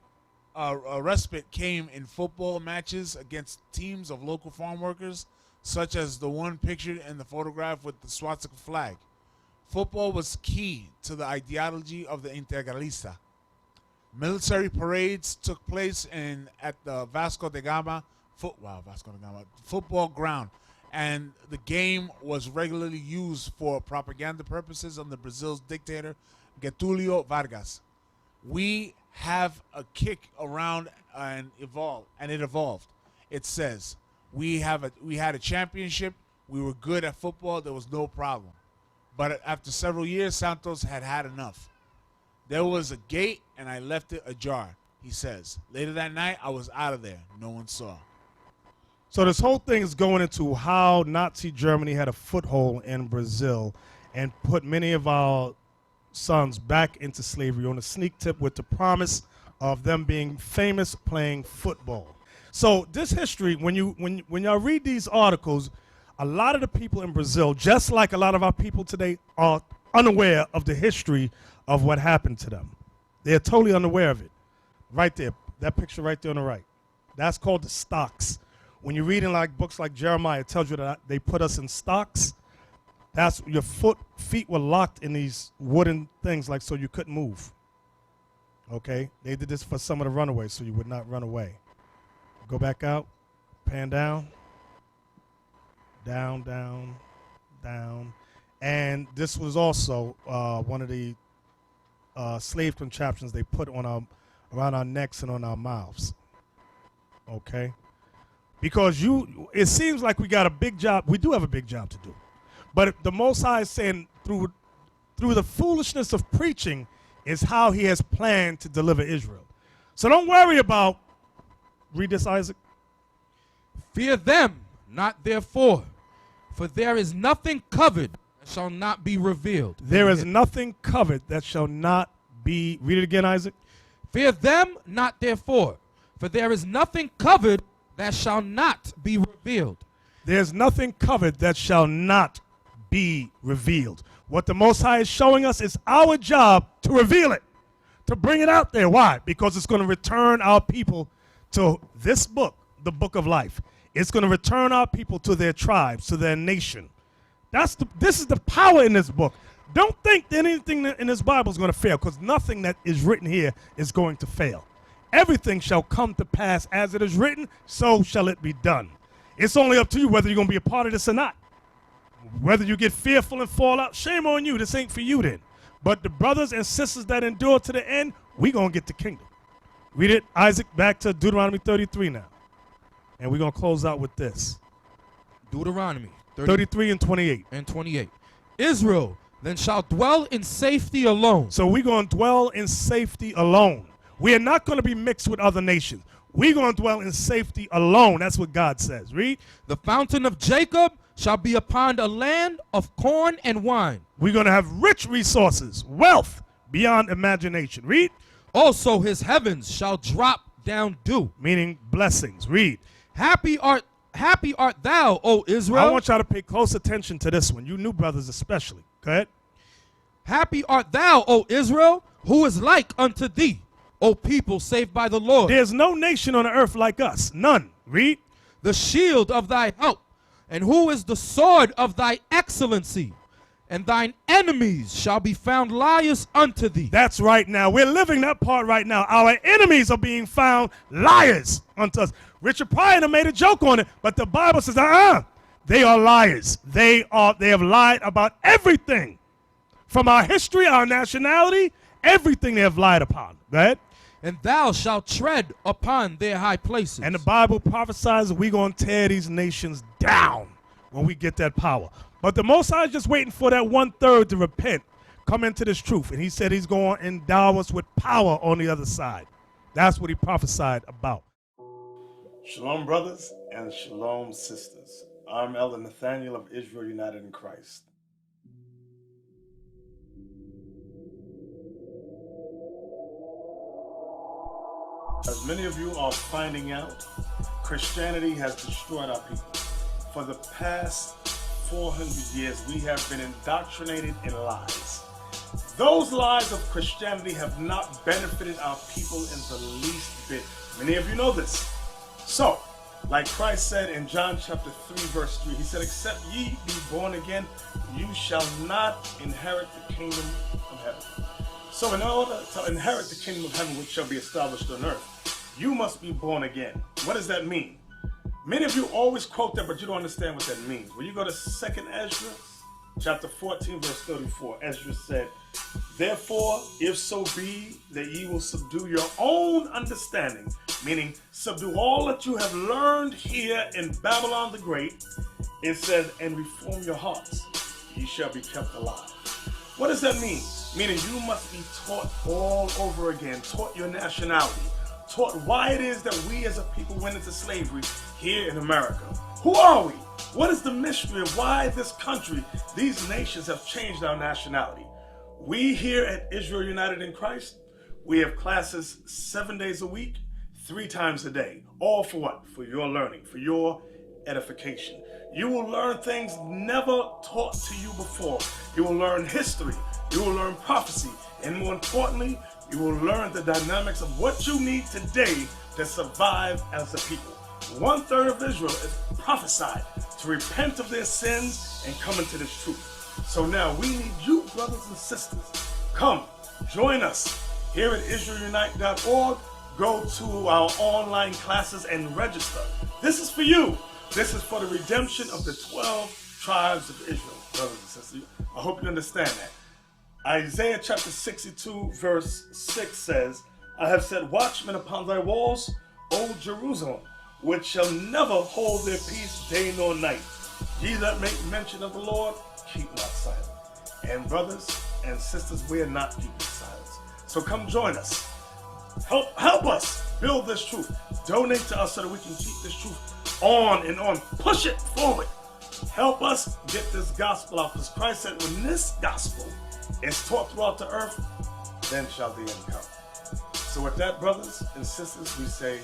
S1: a respite came in football matches against teams of local farm workers, such as the one pictured in the photograph with the swastika flag. Football was key to the ideology of the Integralista. Military parades took place at the Vasco da Gama football ground, and the game was regularly used for propaganda purposes under Brazil's dictator Getulio Vargas. We have a kick around and it evolved. It says we had a championship. We were good at football. There was no problem. But after several years, Santos had enough. There was a gate, and I left it ajar, he says. Later that night, I was out of there. No one saw.
S2: So this whole thing is going into how Nazi Germany had a foothold in Brazil and put many of our sons back into slavery on a sneak tip with the promise of them being famous playing football. So this history, when y'all read these articles, a lot of the people in Brazil, just like a lot of our people today, are unaware of the history of what happened to them. They're totally unaware of it. Right there, that picture right there on the right. That's called the stocks. When you're reading like books like Jeremiah, it tells you that they put us in stocks. That's your feet were locked in these wooden things, like so you couldn't move. Okay, they did this for some of the runaways, so you would not run away. Go back out, pan down, down, down, down, and this was also one of the slave contraptions they put on around our necks and on our mouths. Okay, because it seems like we got a big job. We do have a big job to do. But the Most High is saying through the foolishness of preaching is how he has planned to deliver Israel. So don't worry about, read this, Isaac.
S6: Fear them, not therefore, for there is nothing covered that shall not be revealed.
S2: There is nothing covered that shall not be, read it again, Isaac.
S6: Fear them, not therefore, for there is nothing covered that shall not be revealed.
S2: There's nothing covered that shall not be revealed. What the Most High is showing us is our job to reveal it, to bring it out there. Why? Because it's going to return our people to this book, the book of life. It's going to return our people to their tribes, to their nation. This is the power in this book. Don't think that anything in this Bible is going to fail, because nothing that is written here is going to fail. Everything shall come to pass as it is written, so shall it be done. It's only up to you whether you're going to be a part of this or not. Whether you get fearful and fall out, shame on you. This ain't for you then. But the brothers and sisters that endure to the end, we going to get the kingdom. Read it, Isaac, back to Deuteronomy 33 now. And we're going to close out with this.
S6: Deuteronomy
S2: 33 and 28.
S6: And 28. Israel then shall dwell in safety alone.
S2: So we're going to dwell in safety alone. We are not going to be mixed with other nations. We're going to dwell in safety alone. That's what God says. Read.
S6: The fountain of Jacob shall be upon a land of corn and wine.
S2: We're going to have rich resources, wealth beyond imagination. Read.
S6: Also his heavens shall drop down dew.
S2: Meaning blessings. Read.
S6: Happy art thou, O Israel.
S2: I want y'all to pay close attention to this one. You new brothers especially. Go ahead.
S6: Happy art thou, O Israel, who is like unto thee, O people saved by the Lord.
S2: There's no nation on the earth like us. None. Read.
S6: The shield of thy help, and who is the sword of thy excellency, and thine enemies shall be found liars unto thee.
S2: That's right now. We're living that part right now. Our enemies are being found liars unto us. Richard Pryor made a joke on it, but the Bible says, they are liars. They have lied about everything. From our history, our nationality, everything they have lied upon. Go ahead.
S6: And thou shalt tread upon their high places.
S2: And the Bible prophesies that we're going to tear these nations down when we get that power. But the Most High is just waiting for that 1/3 to repent, come into this truth. And he said he's going to endow us with power on the other side. That's what he prophesied about. Shalom, brothers, and shalom, sisters. I'm Elder Nathaniel of Israel United in Christ. As many of you are finding out, Christianity has destroyed our people. For the past 400 years, we have been indoctrinated in lies. Those lies of Christianity have not benefited our people in the least bit. Many of you know this. So, like Christ said in John chapter 3, verse 3, he said, except ye be born again, you shall not inherit the kingdom of heaven. So in order to inherit the kingdom of heaven, which shall be established on earth, you must be born again. What does that mean? Many of you always quote that, but you don't understand what that means. When you go to 2nd Ezra, chapter 14, verse 34, Ezra said, therefore, if so be that ye will subdue your own understanding, meaning subdue all that you have learned here in Babylon the Great, it says, and reform your hearts, ye shall be kept alive. What does that mean? Meaning you must be taught all over again, taught your nationality, taught why it is that we as a people went into slavery here in America. Who are we? What is the mystery of why this country, these nations have changed our nationality? We here at Israel United in Christ, we have classes 7 days a week, 3 times a day. All for what? For your learning, for your edification. You will learn things never taught to you before. You will learn history. You will learn prophecy. And more importantly, you will learn the dynamics of what you need today to survive as a people. 1/3 of Israel is prophesied to repent of their sins and come into this truth. So now we need you, brothers and sisters. Come, join us here at IsraelUnite.org. Go to our online classes and register. This is for you. This is for the redemption of the 12 tribes of Israel, brothers and sisters. I hope you understand that. Isaiah chapter 62, verse 6 says, I have set watchmen upon thy walls, O Jerusalem, which shall never hold their peace day nor night. Ye that make mention of the Lord, keep not silent. And brothers and sisters, we are not keeping silence. So come join us. Help us build this truth. Donate to us so that we can keep this truth on and on. Push it forward. Help us get this gospel out. Because Christ said, when this gospel is taught throughout the earth, then shall the end come. So with that, brothers and sisters, we say